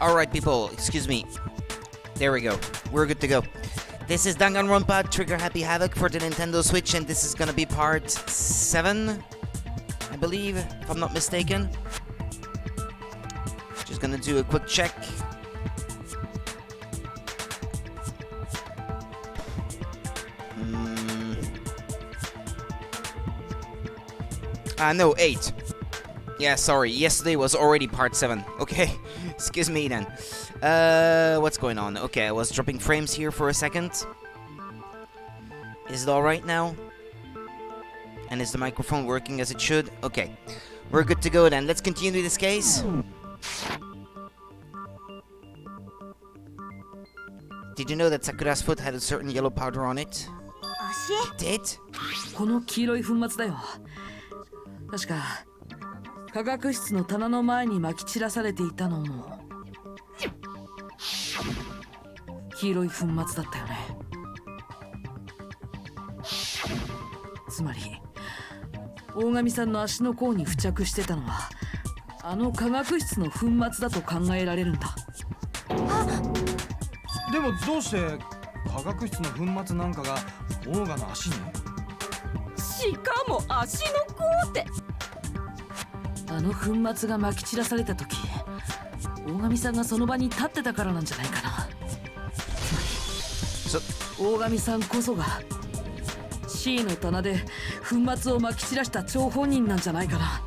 Alright, people, excuse me. There we go. We're good to go. This is Danganronpa Trigger Happy Havoc for the Nintendo Switch, and this is gonna be part 7, I believe, if I'm not mistaken. Just gonna do a quick check. No, 8. Yeah, sorry. Yesterday was already part 7. Okay, excuse me then. What's going on? Okay, I was dropping frames here for a second. Is it alright now? And is the microphone working as it should? Okay, we're good to go then. Let's continue this case. Did you know that Sakura's foot had a certain yellow powder on it? Did? この黄色い粉末だよ。確か化学室の棚の前に撒き散らされていたのも黄色い粉末だったよね。つまり大神さんの足の甲に付着してたのはあの化学室の粉末だと考えられるんだ。でもどうして化学室の粉末なんかがオーガの足に？しかも足の甲って。あの粉末が撒き散らされた時大神さんがその場に立ってたからなんじゃないかな。大神さんこそが C の棚で粉末を撒き散らした張本人なんじゃないかな。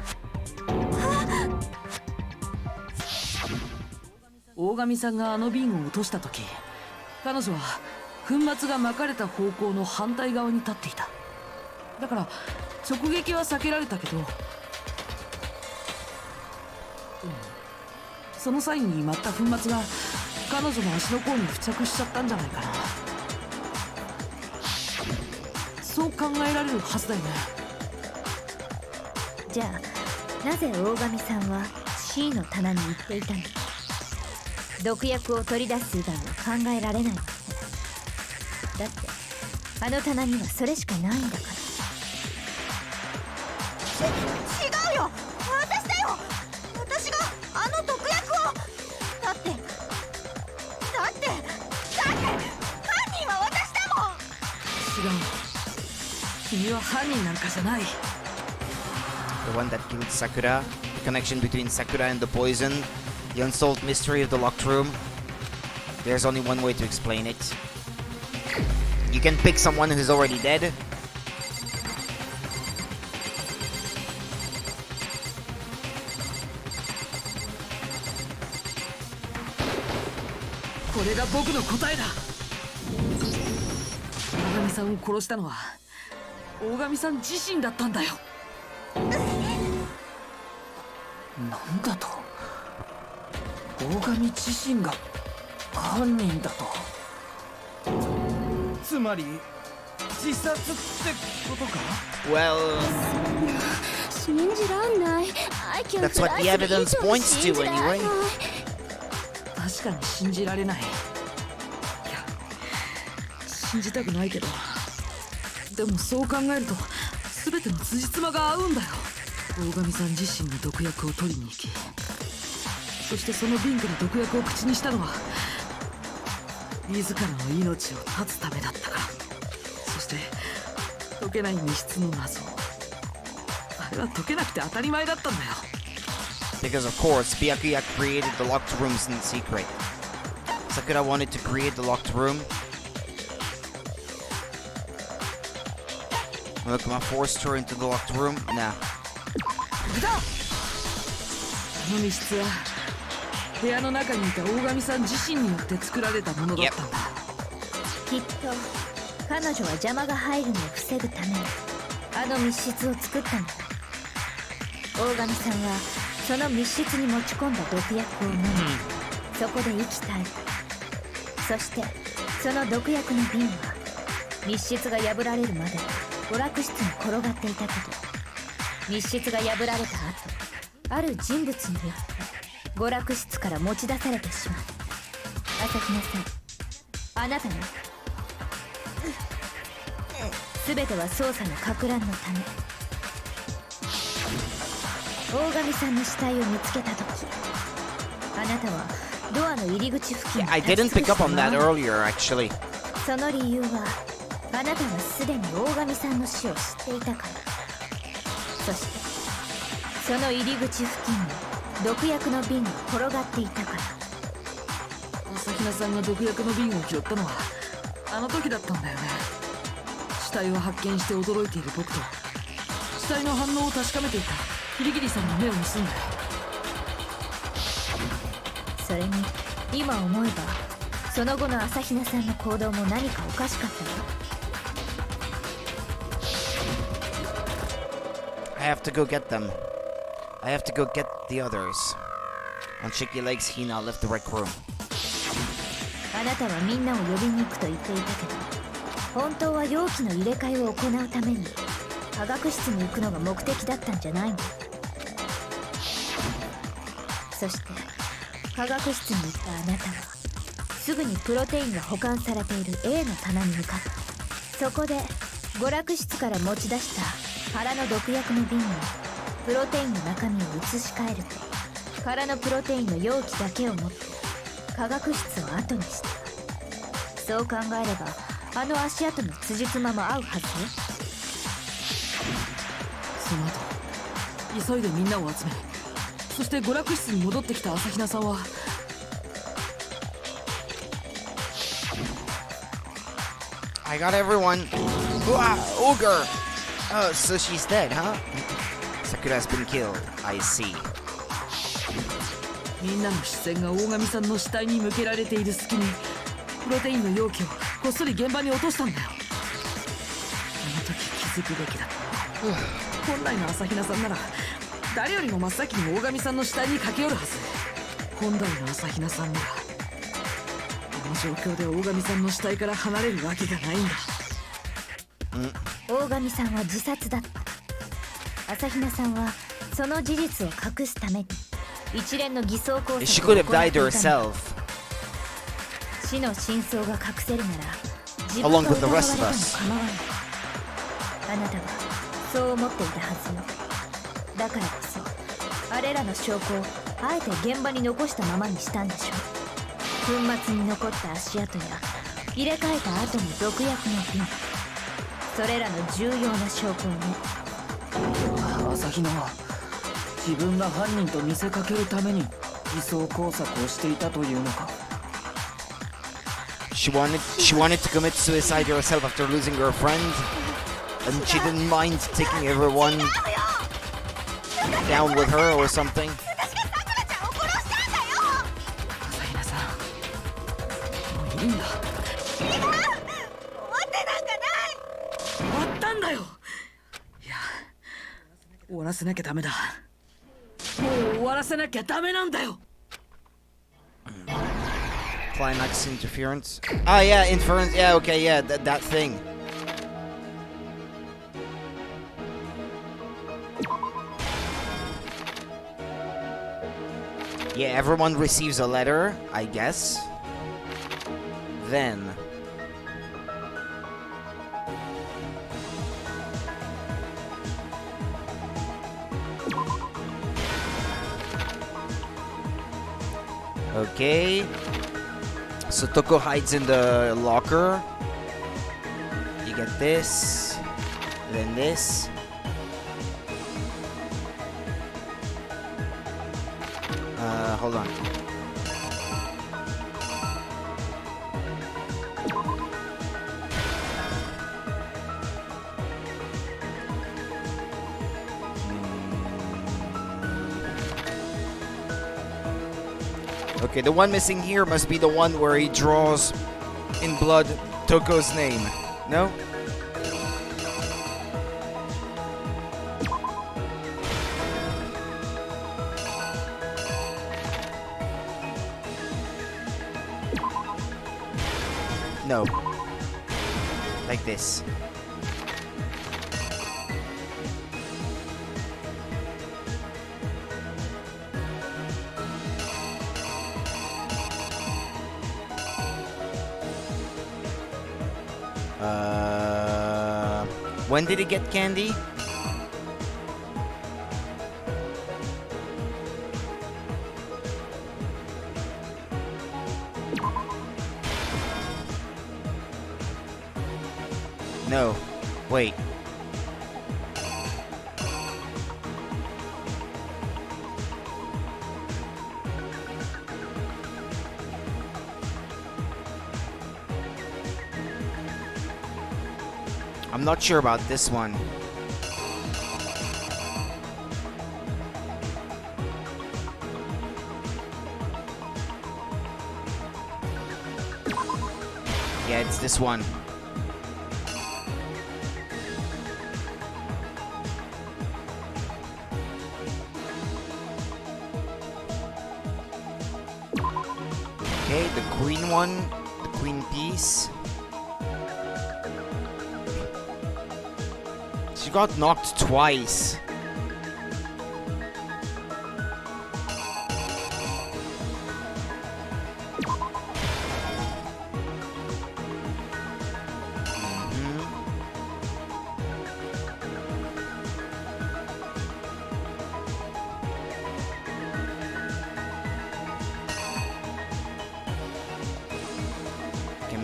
大神さんがあの瓶を落とした時彼女は粉末が撒かれた方向の反対側に立っていた。だから直撃は避けられたけど、その際に舞った粉末が彼女の足の甲に付着しちゃったんじゃないかな。そう考えられるはずだよね。じゃあなぜ大神さんは C の棚に行っていたの？毒薬を取り出す以外は考えられないわね。だってあの棚にはそれしかないんだから。違うよ、私だよ。私があの毒薬を。だって犯人は私だもん。違う、君は犯人なんかじゃない。 The one that killed Sakura, the connection between Sakura and the poison, the unsolved mystery of the locked room. There's only one way to explain it. You can pick someone who's already dead.これが僕の答えだ。大神さんを殺したのは大神さん自身だったんだよ。なんだと？大神自身が犯人だと？つまり自殺ってことか？ Well, 信じらんない。that's what the evidence points to anyway. 確かに信じられない。いや、信じたくないけど、でもそう考えると全ての辻褄が合うんだよ。大神さん自身の毒薬を取りに行き、そしてその瓶から毒薬を口にしたのは自らの命を絶つためだったから。そして解けない密室の謎、あれは解けなくて当たり前だったんだよ。Because of course, Byakuya created the locked rooms in secret. Sakura wanted to create the locked room. Look, am I forced her into the locked room? Nah. あの密室は部屋の中にいた大神さん自身によって作られたものだったんだ。きっと彼女は邪魔が入るのを防ぐためにあの密室を作ったのだ。大神さんはその密室に持ち込んだ毒薬を飲み、そこで息絶えた。そしてその毒薬の瓶は密室が破られるまで娯楽室に転がっていたけど、密室が破られた後、ある人物によって娯楽室から持ち出されてしまう。朝比奈さん、あなたね。全ては捜査のかく乱のため。大神さんの死体を見つけた時、あなたはドアの入り口付近 Yeah, I didn't pick up on that earlier, actually. その理由はあなたがすでに大神さんの死を知っていたから。そしてその入り口付近に毒薬の瓶が転がっていたから。朝比奈さんが毒薬の瓶を拾ったのはあの時だったんだよね。死体を発見して驚いている僕と死体の反応を確かめていたキリギリさんの目を盗んだよ。それに今思えばその後の朝比奈さんの行動も何かおかしかったわ。I have to go get them. I have to go get the others. On shaky legs, Hina left the rec room. あなたはみんなを呼びに行くと言っていたけど、本当は容器の入れ替えを行うために化学室に行くのが目的だったんじゃないの。そして化学室に行ったあなたはすぐにプロテインが保管されている A の棚に向かった。そこで娯楽室から持ち出した空の毒薬の瓶にプロテインの中身を移し替えると、空のプロテインの容器だけを持って化学室を後にした。そう考えればあの足跡の辻褄も合うはずよ。その後急いでみんなを集め、そして娯楽室に戻ってきた朝比奈さんはI got everyone. Wow, ogre! Oh, so she's dead, huh? Sakura's been killed. I see. みんなの視線が大神さんの死体に向けられている隙にプロテインの容器をこっそり現場に落としたんだよ。あの時気づくべきだった。本来の朝比奈さんなら誰よりも真っ先に大神さんの死体に駆け寄るはず。本来の朝比奈さんならこの状況で大神さんの死体から離れるわけがないんだ。大神さんは自殺だった。朝比奈さんはその事実を隠すために一連の偽装工 She 作を could 行 have ってい died たの。 herself. 死の真相が隠せるなら自 Along 分 with が the 疑われ rest て of も us. 構わない。あなたはそう思っていたはずよ。だからこそあれらの証拠をあえて現場に残したままにしたんでしょう。粉末に残った足跡や入れ替えた後の毒薬の瓶、それらの重要な証拠をね。朝比奈は自分が犯人と見せかけるために偽装工作をしていたというのか。She wanted to commit suicide herself after losing her friend, and she didn't mind taking everyone down with her or something. 朝比奈さん、もういいんだ。終わってなんかない。終わったんだよ。いや、終わらせなきゃダメだ。もう終わらせなきゃダメなんだよ。Climax interference. Ah, yeah, inference. Yeah, okay, yeah, that thing. Yeah, everyone receives a letter, I guess. Then okay. So Toko hides in the locker. You get this, then this. Hold on. Okay, the one missing here must be the one where he draws in blood Toko's name. No? No. Like this. When did he get candy? No. Wait. I'm not sure about this one. Yeah, it's this one. Okay, the queen one, the queen piece. She got knocked twice.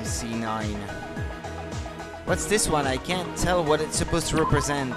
C9. What's this one? I can't tell what it's supposed to represent.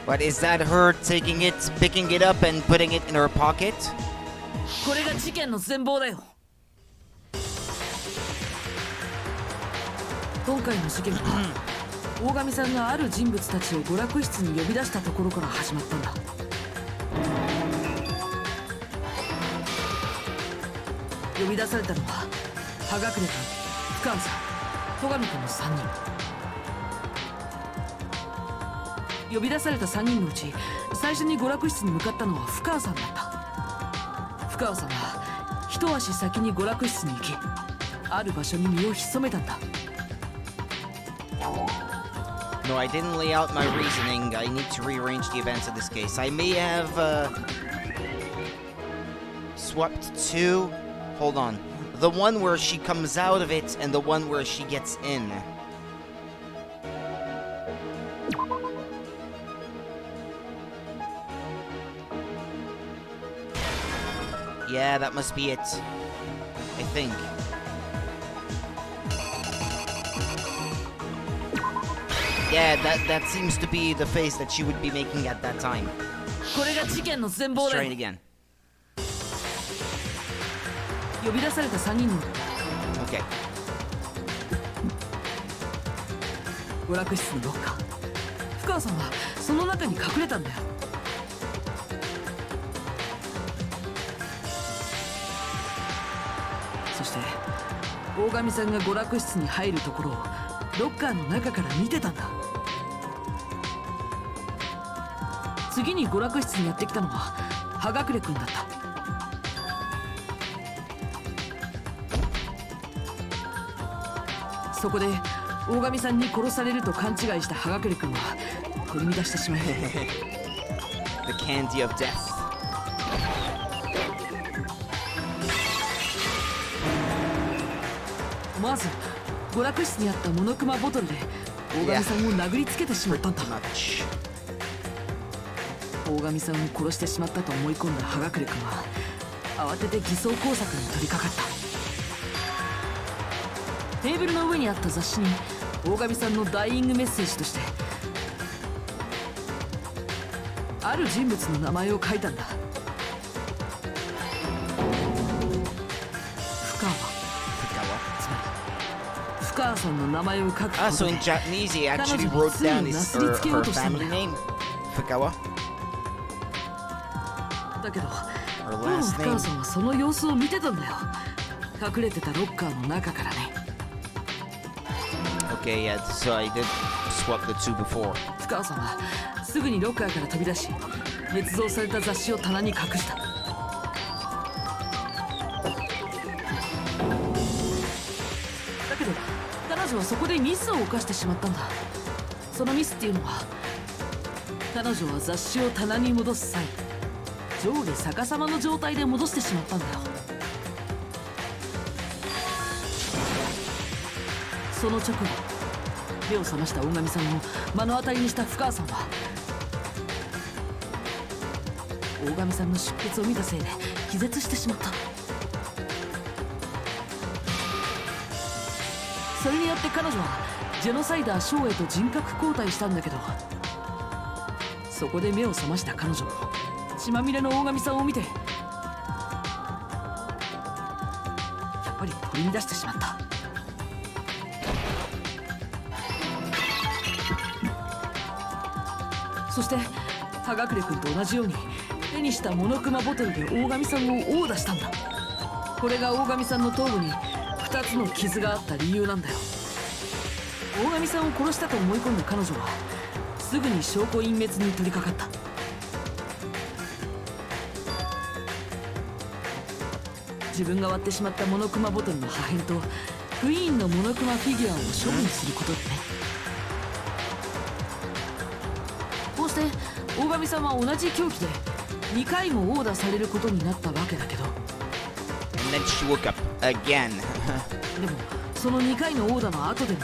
But is that her taking it, picking it up and putting it in her pocket? これが事件の全貌だよ。今回の事件は大神さんがある人物たちを娯楽室に呼び出したところから始まったんだ。呼び出されたのは葉隠君、深川さん、戸上君の3人。呼び出された3人のうち最初に娯楽室に向かったのは深川さんだった。深川さんは一足先に娯楽室に行き、ある場所に身を潜めたんだ。No, I didn't lay out my reasoning. I need to rearrange the events of this case. I may have swapped two. Hold on. The one where she comes out of it and the one where she gets in. Yeah, that must be it. I think. Yeah, that seems to be the face that she would be making at that time. これが事件の全貌 Let's だ try よ。 it again. 呼び出された3人の Okay. 娯楽室のロッカー。深川さんはその中に隠れたんだよ。そして大神さんが娯楽室に入るところをロッカーの中から見てたんだ。次に娯楽室にやってきたのは葉隠君だった。そこで大神さんに殺されると勘違いした葉隠君は取り乱してしまいThe candy of death. まず娯楽室にあったモノクマボトルで大神さんを殴りつけてしまったんだ。 Much. 大神さんを殺してしまったと思い込んだ葉隠君は慌てて偽装工作に取り掛かった。テーブルの上にあった雑誌に大神さんのダイイングメッセージとしてある人物の名前を書いたんだ。深川、つまり深川さんの名前を書くことで So in Japanese, he actually wrote down his her family name, Fukawa. だけど Her どうも last 深川 name. さんはその様子を見てたんだよ。隠れてたロッカーの中からね。 Okay, yeah. So I did swap the two before. 深川さんはすぐにロッカーから飛び出し捏造された雑誌を棚に隠した。だけど彼女はそこでミスを犯してしまったんだ。そのミスっていうのは、彼女は雑誌を棚に戻す際、上下逆さまの状態で戻してしまったんだよ。その直後、目を覚ました大神さんを目の当たりにした深川さんは、大神さんの出血を見たせいで気絶してしまった。それによって彼女はジェノサイダーショーへと人格交代したんだけど、そこで目を覚ました彼女も血まみれの大神さんを見て、やっぱり取り乱してしまった。そして葉隠君と同じように手にしたモノクマボトルで大神さんを殴打したんだ。これが大神さんの頭部に2つの傷があった理由なんだよ。大神さんを殺したと思い込んだ彼女はすぐに証拠隠滅に取り掛かった。自分が割ってしまったモノクマボトルの破片とクイーンのモノクマフィギュアを処分することでね。こうして大神さんは同じ凶器で2回も殴打されることになったわけだけど、 And then she woke up again. でもその2回の殴打の後でも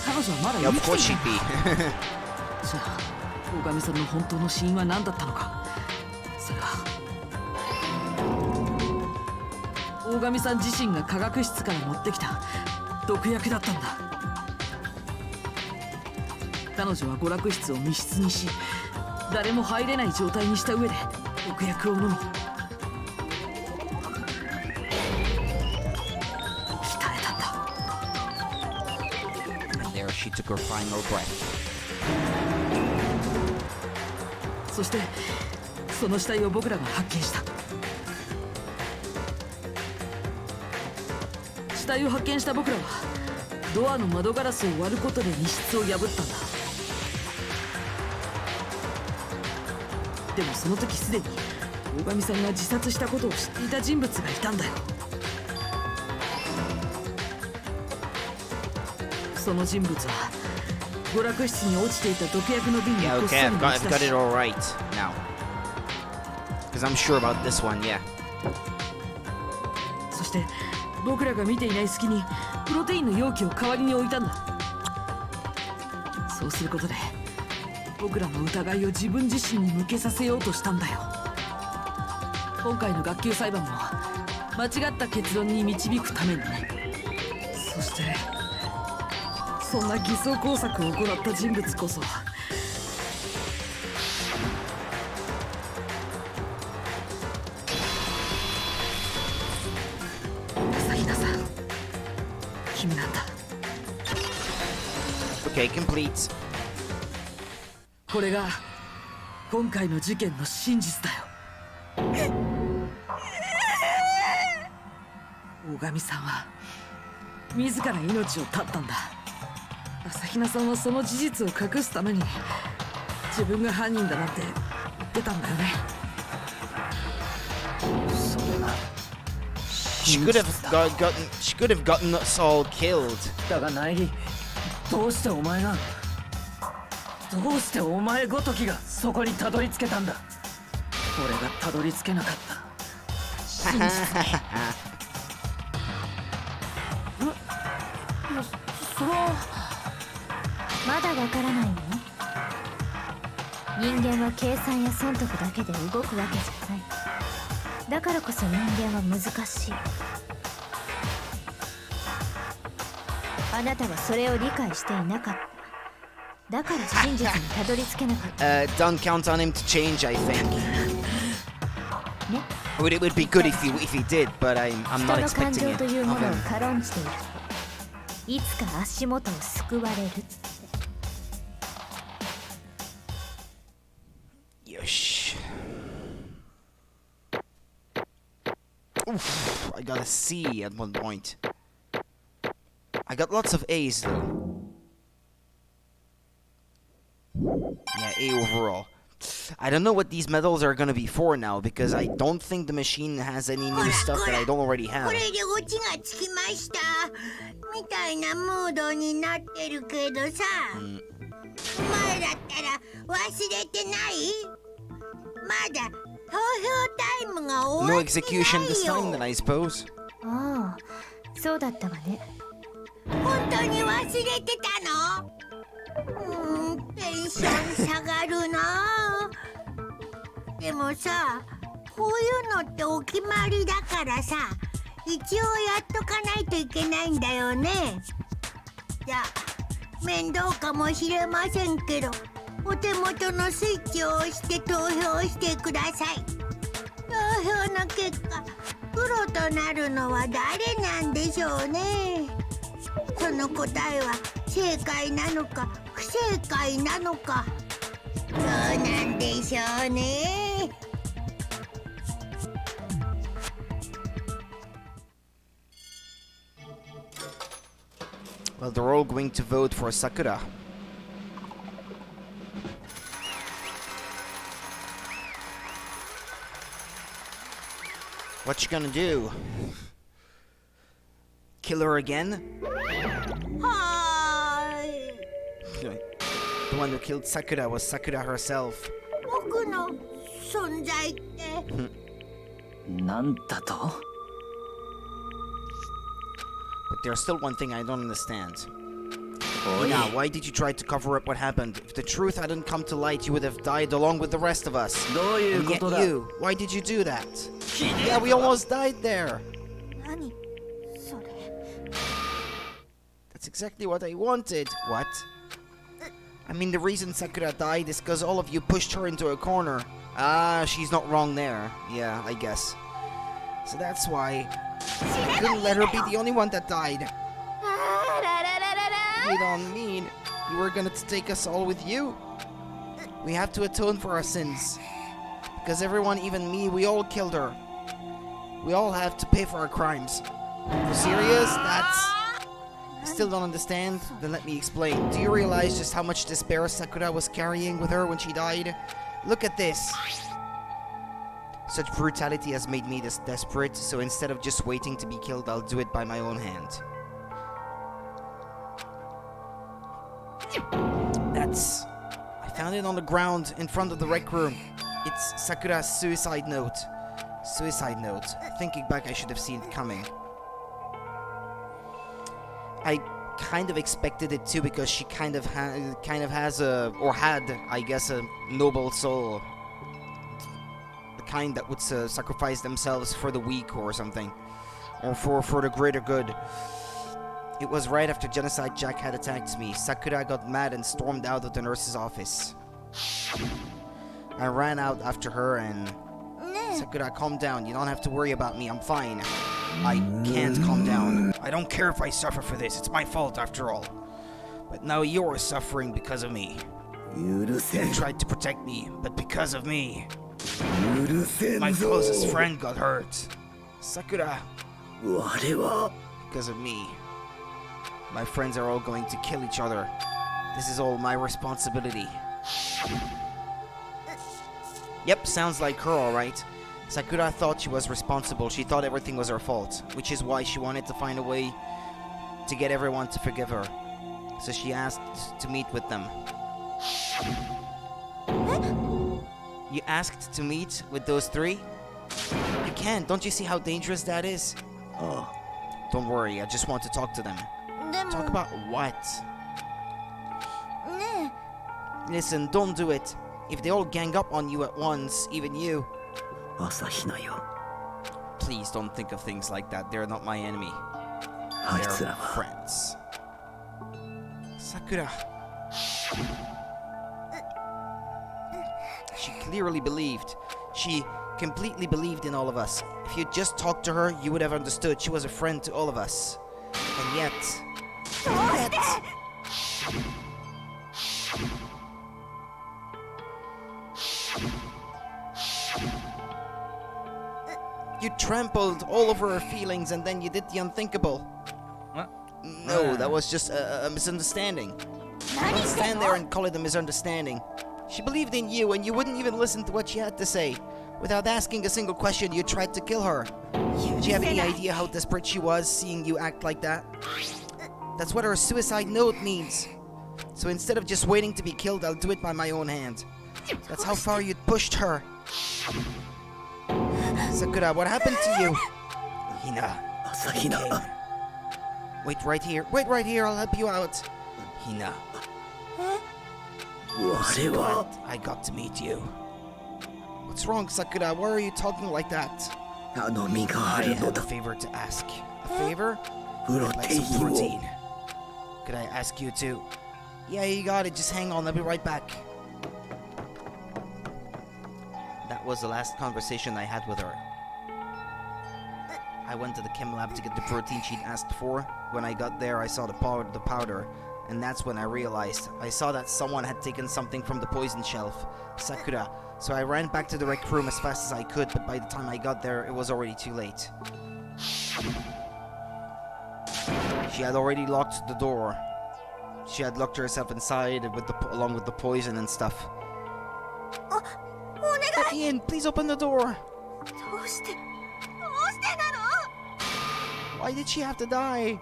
彼女はまだ Yeah, 生 of きて course い she'd たんだ。 be. じゃあ大神さんの本当の死因は何だったのか。それは大神さん自身が科学室から持ってきた毒薬だったんだ。彼女は娯楽室を密室にし、誰も入れない状態にした上で毒薬を飲み、鍛えたんだ。 And there she took her final breath. そしてその死体を僕らが発見した。死体を発見した僕らはドアの窓ガラスを割ることで密室を破ったんだ。でもその時すでに大神さんが自殺したことを知っていた人物がいたんだよ。その人物は娯楽室に落ちていた毒薬の瓶に Yeah, こっそ okay, り I've 持 got, ち I've 出 got し、 it all right now. Because I'm sure about this one, yeah. そして僕らが見ていない隙にプロテインの容器を代わりに置いたんだ。そうすることで僕らの疑いを自分自身に向けさせようとしたんだよ。今回の学級裁判も間違った結論に導くためにね。そしてそんな偽装工作を行った人物こそ朝比奈さん、君なんだ。 Okay, complete. これが今回の事件の真実だよ。大神さんは自ら命を絶ったんだ。朝比奈さんはその事実を隠すために自分が犯人だなんて言ってたんだよね。それが She could have gotten us all killed. だがナイリ、どうしてお前ごときがそこにたどり着けたんだ。俺がたどり着けなかった真実に。それはまだわからないの？人間は計算や損得だけで動くわけじゃない。だからこそ人間は難しい。あなたはそれを理解していなかった。だから真実にたどり着けなかった。Don't count on him to change, I think. ね。 It would be good if he did, but I'm 人 not の感 expecting 情 it というも of のを him. 軽んじている。いつか足元を救われるって。 Yosh. Oof, I got a C at one point. I got lots of A's though. Yeah, A overall. I don't know what these medals are gonna be for now, because I don't think the machine has any new stuff that I don't already have. これでオチがつきましたみたいなムードになってるけどさ、お前だったら忘れてない？まだ投票タイムが終 No わってない execution this time よ。 then, I suppose. ああ、そうだったわね。本当に忘れてたの？テンション下がるな。でもさ、こういうのってお決まりだからさ、一応やっとかないといけないんだよね。じゃあ面倒かもしれませんけど、お手元のスイッチを押して投票してください。投票の結果、プロとなるのは誰なんでしょうね。その答えは正解なのか不正解なのか、どうなんでしょうね。Well, they're all going to vote for Sakura. What you gonna do? Kill her again? はーい。 The one who killed Sakura was Sakura herself. 僕の存在って。なんだと？ But there's still one thing I don't understand. Ina, why did you try to cover up what happened? If the truth hadn't come to light, you would have died along with the rest of us. どういう And こ yet とだ？ you, why did you do that? Yeah, we almost died there. 何それ。 That's exactly what I wanted. What? I mean, the reason Sakura died is because all of you pushed her into a corner. Ah, she's not wrong there. Yeah, I guess. So that's why I couldn't let her be the only one that died. You don't mean you were gonna take us all with you? We have to atone for our sins. Because everyone, even me, we all killed her. We all have to pay for our crimes. You serious? That's... Still don't understand? Then let me explain. Do you realize just how much despair Sakura was carrying with her when she died? Look at this. Such brutality has made me this desperate, so instead of just waiting to be killed, I'll do it by my own hand. That's... I found it on the ground in front of the rec room. It's Sakura's suicide note. Suicide note. Thinking back, I should have seen it coming. I kind of expected it too, because she kind of has a, or had, I guess, a noble soul. The kind that would sacrifice themselves for the weak or something, or for the greater good. It was right after Genocide Jack had attacked me. Sakura got mad and stormed out of the nurse's office. I ran out after her and... Sakura, calm down. You don't have to worry about me. I'm fine. I can't calm down. I don't care if I suffer for this. It's my fault after all. But now you're suffering because of me. You tried to protect me, but because of me. My closest friend got hurt. Sakura. Because of me. My friends are all going to kill each other. This is all my responsibility. Yep, sounds like her, alright. Sakura thought she was responsible. She thought everything was her fault, which is why she wanted to find a way to get everyone to forgive her. So she asked to meet with them. You asked to meet with those three? You can't. Don't you see how dangerous that is? Don't worry, I just want to talk to them. Talk about what? Listen, don't do it. If they all gang up on you at once, even you... Please don't think of things like that. They're not my enemy. They're friends. Sakura. She clearly believed. She completely believed in all of us. If you'd just talked to her, you would have understood she was a friend to all of us. And yet... You trampled all over her feelings and then you did the unthinkable. What? No, that was just a misunderstanding. Don't stand there and call it a misunderstanding. She believed in you and you wouldn't even listen to what she had to say. Without asking a single question, you tried to kill her. Did you have any idea how desperate she was seeing you act like that? That's what her suicide note means. So instead of just waiting to be killed, I'll do it by my own hand. That's how far you'd pushed her. Sakura, what happened to you? Hina. Hina. Wait right here. Wait right here. I'll help you out. Hina. So glad I got to meet you. What's wrong, Sakura? Why are you talking like that? I have a favor to ask. A favor? I'd like some protein. Could I ask you to? Yeah, you got it. Just hang on. I'll be right back. That was the last conversation I had with her. I went to the chem lab to get the protein she'd asked for. When I got there, I saw the powder, and that's when I realized. I saw that someone had taken something from the poison shelf, Sakura. So I ran back to the rec room as fast as I could, but by the time I got there, it was already too late. She had already locked the door. She had locked herself inside with along with the poison and stuff. Ian, please open the door. Why did she have to die?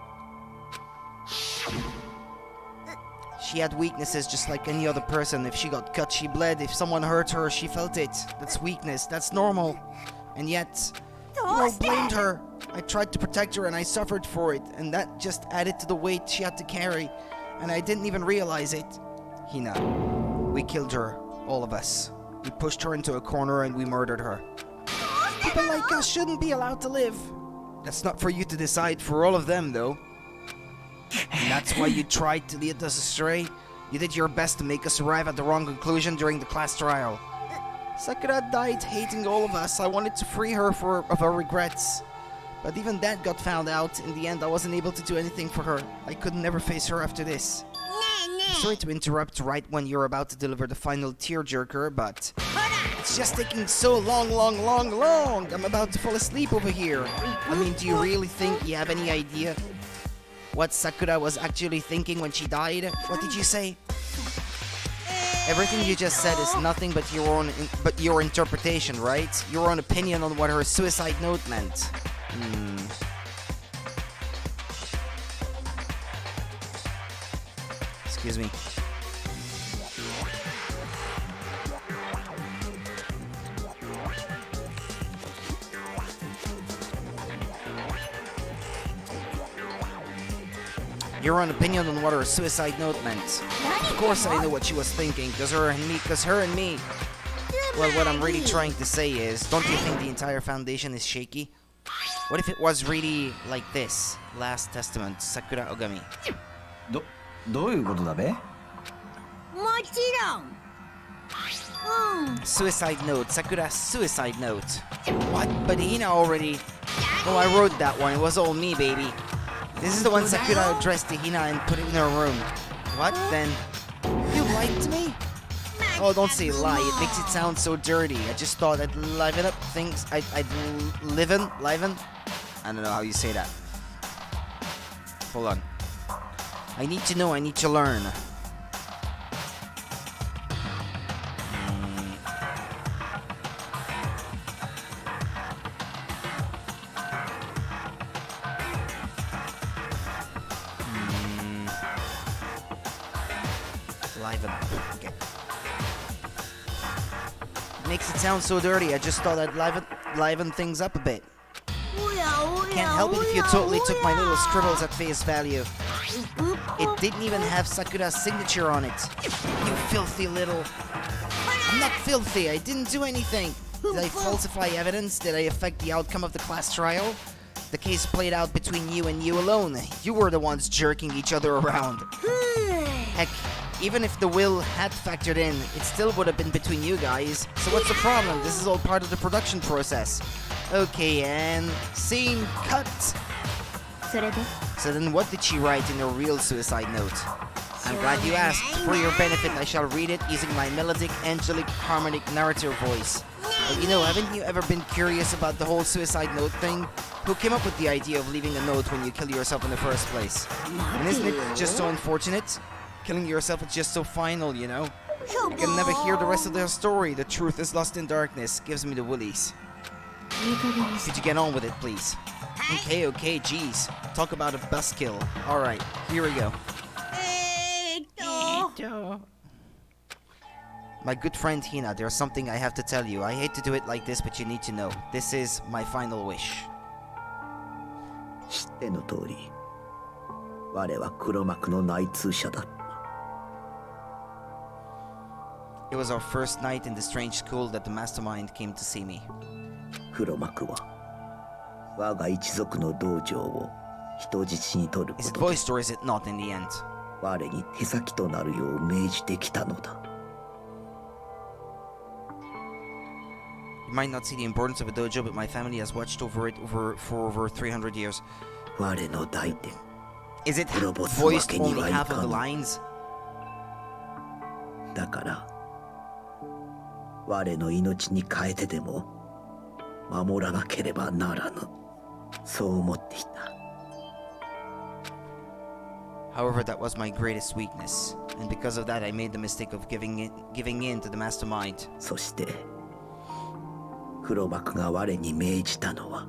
She had weaknesses just like any other person. If she got cut, she bled. If someone hurt her, she felt it. That's weakness. That's normal. And yet, you all blamed her. I tried to protect her and I suffered for it. And that just added to the weight she had to carry. And I didn't even realize it. Hina, we killed her. All of us. We pushed her into a corner and we murdered her. People like us shouldn't be allowed to live. That's not for you to decide for all of them, though. And that's why you tried to lead us astray. You did your best to make us arrive at the wrong conclusion during the class trial. Sakura died hating all of us. I wanted to free her of her regrets. But even that got found out. In the end, I wasn't able to do anything for her. I could never face her after this. Sorry to interrupt right when you're about to deliver the final tearjerker, but it's just taking so long. I'm about to fall asleep over here. I mean, do you really think you have any idea what Sakura was actually thinking when she died? What did you say? Everything you just said is nothing but your interpretation, right? Your own opinion on what her suicide note meant. Excuse me. Your own opinion on what her suicide note meant. Of course I know what she was thinking, cause her and me. Well, what I'm really trying to say is, don't you think the entire foundation is shaky? What if it was really like this? Last Testament, Sakura Ogami. どういうことだべ? もちろん。Suicide note, Sakura suicide note. What? But Hina already... Oh, I wrote that one. It was all me, baby. This is the one Sakura addressed to Hina and put it in her room. What then? You lied to me? Oh, don't say lie. It makes it sound so dirty. I just thought I'd liven up things. I'd liven? I don't know how you say that. Hold on. I need to know. I need to learn. Liven. Okay. Makes it sound so dirty. I just thought I'd liven things up a bit. Can't help it if you totally took my little scribbles at face value. It didn't even have Sakura's signature on it. You filthy little... I'm not filthy. I didn't do anything. Did I falsify evidence? Did I affect the outcome of the class trial? The case played out between you and you alone. You were the ones jerking each other around. Heck, even if the will had factored in, it still would have been between you guys. So what's the problem? This is all part of the production process. Okay, and scene cut. So then what did she write in her real suicide note? I'm glad you asked. For your benefit, I shall read it using my melodic, angelic, harmonic narrator voice. But you know, haven't you ever been curious about the whole suicide note thing? Who came up with the idea of leaving a note when you kill yourself in the first place? And isn't it just so unfortunate? Killing yourself is just so final, you know? I can never hear the rest of their story. The truth is lost in darkness. Gives me the willies. いい加減にし Could you get on with it, please? Okay, geez. Talk about a buskill. Alright, here we go. と My good friend Hina, there's something I have to tell you. I hate to do it like this, but you need to know. This is my final wish. 知っての通り、我は黒幕の内通者だ。 It was our first night in the strange school that the Mastermind came to see me. 黒幕は我が一族の道場を人質に取るこ Is it とで voiced or is it not in the end? 我に手先となるよう命じてきたのだ。 You might not see the importance of a dojo, but my family has watched over it for over 300 years. 我の大天 Is it Robots voiced walking only like half of the Kano. lines? だから我の命に変えてでも守らなければならぬ、そう思っていた。 However, that was my greatest weakness, and because of that I made the mistake of giving in to the Mastermind. そして黒幕が我に命じたのは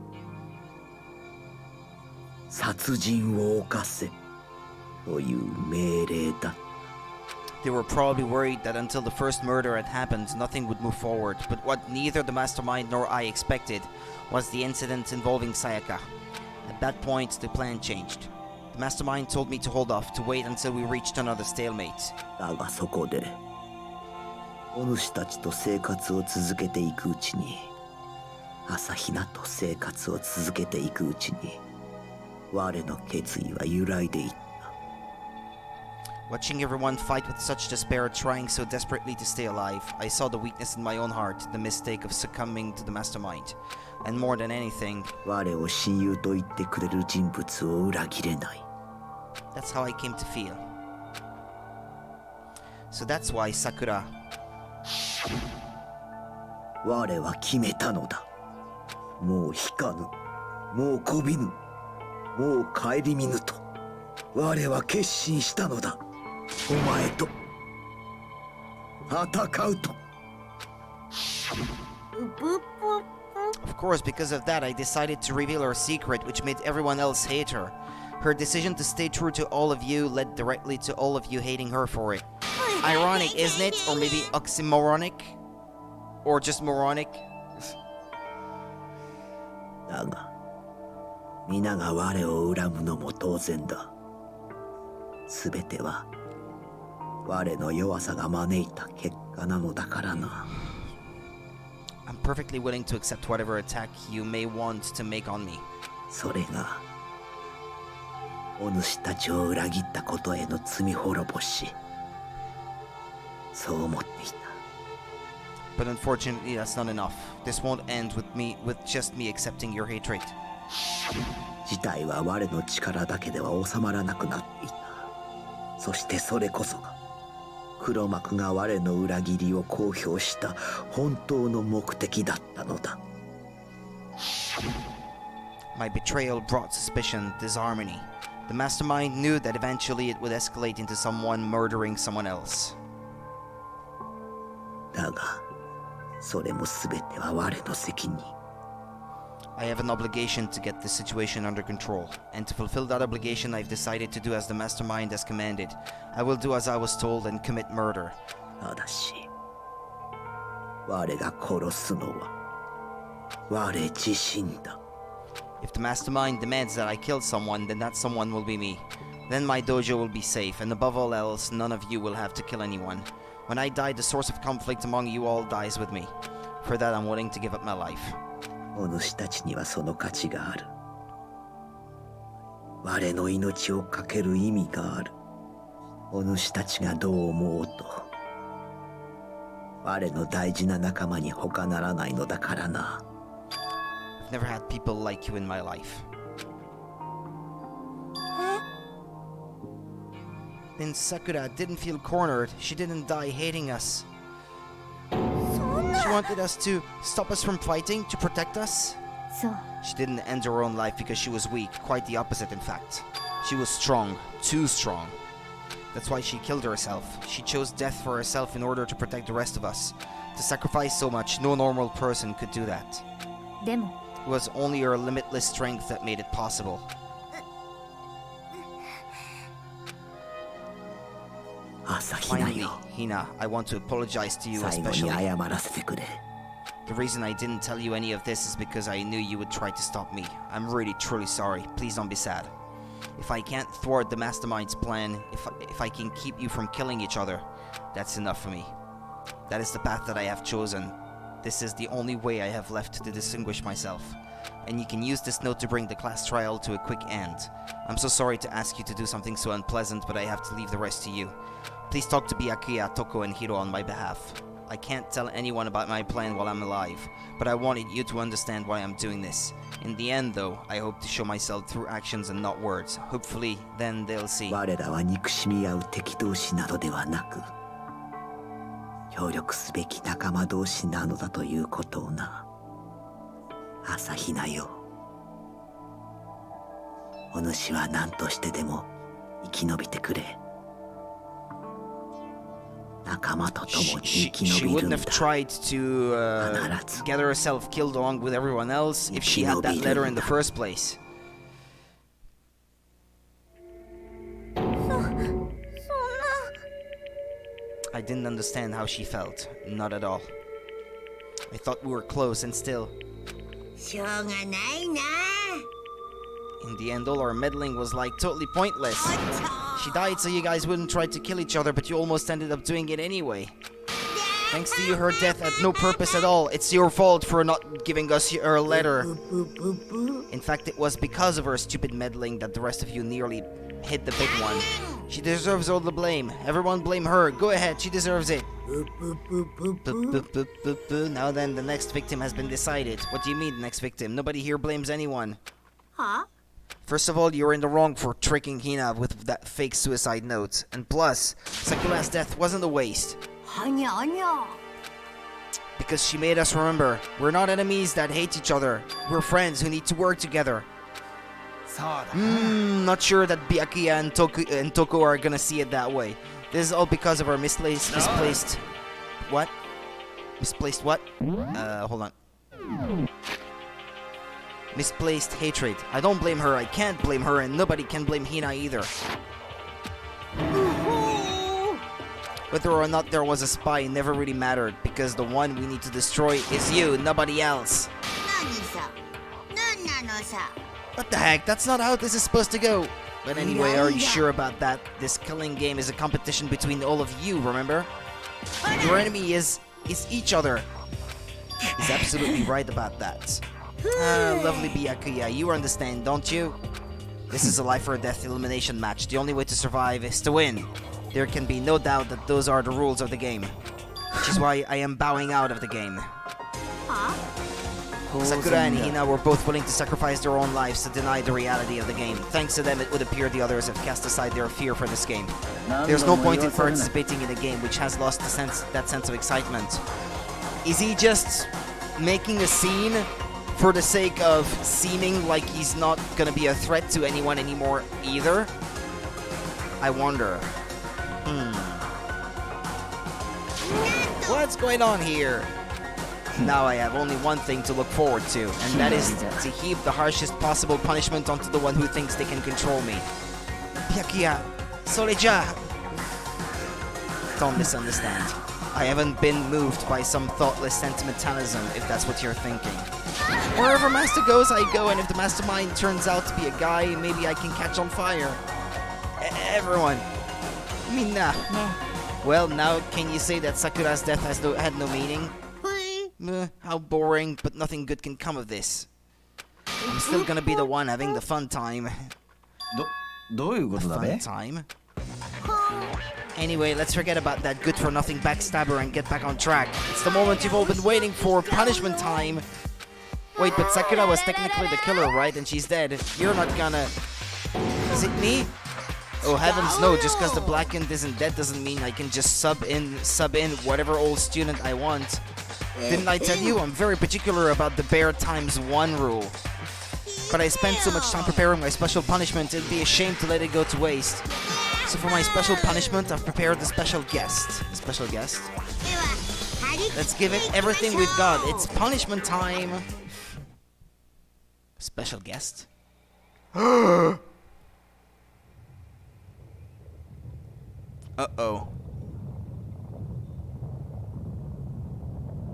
殺人を犯せという命令だ。 They were probably worried that until the first murder had happened, nothing would move forward, but what neither the Mastermind nor I expected was the incident involving Sayaka. At that point, the plan changed. The Mastermind told me to hold off, to wait until we reached another stalemate. だがそこでお主たちと生活を続けていくうちに、朝比奈と生活を続けていくうちに、我の決意は揺らいでいった。 Watching everyone fight with such despair, trying so desperately to stay alive, I saw the weakness in my own heart, the mistake of succumbing to the Mastermind. And more than anything, 我を親友と言ってくれる人物を裏切れない。 that's how I came to feel. So that's why Sakura... 我は決めたのだ。もう引かぬ、もうこびぬ、もう顧みぬと我は決心したのだ。お前と戦うと。 Of course, because of that, I decided to reveal her secret, which made everyone else hate her. Her decision to stay true to all of you led directly to all of you hating her for it. Ironic, isn't it? Or maybe oxymoronic? Or just moronic? だが皆が我を恨むのも当然だ。すべては我の弱さが招いた結果なのだからな。 I'm perfectly willing to accept whatever attack you may want to make on me. それがお主たちを裏切ったことへの罪滅ぼし、そう思っていた。 But unfortunately, that's not enough. This won't end with just me accepting your hatred. 事態は我の力だけでは収まらなくなっていた。そしてそれこそが黒幕が我の裏切りを公表した本当の目的だったのだ。 My betrayal brought suspicion, disharmony. The Mastermind knew that eventually it would escalate into someone murdering someone else. だがそれも全ては我の責任。 I have an obligation to get this situation under control, and to fulfill that obligation I've decided to do as the Mastermind has commanded. I will do as I was told and commit murder. ただし我が殺すのは我自身だ。 If the Mastermind demands that I kill someone, then that someone will be me. Then my dojo will be safe, and above all else, none of you will have to kill anyone. When I die, the source of conflict among you all dies with me. For that, I'm willing to give up my life. お主たちにはその価値がある。我の命を懸ける意味がある。お主たちがどう思おうと我の大事な仲間に他ならないのだからな。 I've never had people like you in my life. Then Sakura didn't feel cornered. She didn't die hating us. She wanted us to stop us from fighting, to protect us. そう She didn't end her own life because she was weak. Quite the opposite, in fact. She was strong. Too strong. That's why she killed herself. She chose death for herself in order to protect the rest of us. To sacrifice so much, no normal person could do that. でも It was only her limitless strength that made it possible. Finally, Asahina Hina, I want to apologize to you 最後に especially. 謝らせてくれ The reason I didn't tell you any of this is because I knew you would try to stop me. I'm really truly sorry. Please don't be sad. If I can't thwart the Masterminds' plan, if I can keep you from killing each other, that's enough for me. That is the path that I have chosen. This is the only way I have left to distinguish myself. And you can use this note to bring the class trial to a quick end. I'm so sorry to ask you to do something so unpleasant, but I have to leave the rest to you. Please talk to Byakuya, Toko, and Hiro on my behalf. I can't tell anyone about my plan while I'm alive, but I wanted you to understand why I'm doing this. In the end, though, I hope to show myself through actions and not words. Hopefully, then they'll see. 我らは憎しみ合う敵同士などではなく協力すべき仲間同士なのだということをな朝比奈よお主は何としてでも生き延びてくれ仲間と共に生き She 延びる wouldn't んだ have tried to get herself killed along with everyone else if she had that letter in the first place. I didn't understand how she felt. Not at all. I thought we were close and still. しょうがないな In the end, all our meddling was like totally pointless. She died so you guys wouldn't try to kill each other, but you almost ended up doing it anyway. Thanks to you, her death had no purpose at all. It's your fault for not giving us her letter. In fact, it was because of her stupid meddling that the rest of you nearly hit the big one. She deserves all the blame. Everyone blame her. Go ahead, she deserves it. Now then, the next victim has been decided. What do you mean, the next victim? Nobody here blames anyone. は First of all, you're in the wrong for tricking Hina with that fake suicide note. And plus, Sakura's death wasn't a waste. はにゃにゃ Because she made us remember, we're not enemies that hate each other. We're friends who need to work together. Not sure that Byakuya and Toko are gonna see it that way. This is all because of our misplaced... What? Misplaced what? Hold on. Misplaced hatred. I don't blame her, I can't blame her, and nobody can blame Hina either. Whether or not there was a spy never really mattered, because the one we need to destroy is you, nobody else. 何さ何なのさ What the heck? That's not how this is supposed to go. But anyway, are you sure about that? This killing game is a competition between all of you, remember? Your enemy is each other. He's absolutely right about that. Lovely Byakuya, you understand, don't you? This is a life or death elimination match. The only way to survive is to win. There can be no doubt that those are the rules of the game. Which is why I am bowing out of the game. Sakura and Hina were both willing to sacrifice their own lives to deny the reality of the game. Thanks to them, it would appear the others have cast aside their fear for this game. There's no point in participating in a game which has lost that sense of excitement. Is he just making a scene for the sake of seeming like he's not gonna be a threat to anyone anymore either? I wonder. What's going on here? Now I have only one thing to look forward to, and that is to heap the harshest possible punishment onto the one who thinks they can control me. Byakuya, Soreja! Don't misunderstand. I haven't been moved by some thoughtless sentimentalism, if that's what you're thinking. Wherever Master goes, I go, and if the Mastermind turns out to be a guy, maybe I can catch on fire. Everyone. Minna. Well, now can you say that Sakura's death had no meaning? How boring, but nothing good can come of this. I'm still gonna be the one having the fun time. どういうことだ Fun べ time? Anyway, let's forget about that good-for-nothing backstabber and get back on track. It's the moment you've all been waiting for, punishment time! Wait, but Sakura was technically the killer, right? And she's dead. You're not gonna... Is it me? Oh heavens no, just because the blackened isn't dead doesn't mean I can just sub in whatever old student I want. Didn't I tell you? I'm very particular about the bear times 1 rule. But I spent so much time preparing my special punishment, it'd be a shame to let it go to waste. So for my special punishment, I've prepared a special guest. Special guest. では張り切って Let's give it everything we've got. It's punishment time. Special guest. Uh-oh.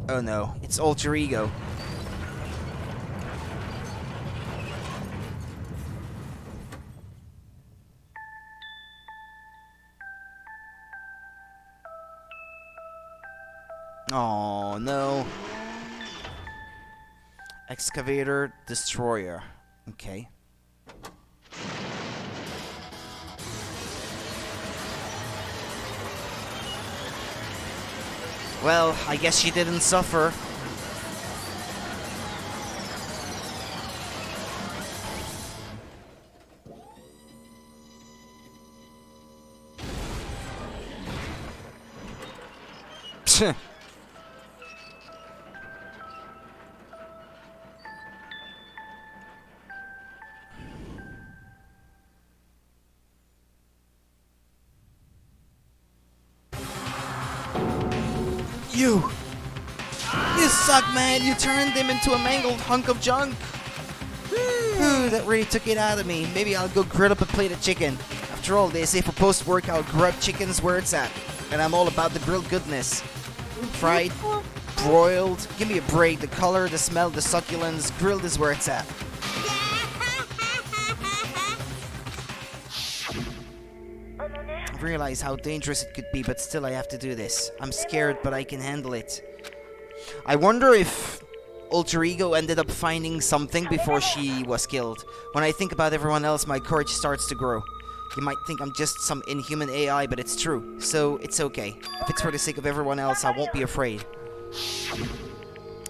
Oh no, it's alter ego. Oh no. Excavator, destroyer. Okay. Well, I guess she didn't suffer. Psh. You suck, man. You turned him into a mangled hunk of junk. Ooh, that really took it out of me. Maybe I'll go grill up a plate of chicken. After all, they say for post-workout, grilled chicken's where it's at. And I'm all about the grilled goodness. Fried, broiled, give me a break. The color, the smell, the succulence, grilled is where it's at. I realize how dangerous it could be, but still I have to do this. I'm scared, but I can handle it. I wonder if Alter Ego ended up finding something before she was killed. When I think about everyone else, my courage starts to grow. You might think I'm just some inhuman AI, but it's true. So, it's okay. If it's for the sake of everyone else, I won't be afraid.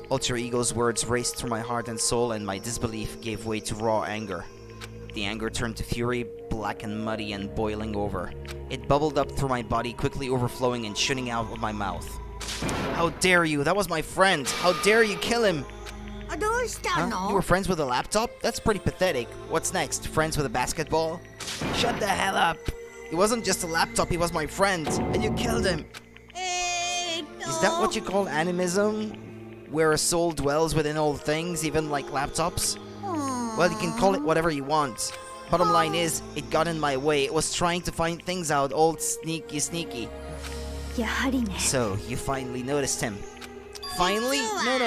Alter Ego's words raced through my heart and soul, and my disbelief gave way to raw anger. The anger turned to fury, black and muddy and boiling over. It bubbled up through my body, quickly overflowing and shooting out of my mouth. How dare you? That was my friend. How dare you kill him? どうした Huh? の You were friends with a laptop? That's pretty pathetic. What's next? Friends with a basketball? Shut the hell up. It wasn't just a laptop, he was my friend. And you killed him. Is that what you call animism? Where a soul dwells within all things, even like laptops? Well, you can call it whatever you want. Bottom line is, it got in my way. It was trying to find things out, all sneaky. やはりね So, you finally noticed him. Finally?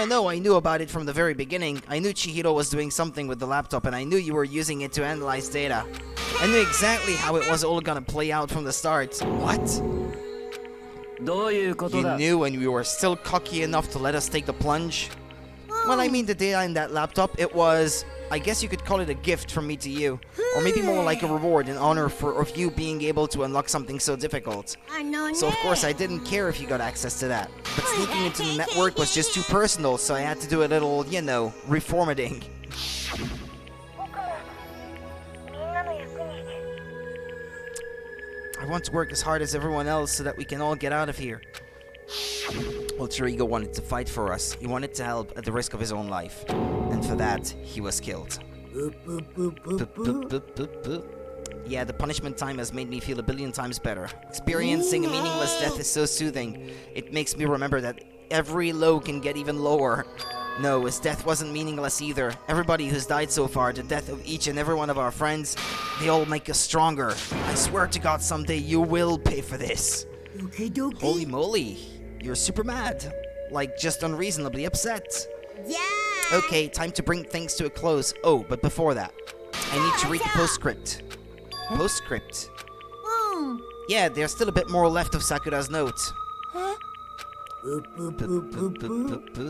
No, I knew about it from the very beginning. I knew Chihiro was doing something with the laptop, and I knew you were using it to analyze data. I knew exactly how it was all gonna play out from the start. What? どういうこと You だ knew and you were still cocky enough to let us take the plunge? Well, I mean, the data in that laptop, it was... I guess you could call it a gift from me to you. Or maybe more like a reward in honor of you being able to unlock something so difficult. あのね So of course I didn't care if you got access to that. But sneaking into the network was just too personal, so I had to do a little, you know, reformatting. I want to work as hard as everyone else so that we can all get out of here. Alter Ego wanted to fight for us. He wanted to help at the risk of his own life. And for that, he was killed. Yeah, the punishment time has made me feel a billion times better. Experiencing a meaningless death is so soothing. It makes me remember that every low can get even lower. No, his death wasn't meaningless either. Everybody who's died so far, the death of each and every one of our friends, they all make us stronger. I swear to God, someday you will pay for this. Holy moly, you're super mad. Like, just unreasonably upset. じゃ Okay, time to bring things to a close. Oh, but before that, I need to read the postscript. Postscript? あうん Yeah, there's still a bit more left of Sakura's note.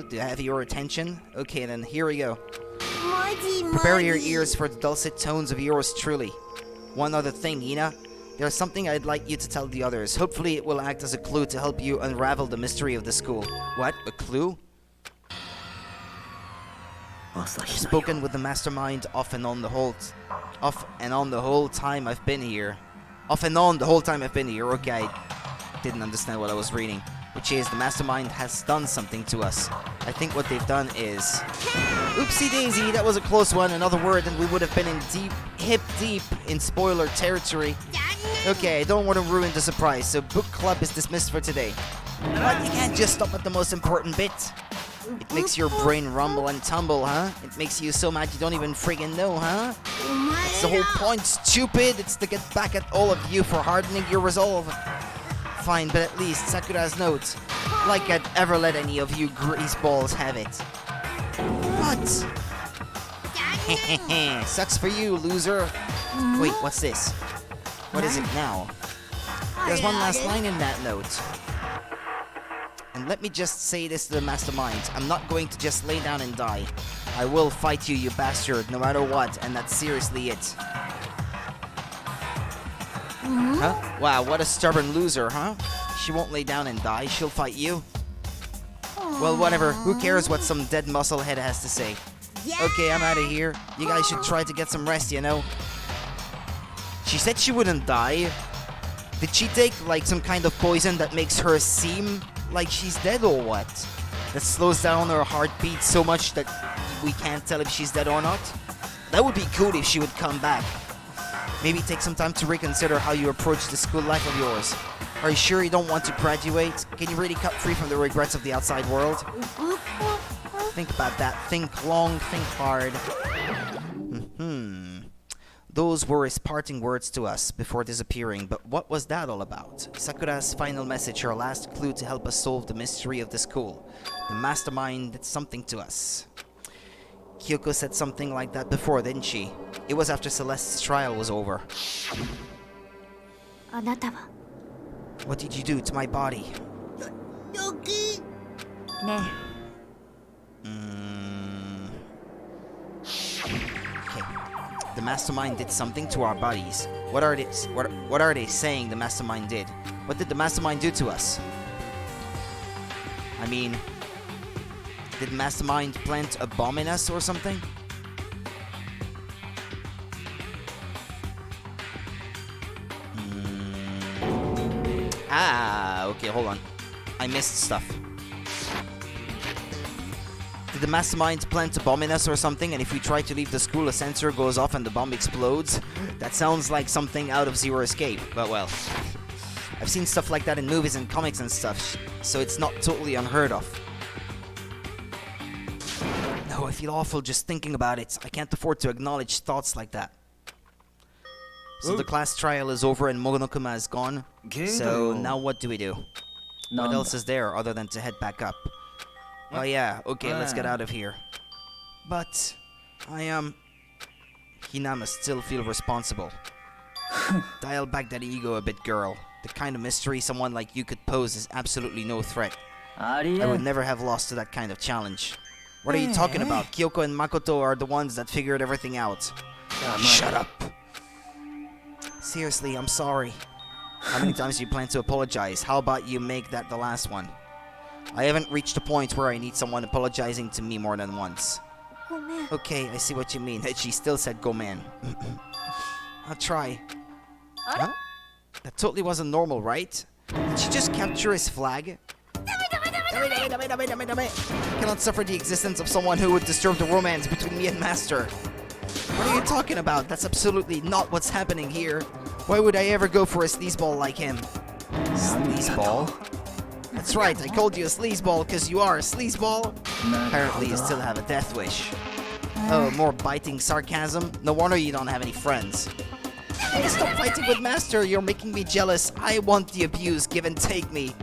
Do I have your attention? Okay, then here we go. もじもじ Prepare your ears for the dulcet tones of yours truly. One other thing, Ina. There's something I'd like you to tell the others. Hopefully it will act as a clue to help you unravel the mystery of the school. What? A clue? 朝日奈よ Spoken with the mastermind off and on the whole time I've been here. Off and on the whole time I've been here. Okay, I didn't understand what I was reading. Which is, the mastermind has done something to us. I think what they've done is... Oopsie daisy, that was a close one. Another word and we would have been in hip deep in spoiler territory. 大 Okay, I don't want to ruin the surprise, so book club is dismissed for today. But you can't just stop at the most important bit. It makes your brain rumble and tumble, huh? It makes you so mad you don't even friggin' know, huh? That's the whole point, stupid! It's to get back at all of you for hardening your resolve. Fine, but at least Sakura's note. Like I'd ever let any of you greaseballs have it. What? Sucks for you, loser. Wait, what's this? What is it now? There's one last line in that note. And let me just say this to the Masterminds. I'm not going to just lay down and die. I will fight you, you bastard, no matter what, and that's seriously it. Huh? Wow, what a stubborn loser, huh? She won't lay down and die, she'll fight you. Well, whatever, who cares what some dead musclehead has to say? Okay, I'm out of here. You guys should try to get some rest, you know? She said she wouldn't die. Did she take, like, some kind of poison that makes her seem like she's dead or what? That slows down her heartbeat so much that we can't tell if she's dead or not? That would be cool if she would come back. Maybe take some time to reconsider how you approach the school life of yours. Are you sure you don't want to graduate? Can you really cut free from the regrets of the outside world? Think about that. Think long, think hard. Those were his parting words to us before disappearing, but what was that all about? Sakura's final message, her last clue to help us solve the mystery of the school. The mastermind did something to us. Kyoko said something like that before, didn't she? It was after Celeste's trial was over. あなたは What did you do to my body? ね Okay. The mastermind did something to our bodies. What are they saying the mastermind did? What did the mastermind do to us? I mean, did mastermind plant a bomb in us or something? Okay, hold on. I missed stuff. Did the mastermind plant a bomb in us or something, and if we try to leave the school, a sensor goes off and the bomb explodes? That sounds like something out of Zero Escape, but well. I've seen stuff like that in movies and comics and stuff, so it's not totally unheard of. No, I feel awful just thinking about it. I can't afford to acknowledge thoughts like that. So the class trial is over and Monokuma is gone. So now what do we do? What else is there other than to head back up? Oh yeah, okay, let's get out of here. But Hina must still feel responsible. Dial back that ego a bit, girl. The kind of mystery someone like you could pose is absolutely no threat. I would never have lost to that kind of challenge. What are you talking about? Kyoko and Makoto are the ones that figured everything out. Shut up. Seriously, I'm sorry. How many times do you plan to apologize? How about you make that the last one? I haven't reached a point where I need someone apologizing to me more than once. Okay, I see what you mean. She still said go man. I'll try. Huh? That totally wasn't normal, right? Did she just capture his flag? I cannot suffer the existence of someone who would disturb the romance between me and Master. What are you talking about? That's absolutely not what's happening here. Why would I ever go for a sleazeball like him? Sleazeball? That's right, I called you a sleazeball because you are a sleazeball. Apparently you still have a death wish. Oh, more biting sarcasm? No wonder you don't have any friends. Hey, stop fighting with Master, you're making me jealous. I want the abuse, give and take me.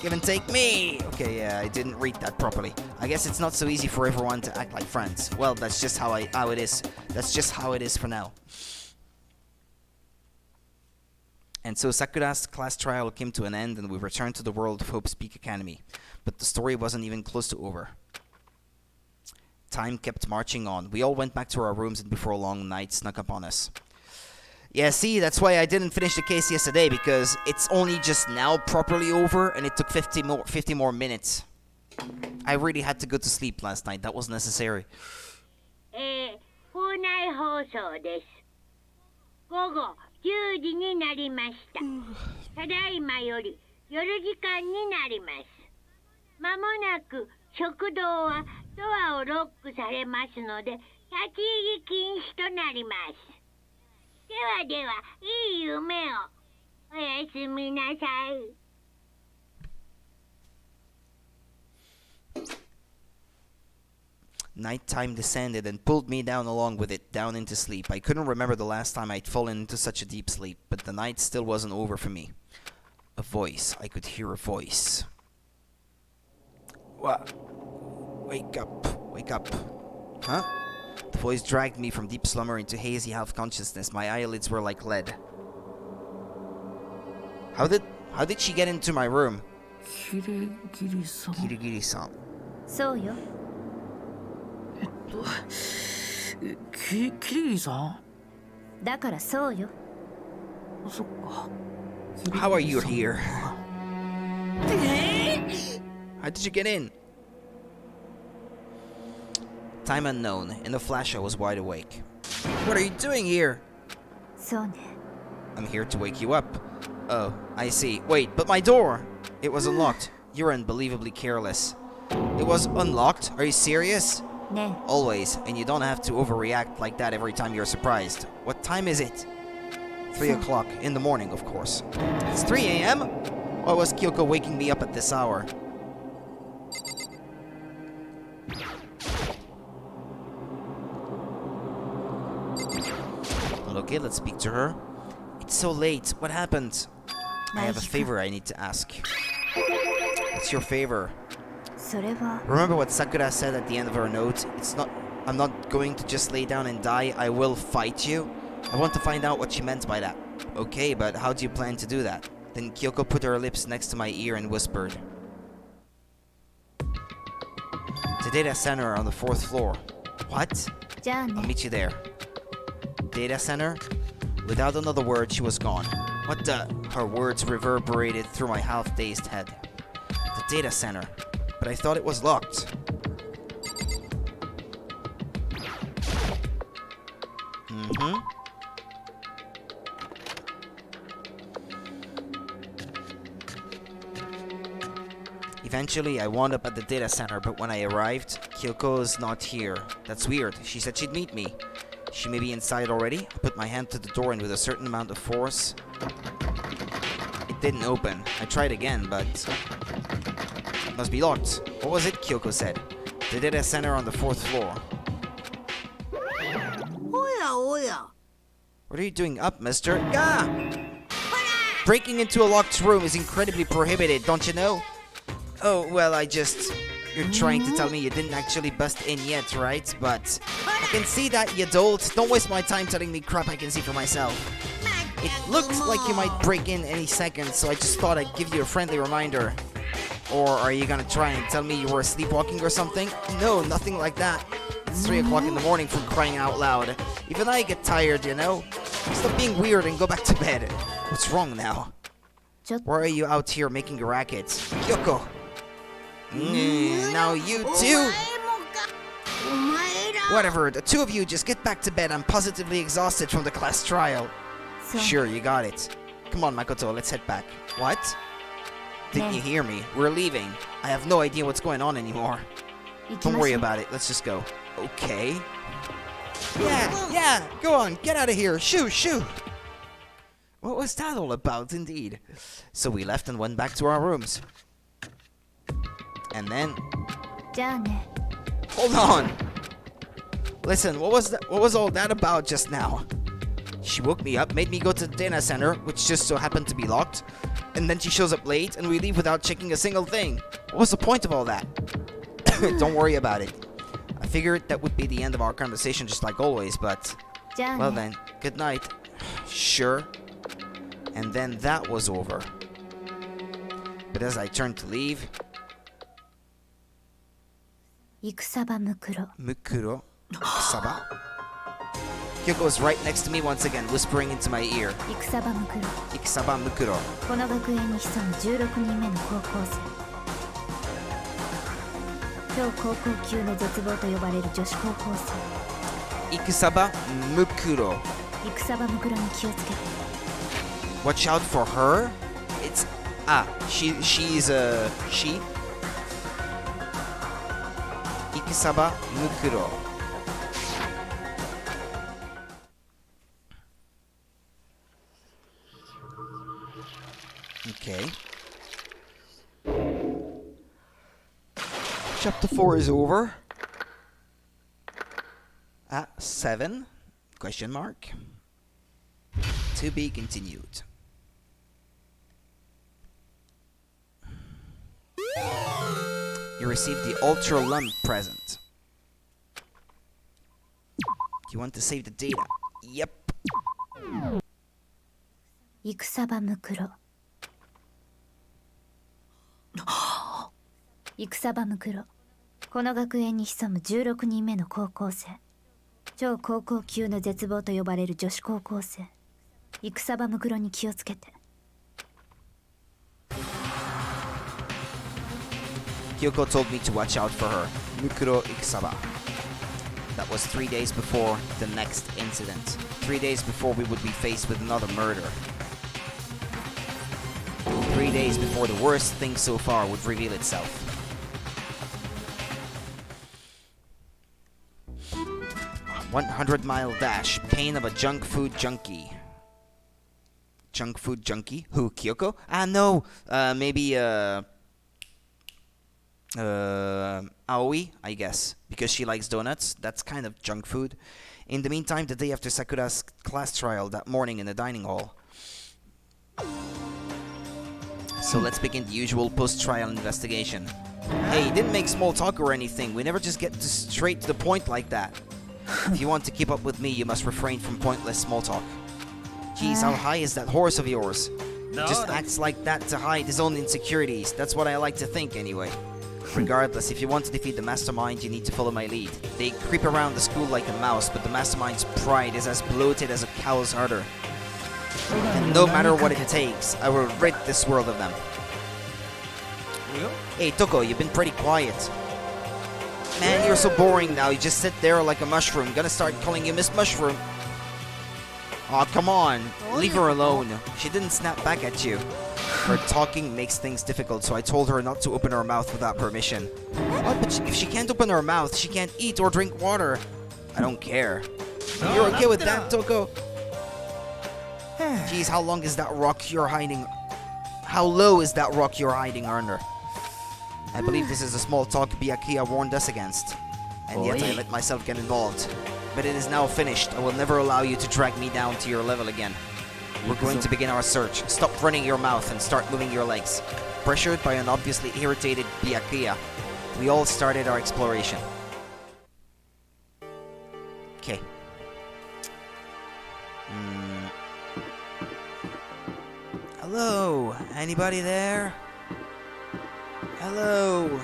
Give and take me! Okay, yeah, I didn't read that properly. I guess it's not so easy for everyone to act like friends. Well, that's just how it is. That's just how it is for now. And so Sakura's class trial came to an end and we returned to the world of Hope's Peak Academy. But the story wasn't even close to over. Time kept marching on. We all went back to our rooms and before long, night snuck up on us. Yeah, see, that's why I didn't finish the case yesterday, because it's only just now properly over, and it took 50 more minutes. I really had to go to sleep last night. That was necessary. 校内放送です。午後10時になりました。ただいまより夜時間になります。まもなく食堂はドアをロックされますので、立ち入り禁止となります。ではでは、いい夢を。おやすみなさい。Nighttime descended and pulled me down along with it, down into sleep. I couldn't remember the last time I'd fallen into such a deep sleep, but the night still wasn't over for me. A voice. I could hear a voice. What? Wake up. Wake up. Huh? The voice dragged me from deep slumber into hazy half-consciousness. My eyelids were like lead. How did she get into my room? キリギリさん Kirigiri-san. そうよ。キリギリさんだからそうよ。そっか How are you here? How did you get in? Time unknown. In a flash, I was wide awake. What are you doing here? そうね。 I'm here to wake you up. Oh, I see. Wait, but my door! It was unlocked. You're unbelievably careless. It was unlocked? Are you serious? ね Always, and you don't have to overreact like that every time you're surprised. What time is it? 3 o'clock in the morning, of course. It's 3 a.m.? Why was Kyoko waking me up at this hour? Well, okay, let's speak to her. It's so late. What happened? I have a favor I need to ask. What's your favor? それは Remember what Sakura said at the end of her note? I'm not going to just lay down and die, I will fight you. I want to find out what she meant by that. Okay, but how do you plan to do that? Then Kyoko put her lips next to my ear and whispered. The data center on the 4th floor. What? じゃあ I'll ね。 meet you there. Data center? Without another word, she was gone. What the? Her words reverberated through my half-dazed head. The data center. But I thought it was locked. Mm-hmm. Eventually, I wound up at the data center, but when I arrived, Kyoko's not here. That's weird. She said she'd meet me. She may be inside already. I put my hand to the door and with a certain amount of force, it didn't open. I tried again, but it must be locked. What was it? Kyoko said. The data center on the 4th floor. おやおや。 What are you doing up, mister? Ah! Breaking into a locked room is incredibly prohibited, don't you know? Oh, well, You're trying to tell me you didn't actually bust in yet, right? But I can see that, you dolt. Don't waste my time telling me crap I can see for myself. It looked like you might break in any second, so I just thought I'd give you a friendly reminder. Or are you gonna try and tell me you were sleepwalking or something? No, nothing like that. It's 3 o'clock in the morning, for crying out loud. Even I get tired, you know? Stop being weird and go back to bed. What's wrong now? Why are you out here making a racket? Kyoko! Now you お too! 前もか。お前ら。 Whatever, the two of you just get back to bed. I'm positively exhausted from the class trial. そう Sure, you got it. Come on, Makoto, let's head back. What? Didn't you hear me? We're leaving. I have no idea what's going on anymore. 行き Don't まし worry ょう about it. Let's just go. Okay. Yeah, go on. Get out of here. Shoo, shoo. What was that all about, indeed? So we left and went back to our rooms. And then... じゃあね。 Hold on. Listen, what was all that about just now? She woke me up, made me go to the data center, which just so happened to be locked. And then she shows up late, and we leave without checking a single thing. What was the point of all that? Don't worry about it. I figured that would be the end of our conversation just like always, but... じゃあ Well ね。 then, good night. Sure. And then that was over. But as I turned to leave... 戦場むくろ。 Mukuro? Saba? Kyoko was right next to me once again, whispering into my ear. 戦場むくろ。 Ikisaba Mukuro. この学園に潜む16人目の高校生。超高校級の絶望と呼ばれる女子高校生。 Ikisaba Mukuro. 戦場むくろに気をつけて。 Watch out for her? It's... she's she? Ikisaba Mukuro. Okay. Chapter 4 is over. 7? Question mark. To be continued. You received the Ultra Lump present. Do you want to save the data? Yep. 戦場ムクロ戦場ムクロ、この学園に潜む16人目の高校生、超高校級の絶望と呼ばれる女子高校生、戦場ムクロに気をつけて。 Kyoko told me to watch out for her. Mukuro Ikusaba. That was 3 days before the next incident. 3 days before we would be faced with another murder. 3 days before the worst thing so far would reveal itself. "100-mile dash. Pain of a junk food junkie." Junk food junkie? Who, Kyoko? No. Maybe, Aoi, I guess, because she likes donuts. That's kind of junk food. In the meantime, the day after Sakura's class trial that morning in the dining hall. So let's begin the usual post-trial investigation. Hey, didn't make small talk or anything. We never just get straight to the point like that. If you want to keep up with me, you must refrain from pointless small talk. Geez, how high is that horse of yours? Just acts like that to hide his own insecurities. That's what I like to think, anyway. Regardless, if you want to defeat the Mastermind, you need to follow my lead. They creep around the school like a mouse, but the Mastermind's pride is as bloated as a cow's udder. And no matter what it takes, I will rid this world of them. Hey, Toko, you've been pretty quiet. Man, you're so boring now. You just sit there like a mushroom. Gonna start calling you Miss Mushroom. Aw, come on. Leave her alone. She didn't snap back at you. Her talking makes things difficult, so I told her not to open her mouth without permission. Oh, but if she can't open her mouth, she can't eat or drink water. I don't care. You're okay with that, Toko? Geez, how long is that rock you're hiding? How low is that rock you're hiding under? I believe this is a small talk Byakuya warned us against. And yet I let myself get involved. But it is now finished. I will never allow you to drag me down to your level again. We're going to begin our search. Stop running your mouth and start moving your legs. Pressured by an obviously irritated Byakuya, we all started our exploration. Okay. Hello? Anybody there? Hello?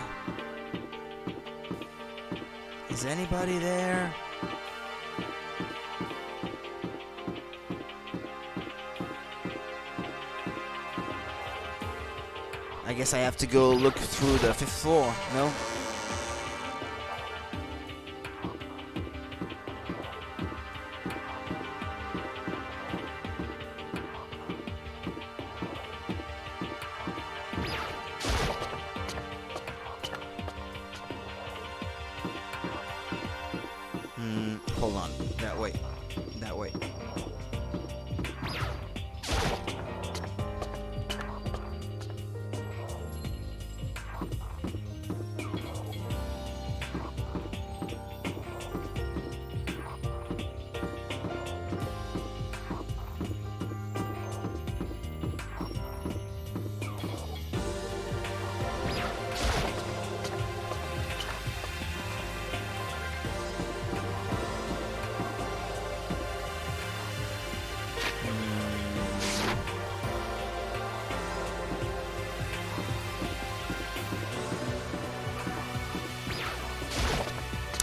Is anybody there? I guess I have to go look through the 5th floor, no? Hold on. That way. That way.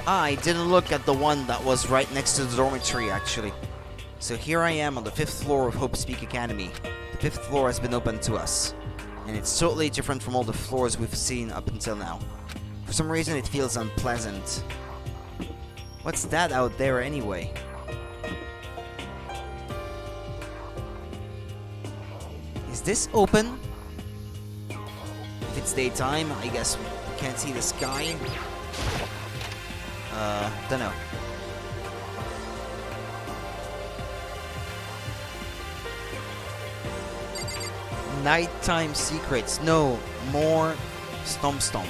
I didn't look at the one that was right next to the dormitory, actually. So here I am on the 5th floor of Hope's Peak Academy. The 5th floor has been opened to us. And it's totally different from all the floors we've seen up until now. For some reason it feels unpleasant. What's that out there anyway? Is this open? If it's daytime, I guess we can't see the sky. Dunno. Nighttime secrets. No, more stomp stomp.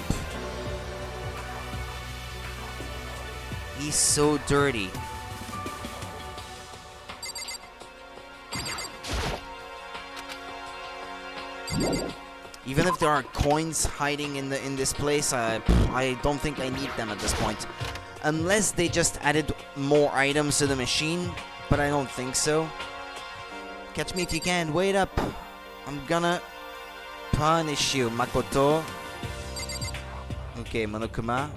He's so dirty. Even if there are coins hiding in this place, I don't think I need them at this point. Unless they just added more items to the machine, but I don't think so. Catch me if you can. Wait up. I'm gonna punish you, Makoto. Okay, Monokuma.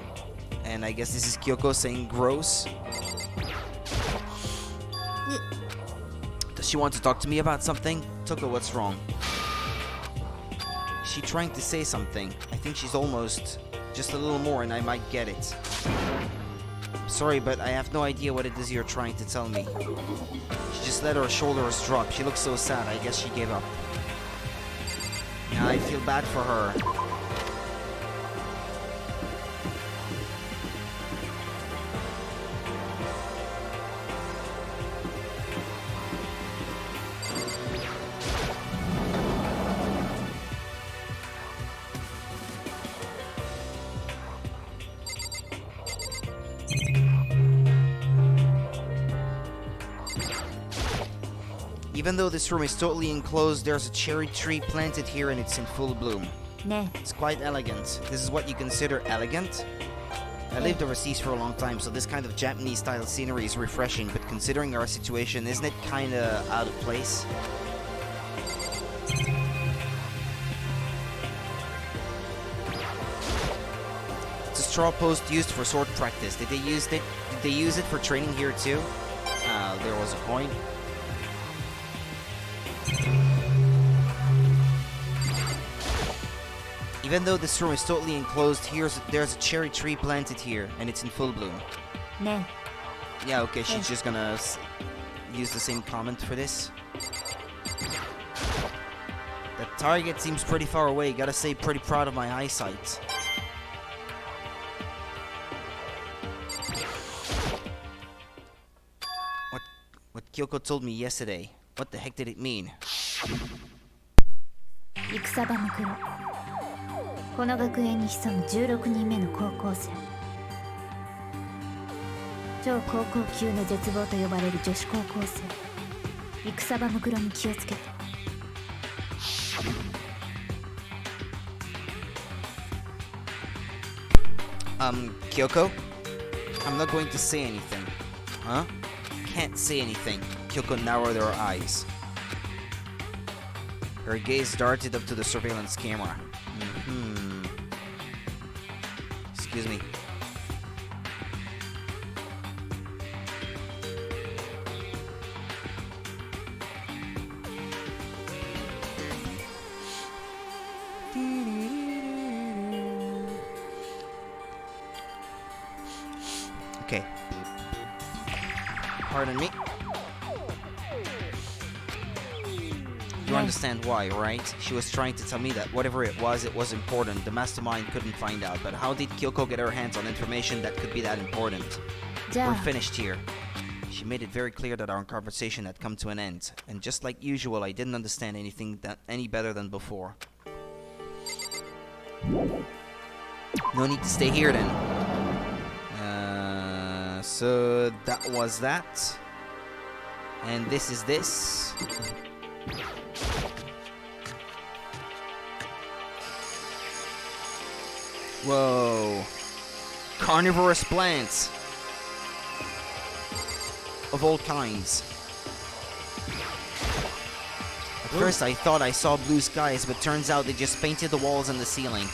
And I guess this is Kyoko saying gross. Does she want to talk to me about something? Toko, what's wrong? Is she trying to say something? I think she's almost just a little more and I might get it. Sorry, but I have no idea what it is you're trying to tell me. She just let her shoulders drop. She looks so sad. I guess she gave up. Yeah, I feel bad for her. Even though this room is totally enclosed, there's a cherry tree planted here and it's in full bloom.ね It's quite elegant. This is what you consider elegant? I lived overseas for a long time, so this kind of Japanese-style scenery is refreshing, but considering our situation, isn't it kinda out of place? It's a straw post used for sword practice. Did they use it for training here too? There was a coin. Even though this room is totally enclosed, there's a cherry tree planted here, and it's in full bloom. ね Yeah, okay, she's just gonna use the same comment for this. The target seems pretty far away. Gotta say, pretty proud of my eyesight. What Kyoko told me yesterday. What the heck did it mean? 戦場の黒この学園に潜む16人目の高校生超高校級の絶望と呼ばれる女子高校生戦場の黒に気をつけて Kyoko? I'm not going to say anything. Huh? Can't say anything. Kyoko narrowed her eyes. Her gaze darted up to the surveillance camera. Excuse me. Okay. Pardon me. You understand why, right? She was trying to tell me that whatever it was important. The mastermind couldn't find out. But how did Kyoko get her hands on information that could be that important? じゃ We're あ finished here. She made it very clear that our conversation had come to an end. And just like usual, I didn't understand anything any better than before. No need to stay here then. So that was that. And this is this. Whoa. Carnivorous plants. Of all kinds. At first I thought I saw blue skies, but turns out they just painted the walls and the ceiling.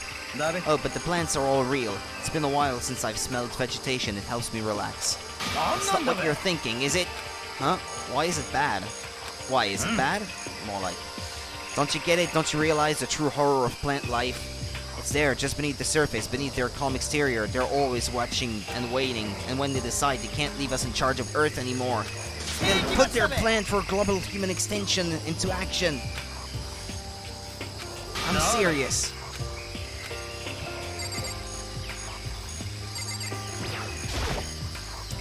Oh, but the plants are all real. It's been a while since I've smelled vegetation. It helps me relax. It's not what you're thinking, is it? Huh? Why is it bad? Why, is it bad? More like... Don't you get it? Don't you realize the true horror of plant life? It's there, just beneath the surface, beneath their calm exterior. They're always watching and waiting, and when they decide they can't leave us in charge of Earth anymore, they'll put their plan for global human extinction into action. I'm serious.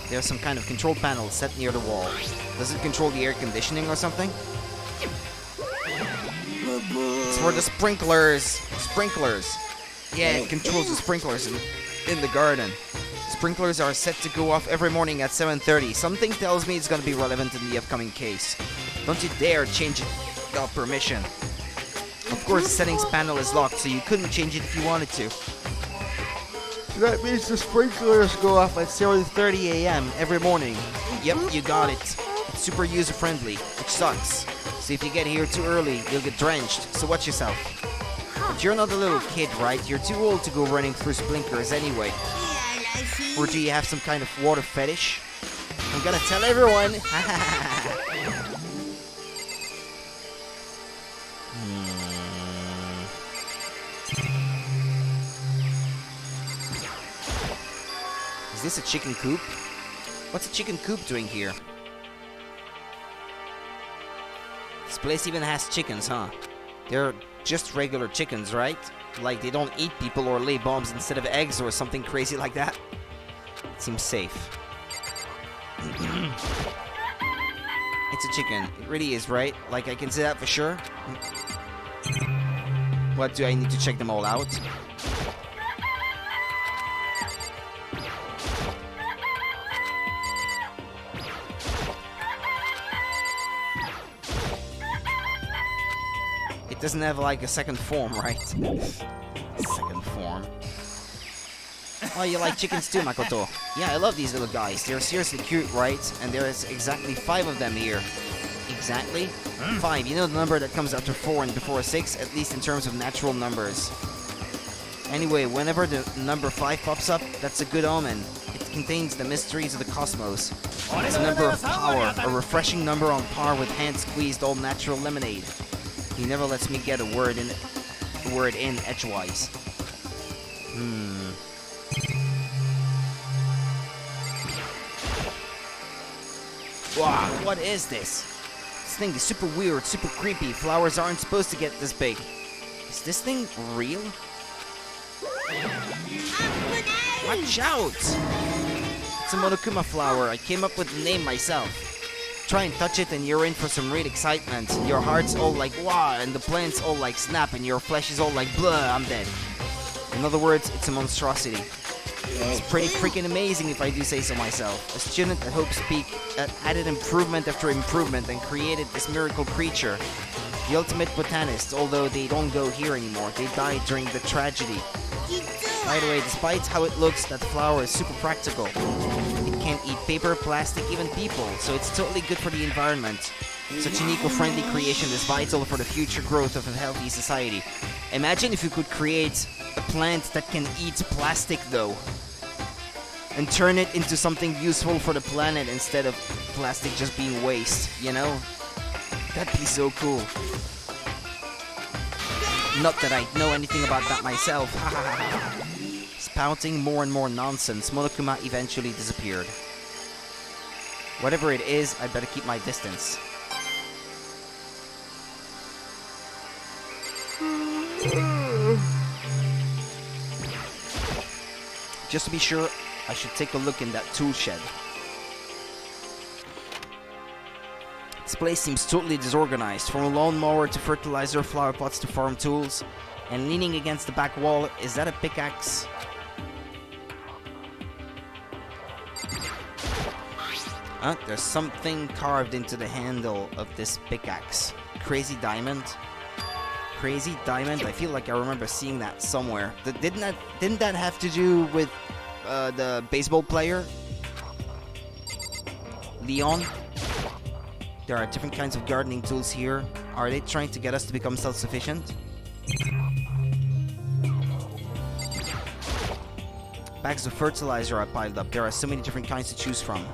There's some kind of control panel set near the wall. Does it control the air conditioning or something? It's for the sprinklers. Sprinklers. Yeah, it controls the sprinklers in the garden. Sprinklers are set to go off every morning at 7:30. Something tells me it's gonna be relevant in the upcoming case. Don't you dare change it without permission. Of course, the settings panel is locked, so you couldn't change it if you wanted to. That means the sprinklers go off at 7:30 a.m. every morning. Yep, you got it. It's super user-friendly, which sucks. So if you get here too early, you'll get drenched, so watch yourself. But you're not a little kid, right? You're too old to go running through sprinklers anyway. Or do you have some kind of water fetish? I'm gonna tell everyone! Is this a chicken coop? What's a chicken coop doing here? This place even has chickens, huh? They're just regular chickens, right? Like they don't eat people or lay bombs instead of eggs or something crazy like that? It seems safe. It's a chicken. It really is, right? Like I can say that for sure? What, do I need to check them all out? It doesn't have like a second form, right? Second form. Oh, you like chickens too, Makoto? Yeah, I love these little guys. They're seriously cute, right? And there's exactly 5 of them here. Exactly? 5. You know the number that comes after 4 and before 6, at least in terms of natural numbers. Anyway, whenever the number 5 pops up, that's a good omen. It contains the mysteries of the cosmos. It's a number of power, a refreshing number on par with hand-squeezed all-natural lemonade. He never lets me get a word in edgewise. Wow, what is this? This thing is super weird, super creepy. Flowers aren't supposed to get this big. Is this thing real? Watch out! It's a Monokuma flower. I came up with the name myself. Try and touch it and you're in for some real excitement. Your heart's all like wow, and the plant's all like snap, and your flesh is all like blah, I'm dead. In other words, it's a monstrosity. It's pretty freaking amazing if I do say so myself. A student at Hope's Peak added improvement after improvement and created this miracle creature. The ultimate botanist, although they don't go here anymore. They died during the tragedy. By the way, despite how it looks, that flower is super practical. It can't eat paper, plastic, even people, so it's totally good for the environment. Such an eco-friendly creation is vital for the future growth of a healthy society. Imagine if you could create a plant that can eat plastic, though, and turn it into something useful for the planet instead of plastic just being waste, you know? That'd be so cool. Not that I know anything about that myself. Spouting more and more nonsense, Monokuma eventually disappeared. Whatever it is, I'd better keep my distance. Just to be sure, I should take a look in that tool shed. This place seems totally disorganized, from a lawnmower to fertilizer, flower pots to farm tools. And leaning against the back wall, is that a pickaxe? There's something carved into the handle of this pickaxe. Crazy diamond? Crazy diamond? I feel like I remember seeing that somewhere. Didn't that have to do with the baseball player? Leon? There are different kinds of gardening tools here. Are they trying to get us to become self-sufficient? Bags of fertilizer are piled up. There are so many different kinds to choose from.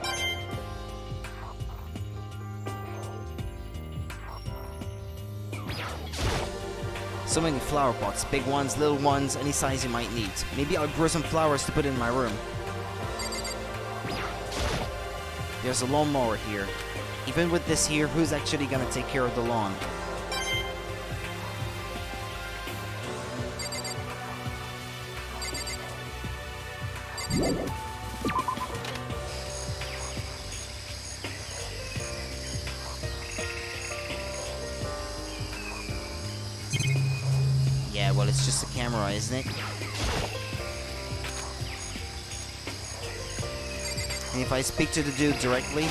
So many flower pots, big ones, little ones, any size you might need. Maybe I'll grow some flowers to put in my room. There's a lawnmower here. Even with this here, who's actually gonna take care of the lawn? Yeah, well, it's just a camera, isn't it? And if I speak to the dude directly,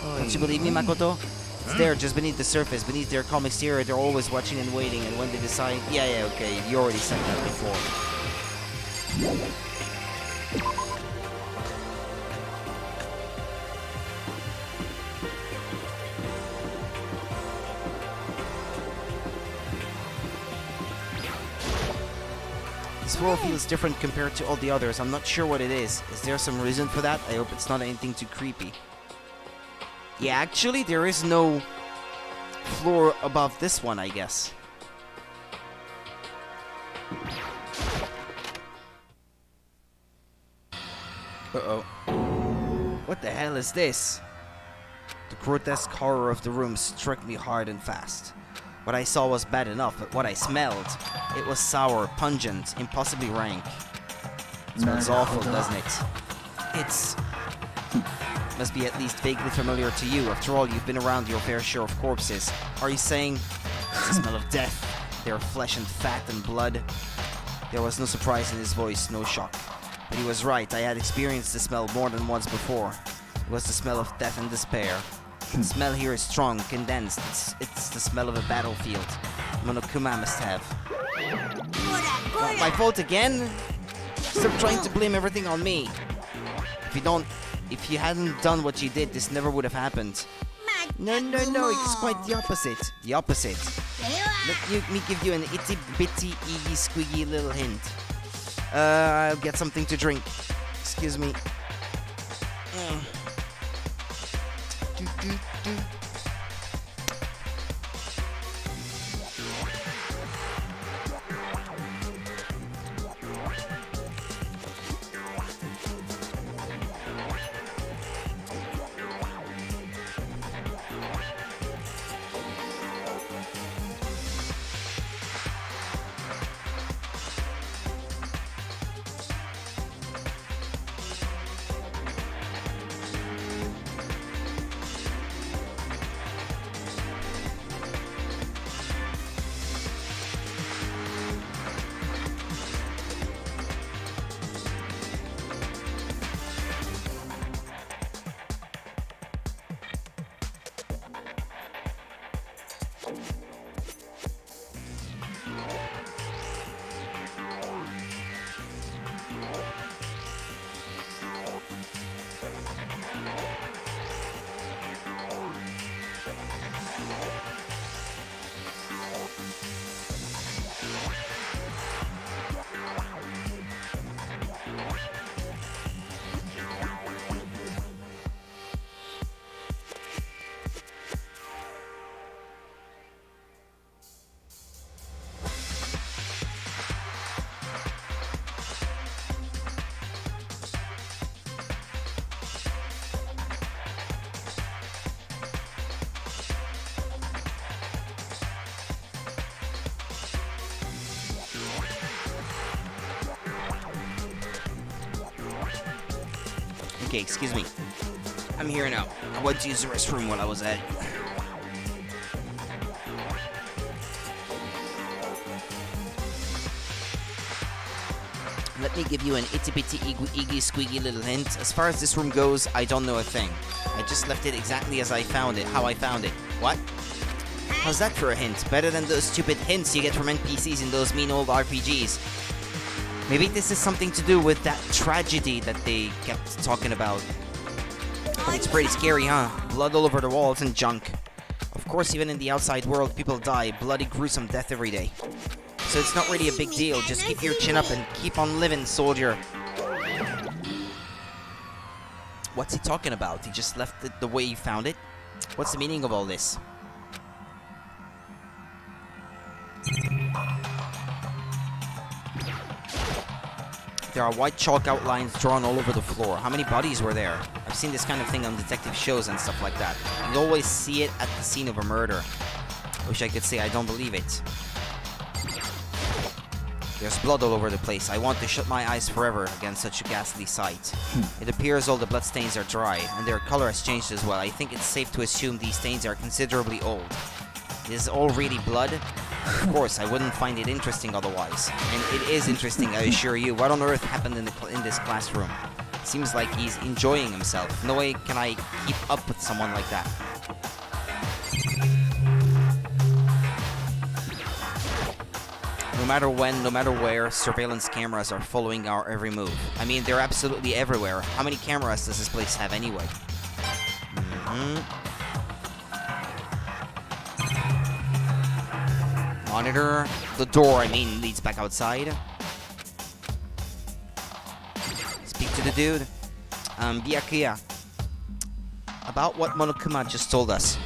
don't you believe me, Makoto? It's there, just beneath the surface, beneath their calm exterior. They're always watching and waiting, and when they decide, yeah, okay, you already said that before. This floor feels different compared to all the others. I'm not sure what it is. Is there some reason for that? I hope it's not anything too creepy. Yeah, actually, there is no floor above this one, I guess. Uh-oh. What the hell is this? The grotesque horror of the room struck me hard and fast. What I saw was bad enough, but what I smelled, it was sour, pungent, impossibly rank. It smells awful, doesn't it? It's... must be at least vaguely familiar to you. After all, you've been around your fair share of corpses. Are you saying it's the smell of death? Their flesh and fat and blood? There was no surprise in his voice, no shock. But he was right. I had experienced the smell more than once before. It was the smell of death and despair. The smell here is strong, condensed. It's the smell of a battlefield. Monokuma must have. What, my fault again? Stop trying to blame everything on me. If you hadn't done what you did, this never would have happened. No, it's quite the opposite. The opposite. Let me give you an itty bitty eeggy squiggy little hint. I'll get something to drink. Excuse me. Okay, excuse me. I'm here now. I went to use the restroom while I was at it. Let me give you an itty-bitty iggy squeaky little hint. As far as this room goes, I don't know a thing. I just left it exactly as I found it, how I found it. What? How's that for a hint? Better than those stupid hints you get from NPCs in those mean old RPGs. Maybe this is something to do with that tragedy that they kept talking about. But it's pretty scary, huh? Blood all over the walls and junk. Of course, even in the outside world, people die. Bloody, gruesome death every day. So it's not really a big deal. Just keep your chin up and keep on living, soldier. What's he talking about? He just left it the way he found it? What's the meaning of all this? There are white chalk outlines drawn all over the floor. How many bodies were there? I've seen this kind of thing on detective shows and stuff like that. You always see it at the scene of a murder. I wish I could say I don't believe it. There's blood all over the place. I want to shut my eyes forever against such a ghastly sight. It appears all the bloodstains are dry, and their color has changed as well. I think it's safe to assume these stains are considerably old. Is all really blood? Of course, I wouldn't find it interesting otherwise. And it is interesting, I assure you. What on earth happened in this classroom? Seems like he's enjoying himself. No way can I keep up with someone like that. No matter when, no matter where, surveillance cameras are following our every move. I mean, they're absolutely everywhere. How many cameras does this place have anyway? Monitor. The door, I mean, leads back outside. Speak to the dude. Byakuya. About what Monokuma just told us.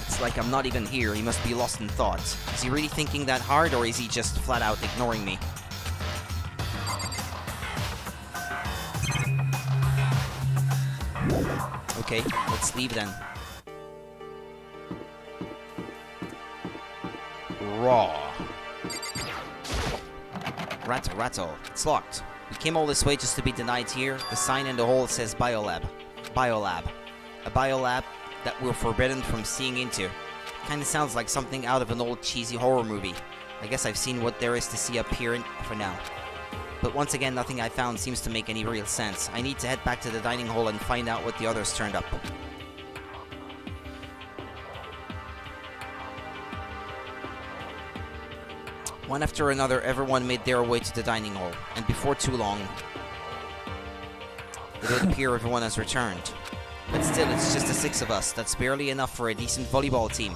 It's like I'm not even here. He must be lost in thought. Is he really thinking that hard, or is he just flat out ignoring me? Okay, let's leave then. Raw. Rattle. It's locked. We came all this way just to be denied here. The sign in the hall says Biolab. Biolab. A biolab that we're forbidden from seeing into. Kinda sounds like something out of an old cheesy horror movie. I guess I've seen what there is to see up here for now. But once again, nothing I found seems to make any real sense. I need to head back to the dining hall and find out what the others turned up. One after another, everyone made their way to the dining hall, and before too long, it would appear everyone has returned. But still, it's just the 6 of us. That's barely enough for a decent volleyball team.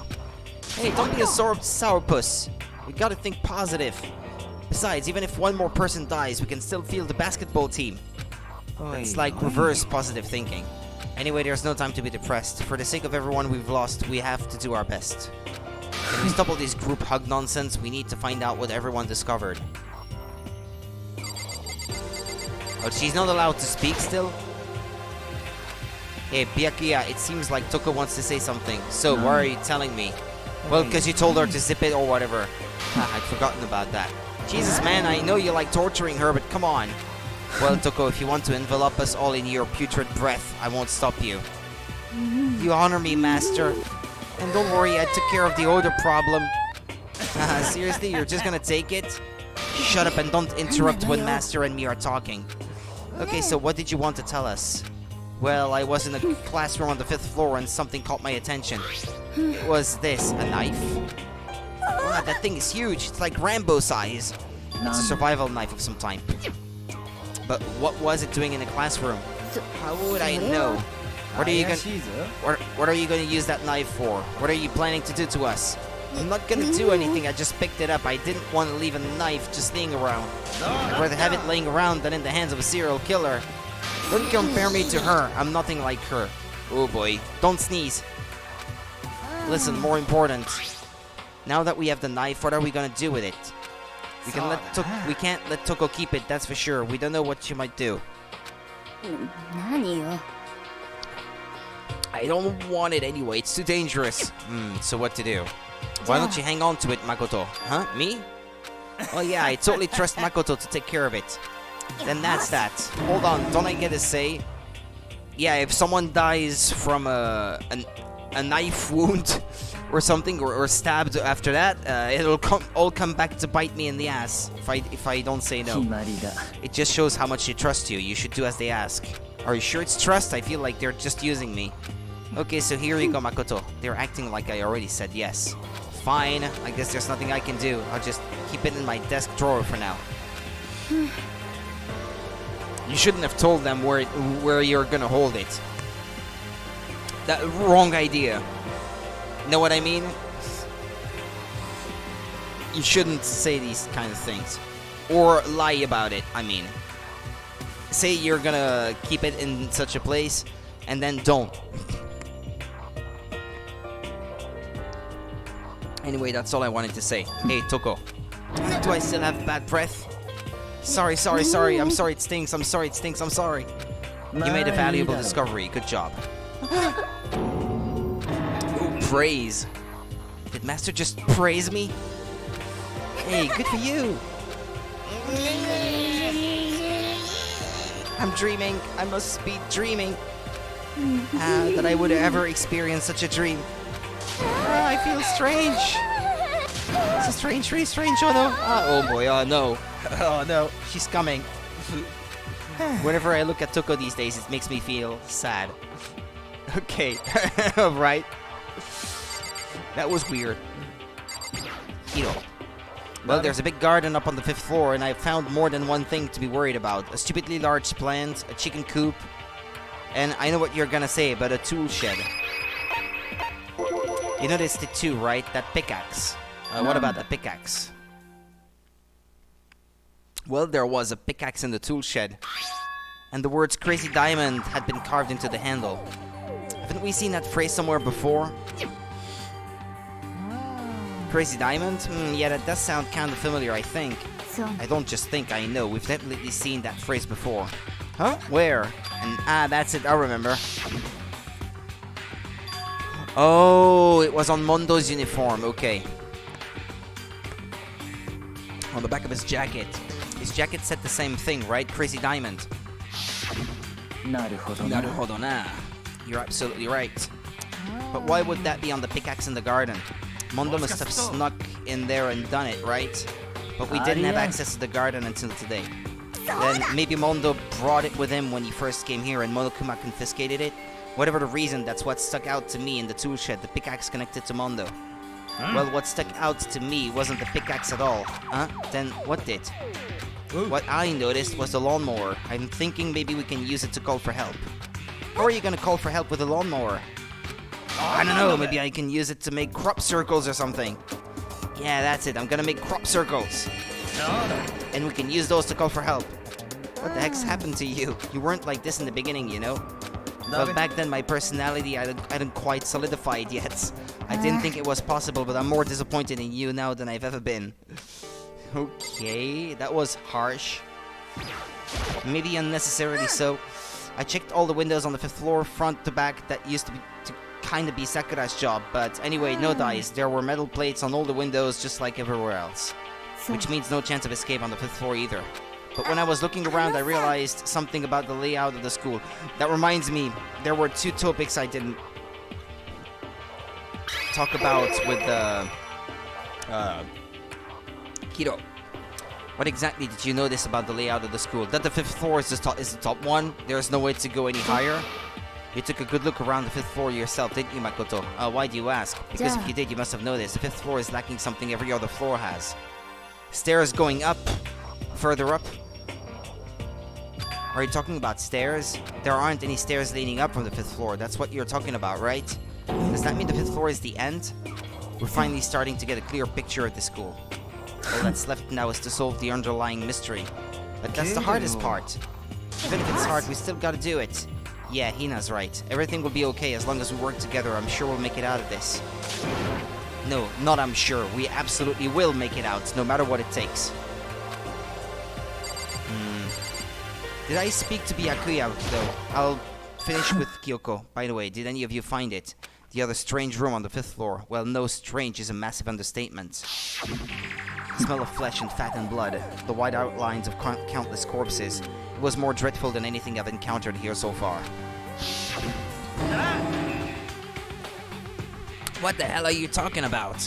Hey, don't be a sourpuss. We gotta think positive. Besides, even if one more person dies, we can still field the basketball team. It's like reverse positive thinking. Anyway, there's no time to be depressed. For the sake of everyone we've lost, we have to do our best. Can we stop all this group hug nonsense? We need to find out what everyone discovered. Oh, she's not allowed to speak still? Hey, Byakuya, it seems like Toko wants to say something. So, why are you telling me? Well, because you told her to zip it or whatever. I'd forgotten about that. Jesus, man, I know you like torturing her, but come on. Well, Toko, if you want to envelop us all in your putrid breath, I won't stop you. You honor me, Master. And don't worry, I took care of the odor problem. Seriously, you're just gonna take it? Shut up and don't interrupt when Master and me are talking. Okay, so what did you want to tell us? Well, I was in a classroom on the 5th floor and something caught my attention. It was this, a knife. Wow, that thing is huge. It's like Rambo size. It's a survival knife of some type. But what was it doing in the classroom? How would I know? What are you gonna use that knife for? What are you planning to do to us? I'm not gonna do anything, I just picked it up. I didn't want to leave a knife just laying around. I'd rather have it laying around than in the hands of a serial killer. Don't compare me to her, I'm nothing like her. Oh boy, don't sneeze. Listen, more important. Now that we have the knife, what are we gonna do with it? We can't let Toko keep it, that's for sure. We don't know what she might do. I don't want it anyway, it's too dangerous. So what to do? Why don't you hang on to it, Makoto? Huh? Me? Oh yeah, I totally trust Makoto to take care of it. Then that's that. Hold on, don't I get a say? Yeah, if someone dies from a knife wound or something, or stabbed after that, it'll all come back to bite me in the ass if I don't say no. It just shows how much they trust you. You should do as they ask. Are you sure it's trust? I feel like they're just using me. Okay, so here you go, Makoto. They're acting like I already said yes. Fine, I guess there's nothing I can do. I'll just keep it in my desk drawer for now. You shouldn't have told them where you're gonna hold it. That wrong idea. Know what I mean? You shouldn't say these kind of things. Or lie about it, I mean. Say you're gonna keep it in such a place, and then don't. Anyway, that's all I wanted to say. Hey, Toko. Do I still have bad breath? Sorry. I'm sorry it stinks. I'm sorry. You made a valuable discovery. Good job. Oh, praise. Did Master just praise me? Hey, good for you. I'm dreaming. I must be dreaming. That I would ever experience such a dream. I feel strange. It's a strange, very strange. Oh no. Oh boy, oh no. Oh no, she's coming. Whenever I look at Toko these days, it makes me feel sad. Okay, right. That was weird. Hiro. Well, there's a big garden up on the 5th floor, and I've found more than one thing to be worried about. A stupidly large plant, a chicken coop, and I know what you're gonna say about a tool shed. You noticed it too, right? That pickaxe. What about the pickaxe? Well, there was a pickaxe in the tool shed, and the words Crazy Diamond had been carved into the handle. Haven't we seen that phrase somewhere before? Crazy Diamond? Yeah, that does sound kind of familiar, I think. So, I don't just think, I know. We've definitely seen that phrase before. Huh? Where? And that's it, I remember. Oh, it was on Mondo's uniform, okay. On the back of his jacket. His jacket said the same thing, right? Crazy Diamond. Naruhodo na. You're absolutely right. But why would that be on the pickaxe in the garden? Mondo must have snuck in there and done it, right? But we didn't have access to the garden until today. Then maybe Mondo brought it with him when he first came here and Monokuma confiscated it. Whatever the reason, that's what stuck out to me in the tool shed, the pickaxe connected to Mondo. Well, what stuck out to me wasn't the pickaxe at all. Huh? Then what did? What I noticed was the lawnmower. I'm thinking maybe we can use it to call for help. How are you gonna call for help with a lawnmower? I don't know, maybe I can use it to make crop circles or something. Yeah, that's it, I'm gonna make crop circles. And we can use those to call for help. What the heck's happened to you? You weren't like this in the beginning, you know? But back then my personality I hadn't quite solidified yet. I didn't think it was possible, but I'm more disappointed in you now than I've ever been. Okay, that was harsh. Maybe unnecessarily so. I checked all the windows on the 5th floor, front to back. That used to kind of be Sakura's job, but anyway, no dice. There were metal plates on all the windows just like everywhere else. Which means no chance of escape on the 5th floor either. But when I was looking around, I realized something about the layout of the school. That reminds me, there were 2 topics I didn't talk about with Hiro. What exactly did you notice about the layout of the school? That the 5th floor is the top one? There's no way to go any higher? You took a good look around the 5th floor yourself, didn't you, Makoto? Why do you ask? Because if you did, you must have noticed. The 5th floor is lacking something every other floor has. Stairs going up, further up. Are you talking about stairs? There aren't any stairs leading up from the 5th floor. That's what you're talking about, right? Does that mean the 5th floor is the end? We're finally starting to get a clear picture of the school. All that's left now is to solve the underlying mystery. But that's the hardest part. Even if it's hard, we still gotta do it. Yeah, Hina's right. Everything will be okay as long as we work together. I'm sure we'll make it out of this. No, not I'm sure. We absolutely will make it out, no matter what it takes. Did I speak to Byakuya, though? I'll finish with Kyoko. By the way, did any of you find it? The other strange room on the 5th floor. Well, no, strange is a massive understatement. The smell of flesh and fat and blood. The wide outlines of countless corpses. It was more dreadful than anything I've encountered here so far. What the hell are you talking about?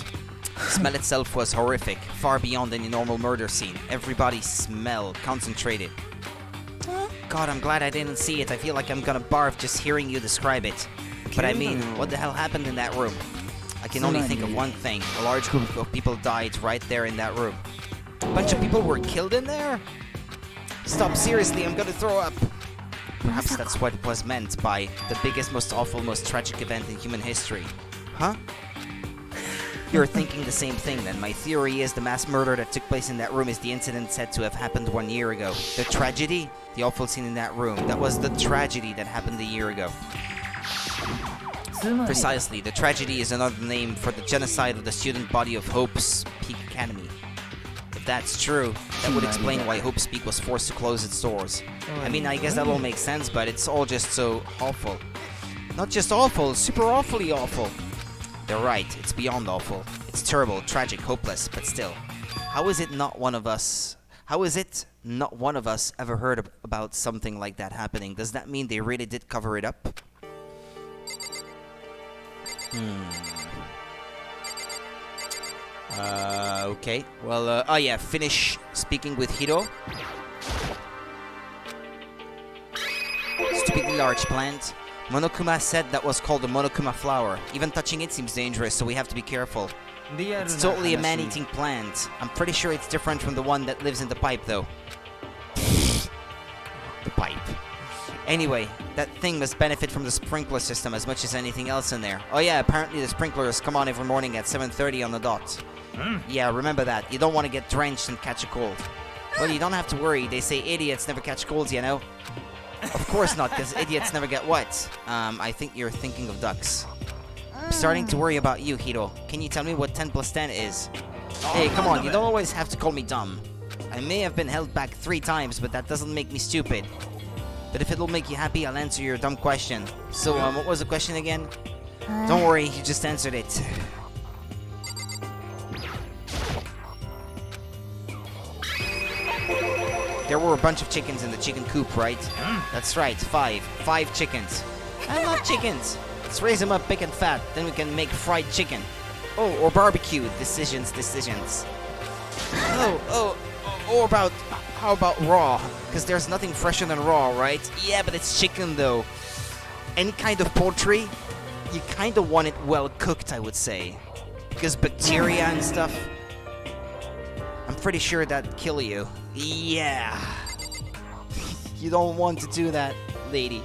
The smell itself was horrific, far beyond any normal murder scene. Everybody's smell, concentrated. God, I'm glad I didn't see it. I feel like I'm gonna barf just hearing you describe it. But I mean, what the hell happened in that room? I can only think of one thing. A large group of people died right there in that room. A bunch of people were killed in there? Stop, seriously, I'm gonna throw up. Perhaps that's what was meant by the biggest, most awful, most tragic event in human history. Huh? You're thinking the same thing then. My theory is the mass murder that took place in that room is the incident said to have happened 1 year ago. The tragedy? The awful scene in that room. That was the tragedy that happened a year ago. Precisely, the tragedy is another name for the genocide of the student body of Hope's Peak Academy. If that's true, that would explain why Hope's Peak was forced to close its doors. I mean, I guess that all makes sense, but it's all just so awful. Not just awful, super awfully awful. They're right, it's beyond awful. It's terrible, tragic, hopeless, but still. How is it not one of us ever heard about something like that happening? Does that mean they really did cover it up? Okay. Well, oh yeah, finish speaking with Hiro. Stupidly large plant. Monokuma said that was called a Monokuma flower. Even touching it seems dangerous, so we have to be careful. It's totally a man-eating plant. I'm pretty sure it's different from the one that lives in the pipe, though. The pipe. Anyway, that thing must benefit from the sprinkler system as much as anything else in there. Oh yeah, apparently the sprinklers come on every morning at 7:30 on the dot. Yeah, remember that. You don't want to get drenched and catch a cold. Well, you don't have to worry. They say idiots never catch colds, you know? Of course not, because idiots never get wet. I think you're thinking of ducks. I'm starting to worry about you, Hiro. Can you tell me what 10 plus 10 is? Hey, come on, you don't always have to call me dumb. I may have been held back 3 times, but that doesn't make me stupid. But if it'll make you happy, I'll answer your dumb question. So, what was the question again? Don't worry, you just answered it. There were a bunch of chickens in the chicken coop, right? That's right, 5. 5 chickens. I love chickens. Let's raise them up big and fat, then we can make fried chicken. Oh, or barbecue. Decisions. How about raw? Because there's nothing fresher than raw, right? Yeah, but it's chicken though. Any kind of poultry, you kind of want it well cooked, I would say. Because bacteria and stuff, I'm pretty sure that'd kill you. Yeah. You don't want to do that, lady.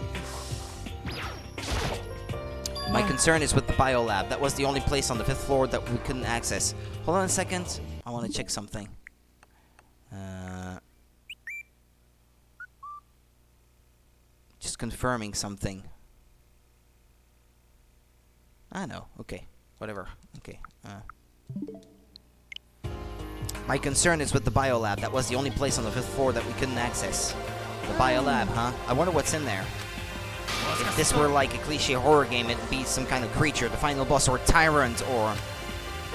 My concern is with the biolab. That was the only place on the 5th floor that we couldn't access. Hold on a second. I want to check something. Just confirming something. I know. Okay. Whatever. Okay. My concern is with the biolab. That was the only place on the 5th floor that we couldn't access. The biolab, huh? I wonder what's in there. If this were like a cliche horror game, it'd be some kind of creature, the final boss, or tyrant, or...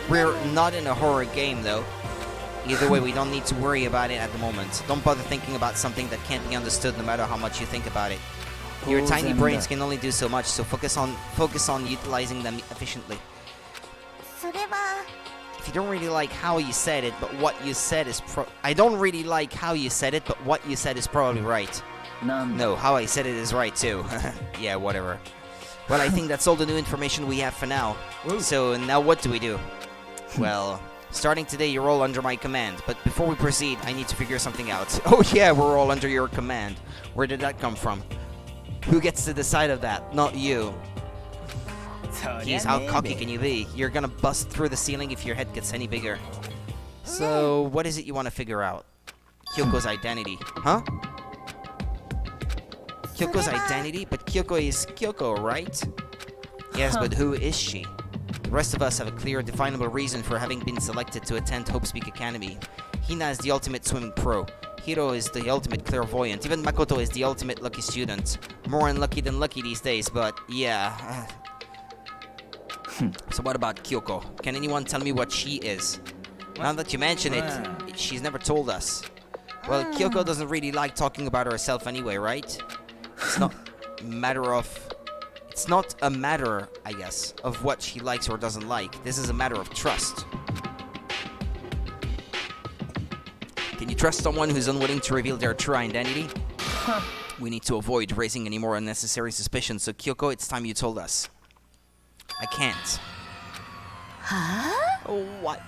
We're not in a horror game, though. Either way, we don't need to worry about it at the moment. Don't bother thinking about something that can't be understood no matter how much you think about it. Your tiny brains can only do so much, so focus on utilizing them efficiently. それは If you don't really like how you said it, but what you said is I don't really like how you said it, but what you said is probably right. No, how I said it is right too. Yeah, whatever. Well, I think that's all the new information we have for now. So now what do we do? Well, starting today you're all under my command, but before we proceed, I need to figure something out. Oh yeah, we're all under your command. Where did that come from? Who gets to decide of that? Not you. Jeez, how cocky can you be? You're gonna bust through the ceiling if your head gets any bigger. So, what is it you want to figure out? Kyoko's identity, huh? Kyoko's identity? But Kyoko is Kyoko, right? Yes, but who is she? The rest of us have a clear, definable reason for having been selected to attend Hope Speak Academy. Hina is the ultimate swimming pro. Hiro is the ultimate clairvoyant. Even Makoto is the ultimate lucky student. More unlucky than lucky these days, but yeah. So what about Kyoko? Can anyone tell me what she is? Now that you mention it, she's never told us. Well, Kyoko doesn't really like talking about herself anyway, right? It's not a matter, I guess, of what she likes or doesn't like. This is a matter of trust. Can you trust someone who's unwilling to reveal their true identity? We need to avoid raising any more unnecessary suspicions, so Kyoko, it's time you told us. I can't. Huh? Oh, what?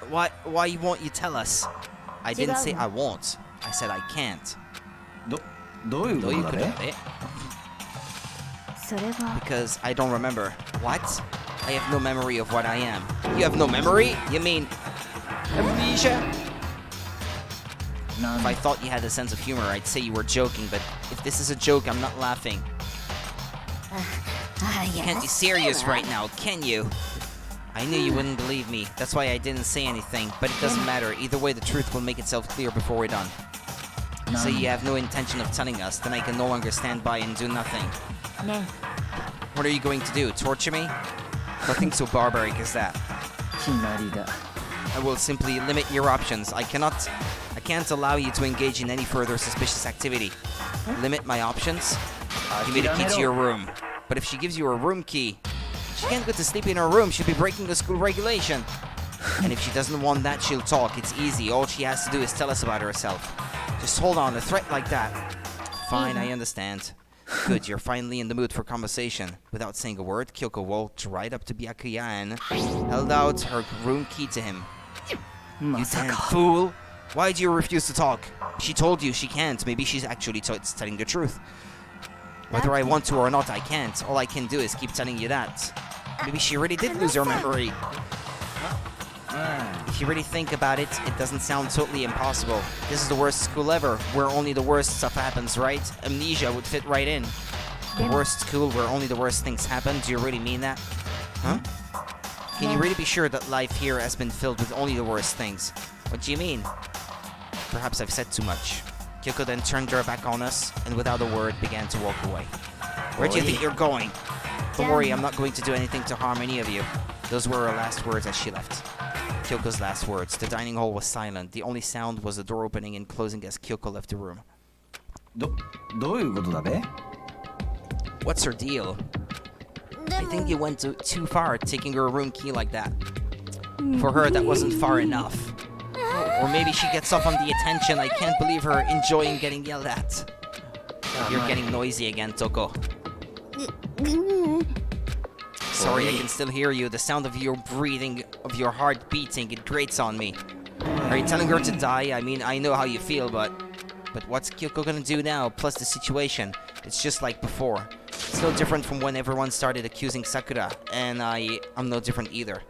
Why won't you tell us? I didn't say I won't. I said I can't. どういうことだね? それは Because I don't remember. What? I have no memory of what I am. You have no memory? You mean amnesia? If I thought you had a sense of humor, I'd say you were joking, but if this is a joke, I'm not laughing. You can't be serious right now, can you? I knew you wouldn't believe me. That's why I didn't say anything, but it doesn't matter. Either way, the truth will make itself clear before we're done. Say you have no intention of telling us, then I can no longer stand by and do nothing. What are you going to do? Torture me? Nothing so barbaric as that. 決まりだ I will simply limit your options. I can't allow you to engage in any further suspicious activity. Limit my options? Give me the key to your room. But if she gives you a room key, she can't go to sleep in her room. She'll be breaking the school regulation. And if she doesn't want that, she'll talk. It's easy. All she has to do is tell us about herself. Just hold on. A threat like that. Fine, I understand. Good, you're finally in the mood for conversation. Without saying a word, Kyoko walked right up to Byakuya and held out her room key to him. You damn fool! Why do you refuse to talk? She told you she can't. Maybe she's actually telling the truth. Whether I want to or not, I can't. All I can do is keep telling you that. Maybe she really did lose her memory. If you really think about it, it doesn't sound totally impossible. This is the worst school ever, where only the worst stuff happens, right? Amnesia would fit right in. The worst school where only the worst things happen? Do you really mean that? Huh? Can you really be sure that life here has been filled with only the worst things? What do you mean? Perhaps I've said too much. Kyoko then turned her back on us, and without a word began to walk away. Where do you think you're going? Don't worry, I'm not going to do anything to harm any of you. Those were her last words as she left. Kyoko's last words. The dining hall was silent. The only sound was the door opening and closing as Kyoko left the room. どういうことだべ? What's her deal? I think you went too far taking her room key like that. For her, that wasn't far enough. Or maybe she gets off on the attention. I can't believe her enjoying getting yelled at. You're getting noisy again, Toko. Sorry, I can still hear you. The sound of your breathing, of your heart beating, it grates on me. Are you telling her to die? I mean, I know how you feel, but what's Kyoko gonna do now? Plus the situation. It's just like before. It's no different from when everyone started accusing Sakura, and I'm no different either.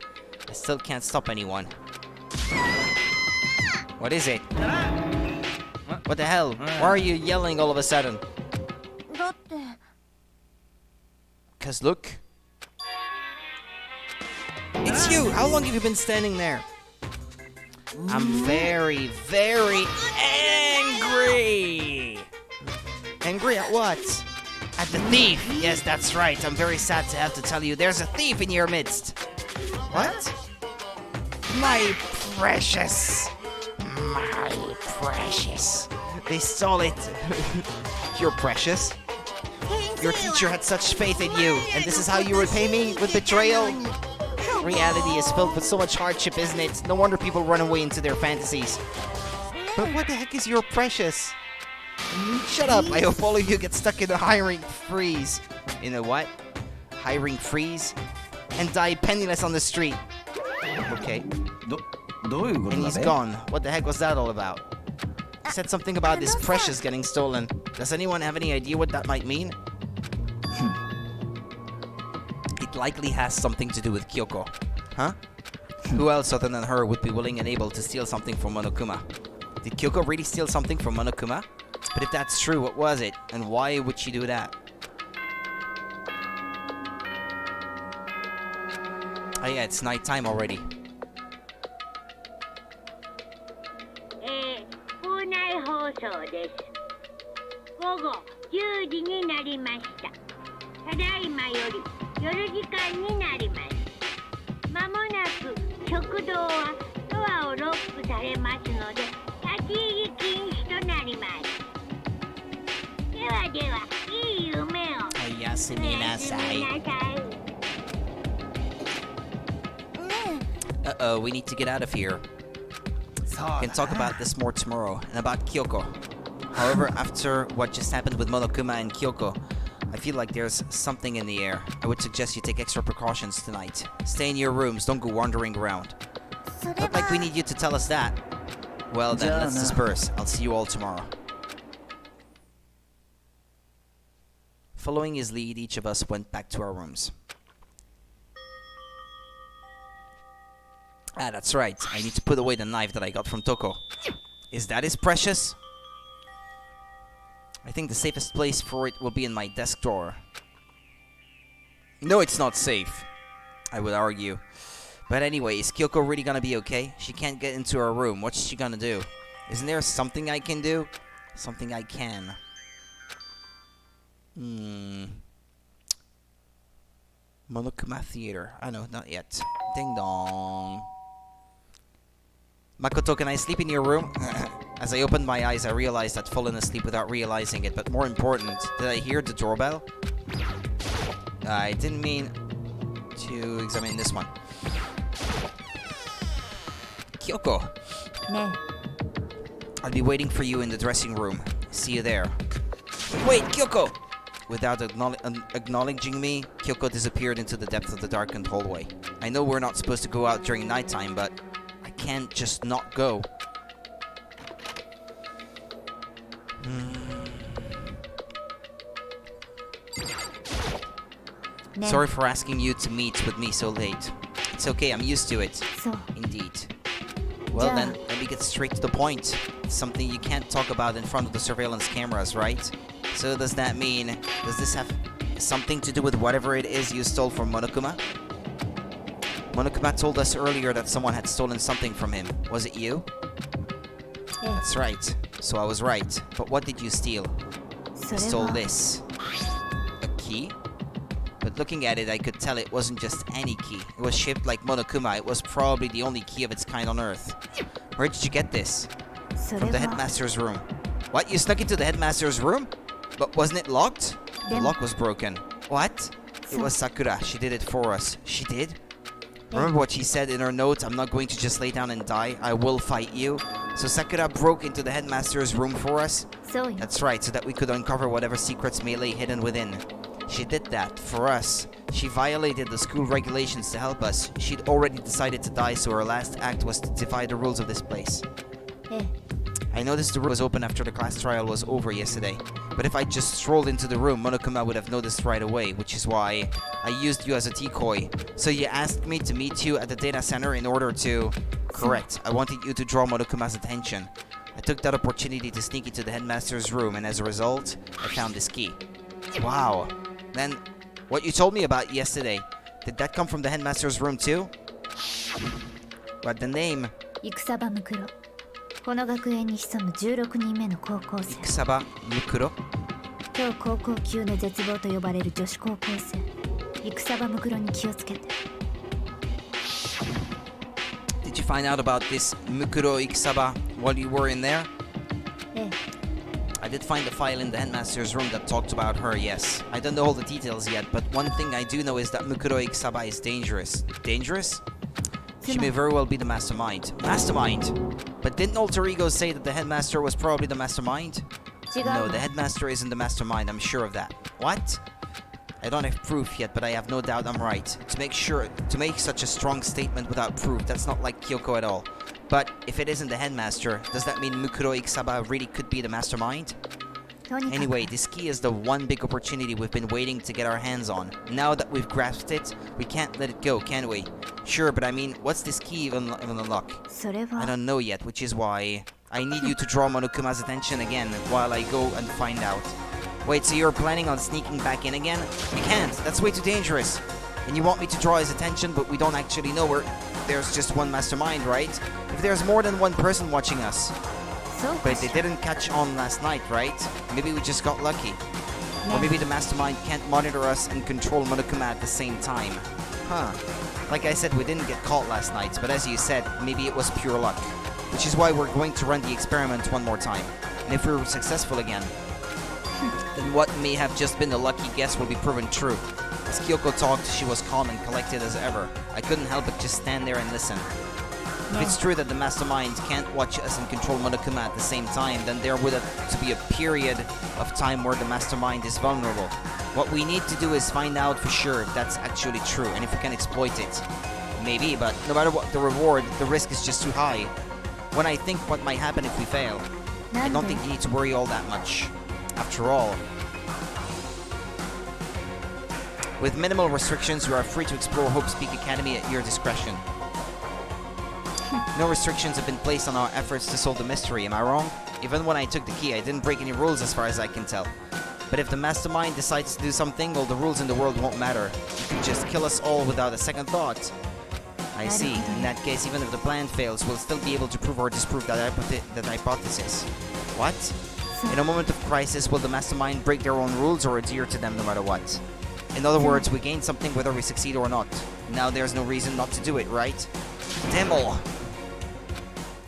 I still can't stop anyone. What is it? What the hell? Why are you yelling all of a sudden? だって Cause look. It's you! How long have you been standing there? I'm very, very angry! Angry at what? At the thief! Yes, that's right. I'm very sad to have to tell you there's a thief in your midst. What? My precious. My precious. They stole it. You're precious? Your teacher had such faith in you, and this is how you repay me? With betrayal? Reality is filled with so much hardship, isn't it? No wonder people run away into their fantasies. But what the heck is your precious? Shut up! I hope all of you get stuck in a hiring freeze. In a what? Hiring freeze? And die penniless on the street. Okay. どういうことだべ? And he's gone. What the heck was that all about? He said something about this precious getting stolen. Does anyone have any idea what that might mean? It likely has something to do with Kyoko. Huh? Who else other than her would be willing and able to steal something from Monokuma? Did Kyoko really steal something from Monokuma? But if that's true, what was it? And why would she do that? Oh yeah, it's nighttime already. 校内放送です。午後10時になりました。ただいまより夜時間になります。まもなく食堂はドアをロックされますので立ち入り禁止となります。ではでは、いい夢を。おやすみなさい。Uh-oh, we need to get out of here. We can talk about this more tomorrow, and about Kyoko. However, after what just happened with Monokuma and Kyoko, I feel like there's something in the air. I would suggest you take extra precautions tonight. Stay in your rooms, don't go wandering around. Not like we need you to tell us that. Well then, let's disperse. I'll see you all tomorrow. Following his lead, each of us went back to our rooms. Ah, that's right. I need to put away the knife that I got from Toko. Is that his precious? I think the safest place for it will be in my desk drawer. No, it's not safe, I would argue. But anyway, is Kyoko really gonna be okay? She can't get into her room. What's she gonna do? Isn't there something I can do? Something I can. Monokuma Theater. I know, not yet. Ding dong. Makoto, can I sleep in your room? As I opened my eyes, I realized I'd fallen asleep without realizing it, but more important, did I hear the doorbell? I didn't mean to examine this one. Kyoko, ね I'll be waiting for you in the dressing room. See you there. Wait, Kyoko! Without acknowledging me, Kyoko disappeared into the depth of the darkened hallway. I know we're not supposed to go out during nighttime, but I can't just not go. Sorry for asking you to meet with me so late. It's okay, I'm used to it. そう Indeed. Well Yeah. then, let me get straight to the point. It's something you can't talk about in front of the surveillance cameras, right? So does that mean, does this have something to do with whatever it is you stole from Monokuma? Monokuma told us earlier that someone had stolen something from him. Was it you? え That's right. So I was right. But what did you steal? そ I れ stole は this. A key? But looking at it, I could tell it wasn't just any key. It was shaped like Monokuma. It was probably the only key of its kind on Earth. Where did you get this? それ From the は headmaster's room. What? You snuck into the headmaster's room? But wasn't it locked? The Then- lock was broken. What? It So- was Sakura. She did it for us. She did? Remember what she said in her note? I'm not going to just lay down and die. I will fight you. So Sakura broke into the headmaster's room for us? そうよ That's right, so that we could uncover whatever secrets may lay hidden within. She did that for us. She violated the school regulations to help us. She'd already decided to die, so her last act was to defy the rules of this place. ええ I noticed the room was open after the class trial was over yesterday. But if I just strolled into the room, Monokuma would have noticed right away, which is why I used you as a decoy. So you asked me to meet you at the data center in order to... Correct. I wanted you to draw Monokuma's attention. I took that opportunity to sneak into the headmaster's room, and as a result, I found this key. Wow. Then, what you told me about yesterday, did that come from the headmaster's room too? But the name, 戦場ムクロこの学園に潜む16人目の高校生 Kusaba Mukuro? 超高校級の絶望と呼ばれる女子高校生戦場ムクロに気をつけて Did you find out about this Mukuro Ikusaba while you were in there? ええ I did find a file in the headmaster's room that talked about her, yes. I don't know all the details yet, but one thing I do know is that Mukuro Ikusaba is dangerous. Dangerous? She may very well be the mastermind. Mastermind? But didn't Alter Ego say that the headmaster was probably the mastermind? 違う No, the headmaster isn't the mastermind, I'm sure of that. What? I don't have proof yet, but I have no doubt I'm right. To make such a strong statement without proof, that's not like Kyoko at all. But if it isn't the headmaster, does that mean Mukuro Ikusaba really could be the mastermind? とにかく Anyway, this key is the one big opportunity we've been waiting to get our hands on. Now that we've grasped it, we can't let it go, can we? Sure, but I mean, what's this key even unlock? それ I は don't know yet, which is why I need you to draw Monokuma's attention again while I go and find out. Wait, so you're planning on sneaking back in again? You can't, that's way too dangerous. And you want me to draw his attention, but we don't actually know where there's just one mastermind, right? If there's more than one person watching us. そうか But し they ら didn't catch on last night, right? Maybe we just got lucky. Or ね maybe the mastermind can't monitor us and control Monokuma at the same time. Huh. Like I said, we didn't get caught last night, but as you said, maybe it was pure luck. Which is why we're going to run the experiment one more time. And if we're successful again, then what may have just been a lucky guess will be proven true. As Kyoko talked, she was calm and collected as ever. I couldn't help but just stand there and listen. If it's true that the mastermind can't watch us and control Monokuma at the same time, then there would have to be a period of time where the mastermind is vulnerable. What we need to do is find out for sure if that's actually true and if we can exploit it. Maybe, but no matter what the reward, the risk is just too high. When I think what might happen if we fail, I なん don't で think you need to worry all that much. After all, with minimal restrictions, you are free to explore Hope's Peak Academy at your discretion. No restrictions have been placed on our efforts to solve the mystery, am I wrong? Even when I took the key, I didn't break any rules as far as I can tell. But if the mastermind decides to do something, all the rules in the world won't matter. You can just kill us all without a second thought. I see. In that case, even if the plan fails, we'll still be able to prove or disprove that hypothesis. What? In a moment of crisis, will the mastermind break their own rules or adhere to them no matter what? In other words, we gain something whether we succeed or not. Now there's no reason not to do it, right? Demo!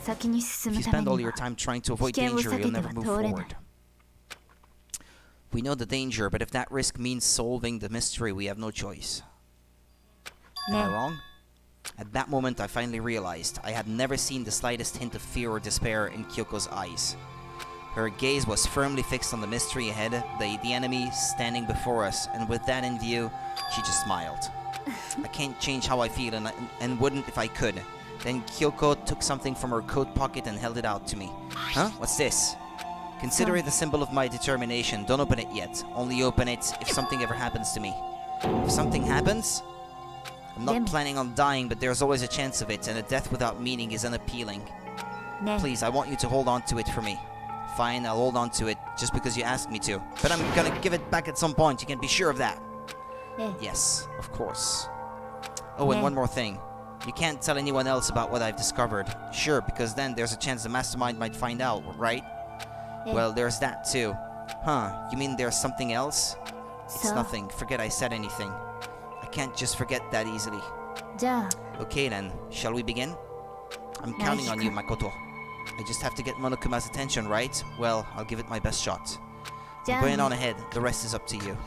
先に進 If む you ため spend all に your は time trying to avoid 危険を danger, 避 you'll けて never は move 通れない forward. We know the danger, but if that risk means solving the mystery, we have no choice. Am I ね wrong? At that moment, I finally realized I had never seen the slightest hint of fear or despair in Kyoko's eyes. Her gaze was firmly fixed on the mystery ahead, the enemy standing before us, and with that in view, she just smiled. I can't change how I feel, and wouldn't if I could. Then Kyoko took something from her coat pocket and held it out to me. Huh? What's this? Consider it a symbol of my determination. Don't open it yet. Only open it if something ever happens to me. If something happens? I'm not planning on dying, but there's always a chance of it, and a death without meaning is unappealing. Please, I want you to hold on to it for me. Fine, I'll hold on to it, just because you asked me to. But I'm gonna give it back at some point, you can be sure of that. Yes, of course. Oh, and one more thing. You can't tell anyone else about what I've discovered. Sure, because then there's a chance the Mastermind might find out, right? Well, there's that too. Huh, you mean there's something else? It's nothing, forget I said anything. I can't just forget that easily. Okay then, shall we begin? I'm counting on you, Makoto. I just have to get Monokuma's attention, right? Well, I'll give it my best shot. I'm going on ahead, the rest is up to you.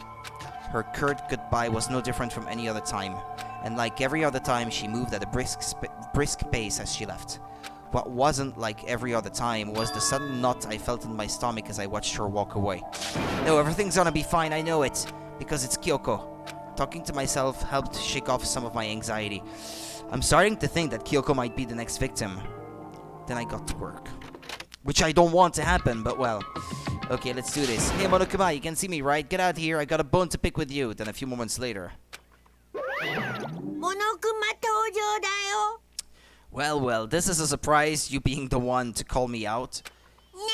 Her curt goodbye was no different from any other time, and like every other time, she moved at a brisk pace as she left. What wasn't like every other time was the sudden knot I felt in my stomach as I watched her walk away. No, everything's gonna be fine, I know it, because it's Kyoko. Talking to myself helped shake off some of my anxiety. I'm starting to think that Kyoko might be the next victim. Then I got to work. Which I don't want to happen, but well. Okay, let's do this. Hey, Monokuma, you can see me, right? Get out here, I got a bone to pick with you. Then a few moments later. Well, this is a surprise, you being the one to call me out.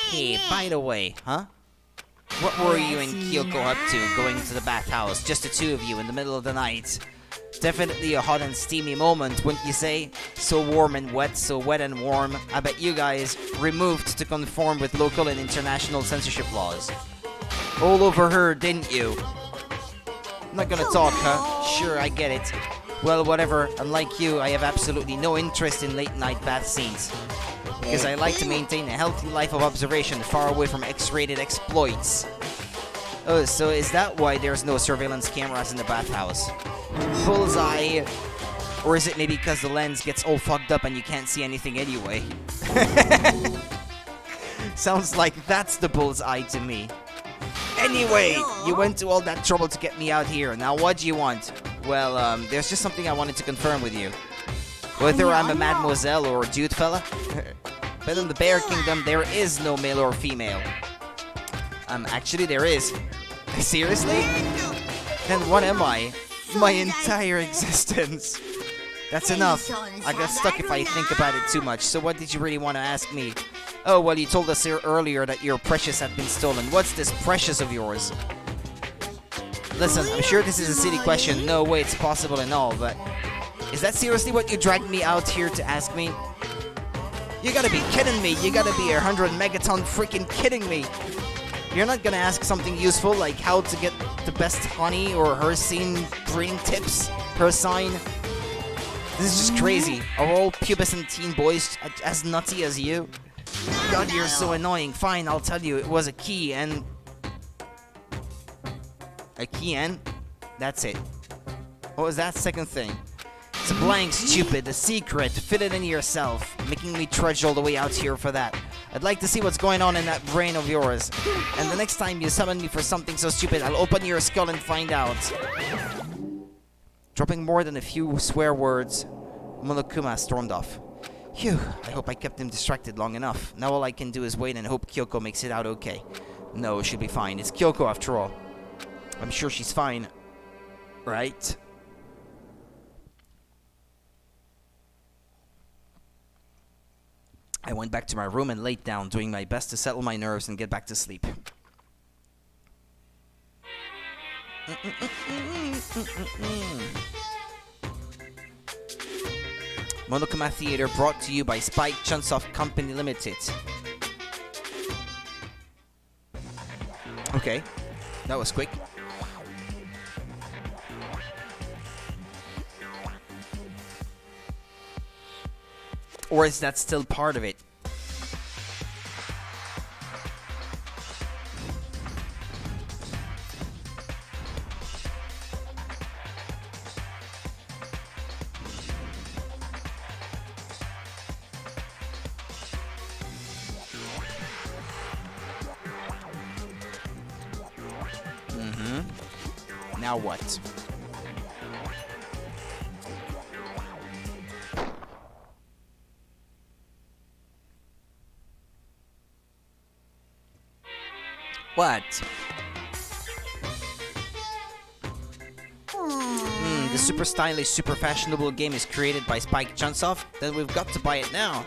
Hey, by the way, huh? What were you and Kyoko up to, going to the bathhouse, just the two of you in the middle of the night? Definitely a hot and steamy moment, wouldn't you say? So warm and wet, so wet and warm. I bet you guys removed to conform with local and international censorship laws. All over her, didn't you? I'm not gonna talk, huh? Sure, I get it. Well, whatever. Unlike you, I have absolutely no interest in late-night bath scenes. Because I like to maintain a healthy life of observation far away from X-rated exploits. Oh, so is that why there's no surveillance cameras in the bathhouse? Bullseye! Or is it maybe because the lens gets all fucked up and you can't see anything anyway? Sounds like that's the bullseye to me. Anyway, you went to all that trouble to get me out here. Now what do you want? Well, there's just something I wanted to confirm with you. Whether I'm a mademoiselle or a dude fella. But in the Bear Kingdom, there is no male or female. Actually there is. Seriously? Then what am I? My entire existence. That's enough. I get stuck if I think about it too much. So what did you really want to ask me? Oh, well, you told us here earlier that your precious had been stolen. What's this precious of yours? Listen, I'm sure this is a silly question. No way it's possible and all, but... Is that seriously what you dragged me out here to ask me? You gotta be kidding me. You gotta be 100 megaton freaking kidding me. You're not gonna ask something useful like how to get the best honey or her scene breeding tips, her sign. This is just crazy. Are all pubescent teen boys as nutty as you? God, you're so annoying. Fine, I'll tell you. It was a key and... A key and? That's it. What was that second thing? It's a blank, stupid, a secret. Fit it in yourself. Making me trudge all the way out here for that. I'd like to see what's going on in that brain of yours. And the next time you summon me for something so stupid, I'll open your skull and find out. Dropping more than a few swear words, Monokuma stormed off. Phew, I hope I kept him distracted long enough. Now all I can do is wait and hope Kyoko makes it out okay. No, she'll be fine. It's Kyoko after all. I'm sure she's fine. Right? I went back to my room and laid down, doing my best to settle my nerves and get back to sleep. Monokuma Theater brought to you by Spike Chunsoft Company Limited. Okay, that was quick. Or is that still part of it? now what? What? The super stylish, super fashionable game is created by Spike Chunsoft? Then we've got to buy it now.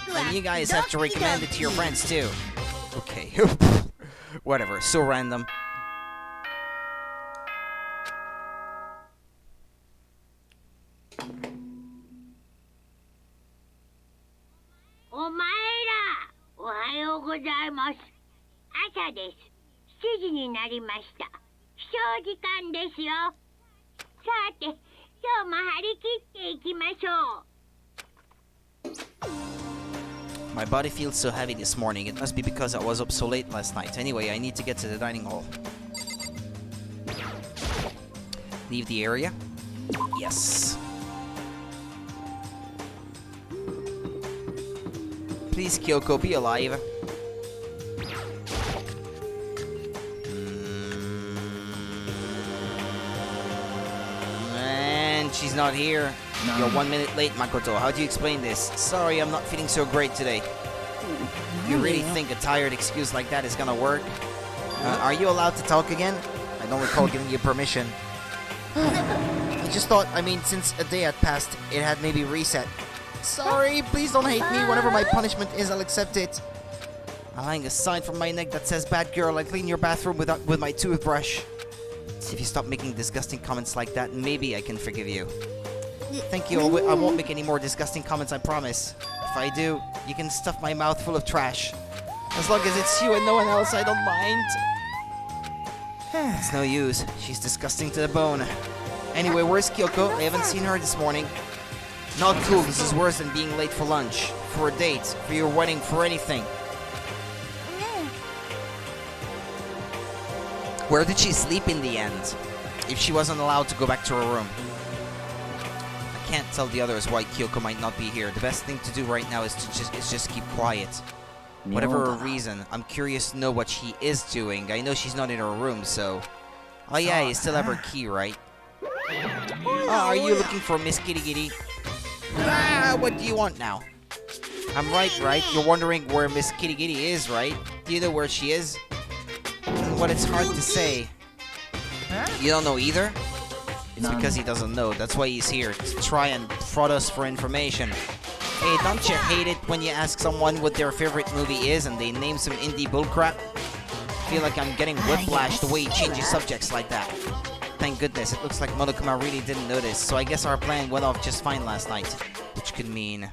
And you guys have to recommend it to your friends too. Okay. Whatever, so random. Asa です。7時になりました。起床時間ですよ。さて、今日も張り切っていきましょう。 My body feels so heavy this morning. It must be because I was up so late last night. Anyway, I need to get to the dining hall. Leave the area? Yes. Please, Kyoko, be alive. And she's not here. You're 1 minute late, Makoto. How do you explain this? Sorry, I'm not feeling so great today. You really think a tired excuse like that is gonna work? Are you allowed to talk again? I don't recall giving you permission. I just thought, since a day had passed, it had maybe reset. Sorry, please don't hate me. Whatever my punishment is, I'll accept it. I'm hanging a sign from my neck that says, "Bad girl, I clean your bathroom with my toothbrush." If you stop making disgusting comments like that, maybe I can forgive you. Thank you, I won't make any more disgusting comments, I promise. If I do, you can stuff my mouth full of trash. As long as it's you and no one else, I don't mind. It's no use. She's disgusting to the bone. Anyway, where's Kyoko? I haven't seen her this morning. Not cool. This is worse than being late for lunch, for a date, for your wedding, for anything. Where did she sleep in the end? If she wasn't allowed to go back to her room. I can't tell the others why Kyoko might not be here. The best thing to do right now is to just keep quiet. Whatever her reason, I'm curious to know what she is doing. I know she's not in her room, so... Oh yeah, you still have her key, right? Are you looking for Miss Kitty Kitty? What do you want now? I'm right? You're wondering where Miss Kitty Kitty is, right? Do you know where she is? Well, it's hard to say. You don't know either? It's because he doesn't know. That's why he's here, to try and prod us for information. Hey, don't you hate it when you ask someone what their favorite movie is and they name some indie bullcrap? I feel like I'm getting whiplash the way he changes subjects like that. Thank goodness, it looks like Monokuma really didn't notice, so I guess our plan went off just fine last night. Which could mean...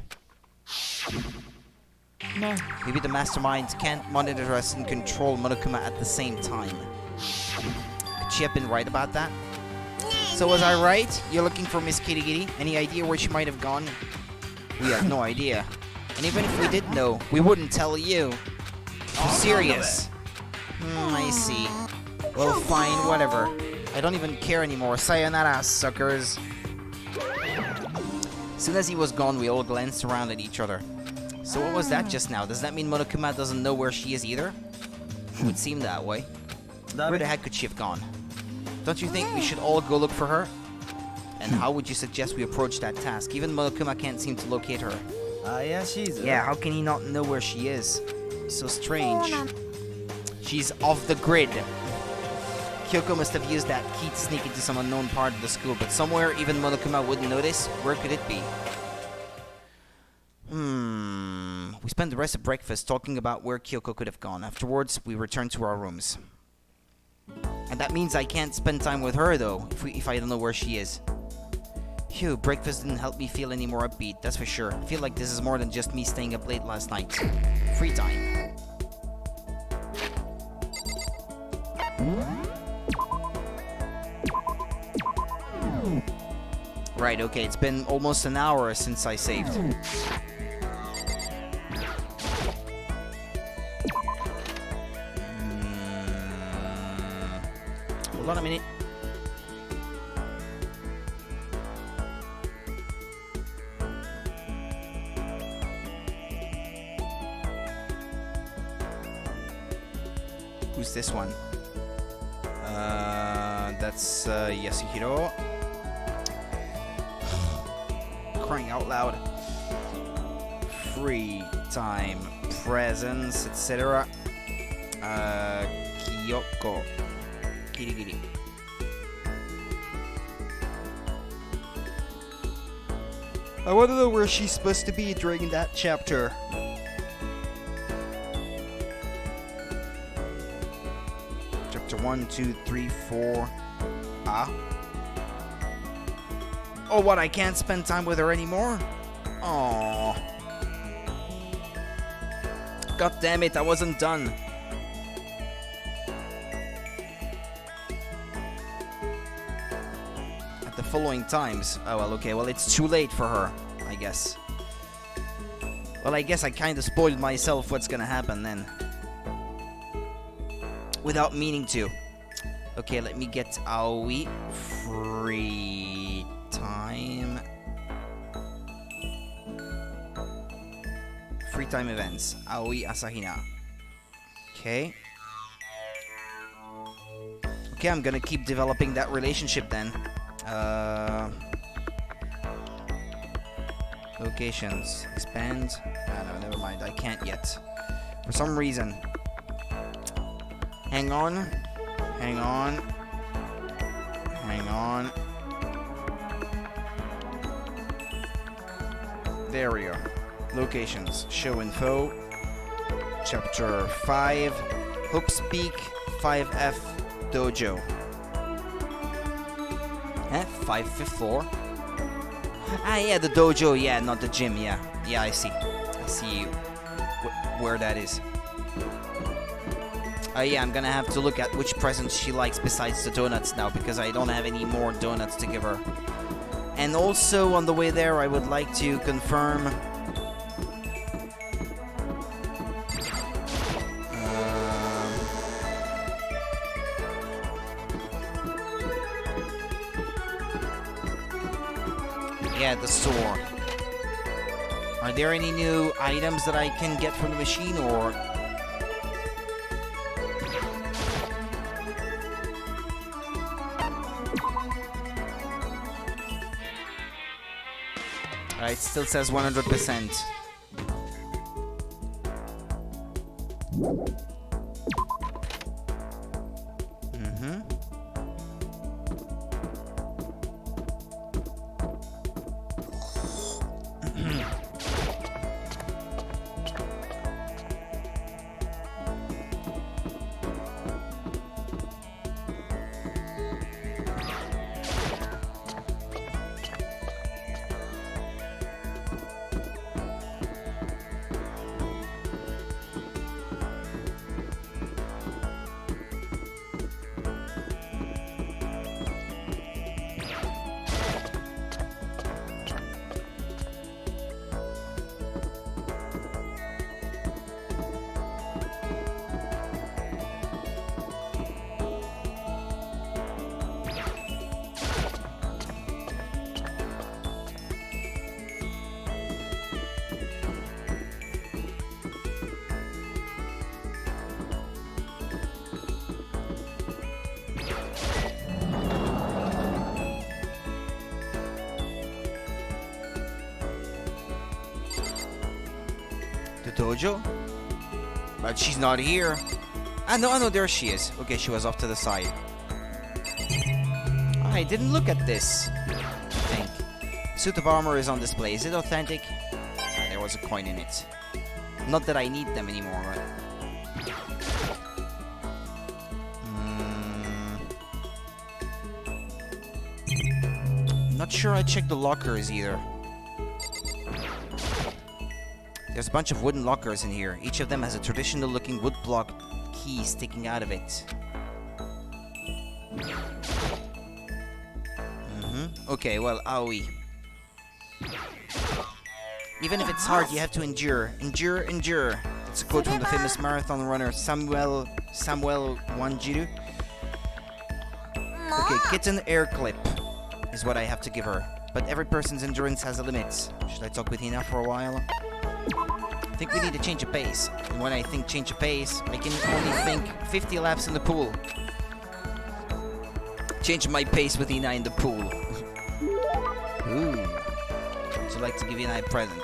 maybe the Masterminds can't monitor us and control Monokuma at the same time. Could she have been right about that? So was I right? You're looking for Miss Kitty Kitty? Any idea where she might have gone? We have no idea. And even if we did know, we wouldn't tell you. I'm serious. I see. Well, fine, whatever. I don't even care anymore. Sayonara, suckers. As soon as he was gone, we all glanced around at each other. So what was that just now? Does that mean Monokuma doesn't know where she is either? It would seem that way. Where the heck could she have gone? Don't you think we should all go look for her? And how would you suggest we approach that task? Even Monokuma can't seem to locate her. Yeah, how can he not know where she is? So strange. She's off the grid. Kyoko must have used that key to sneak into some unknown part of the school, but somewhere even Monokuma wouldn't notice. Where could it be? We spent the rest of breakfast talking about where Kyoko could have gone. Afterwards, we returned to our rooms. And that means I can't spend time with her, though, if I don't know where she is. Phew, breakfast didn't help me feel any more upbeat, that's for sure. I feel like this is more than just me staying up late last night. Free time. Right, okay, it's been almost an hour since I saved. Hold on a minute. Who's this one? That's Yasihiro. Crying out loud. Free time, presents, etc. Kyoko. Kirigiri. I want to know where she's supposed to be during that chapter. Chapter 1, 2, 3, 4. Ah. Oh, what? I can't spend time with her anymore? Aww. God damn it, I wasn't done. At the following times. Oh, well, okay. Well, it's too late for her, I guess. Well, I guess I kind of spoiled myself what's gonna happen then. Without meaning to. Okay, let me get Aoi. Free time. Free time events. Aoi Asahina. Okay. Okay, I'm gonna keep developing that relationship then. Locations. Expand. Ah, no, never mind. I can't yet. For some reason. Hang on. Hang on. Hang on. There we go. Locations. Show info. Chapter 5. Hook's Peak. 5F Dojo. 5th floor? Ah, yeah, the dojo. Yeah, not the gym. Yeah. Yeah, I see. I see where that is. Yeah, I'm gonna have to look at which presents she likes besides the donuts now, because I don't have any more donuts to give her. And also, on the way there, I would like to confirm... yeah, the store. Are there any new items that I can get from the machine, or... it still says 100%. Dojo? But she's not here. Ah, no, there she is. Okay, she was off to the side. I didn't look at this, I think. Suit of armor is on display. Is it authentic? Ah, there was a coin in it. Not that I need them anymore, but... Not sure I checked the lockers either. There's a bunch of wooden lockers in here. Each of them has a traditional looking wood block key sticking out of it. Okay, well, Aoi. Even if it's hard, you have to endure. Endure, endure. It's a quote from the famous marathon runner Samuel Wanjiru. Okay, kitten air clip is what I have to give her. But every person's endurance has a limit. Should I talk with Hina for a while? I think we need to change a pace. And when I think change a pace, I can only think 50 laps in the pool. Changing my pace with Hina in the pool. Ooh. Would you like to give Hina a present?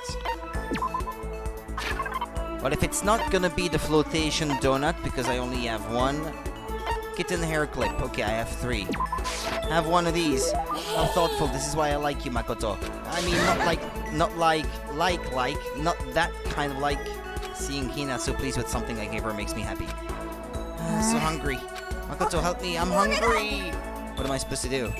Well, if it's not gonna be the flotation donut, because I only have one. Kitten hair clip. Okay, I have 3. Have one of these. How thoughtful. This is why I like you, Makoto. I mean, not that kind of like. Seeing Hina so pleased with something I gave her makes me happy. So hungry. Makoto, help me. I'm hungry. What am I supposed to do?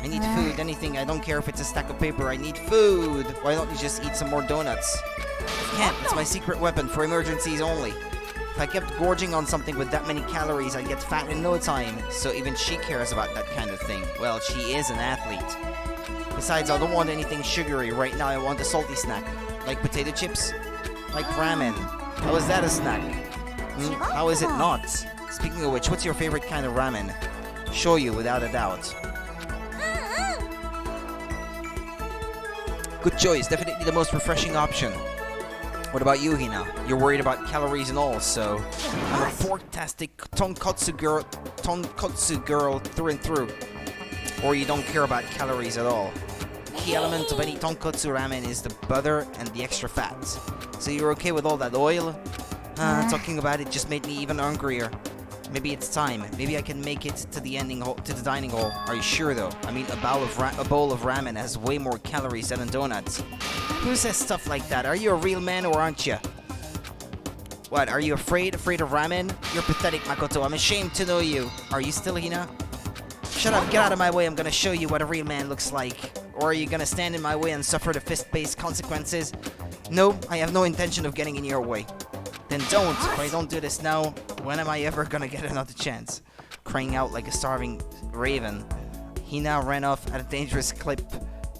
I need food. Anything. I don't care if it's a stack of paper. I need food. Why don't you just eat some more donuts? I can't. It's my secret weapon for emergencies only. If I kept gorging on something with that many calories, I'd get fat in no time. So even she cares about that kind of thing. Well, she is an athlete. Besides, I don't want anything sugary. Right now, I want a salty snack. Like potato chips. Like ramen. How is that a snack? How is it not? Speaking of which, what's your favorite kind of ramen? Shoyu, without a doubt. Good choice. Definitely the most refreshing option. What about you, Hina? You're worried about calories and all, so I'm a fork-tastic tonkotsu girl through and through. Or you don't care about calories at all. The key element of any tonkotsu ramen is the butter and the extra fat. So you're okay with all that oil? Talking about it just made me even hungrier. Maybe it's time. Maybe I can make it to the dining hall. Are you sure though? I mean, a bowl of ramen has way more calories than a donut. Who says stuff like that? Are you a real man or aren't you? What? Are you afraid of ramen? You're pathetic, Makoto. I'm ashamed to know you. Are you still Hina? Shut up. Get out of my way. I'm gonna show you what a real man looks like. Or are you gonna stand in my way and suffer the fist-based consequences? No, I have no intention of getting in your way. Then don't. If I don't do this now, when am I ever gonna get another chance? Crying out like a starving raven, Hina ran off at a dangerous clip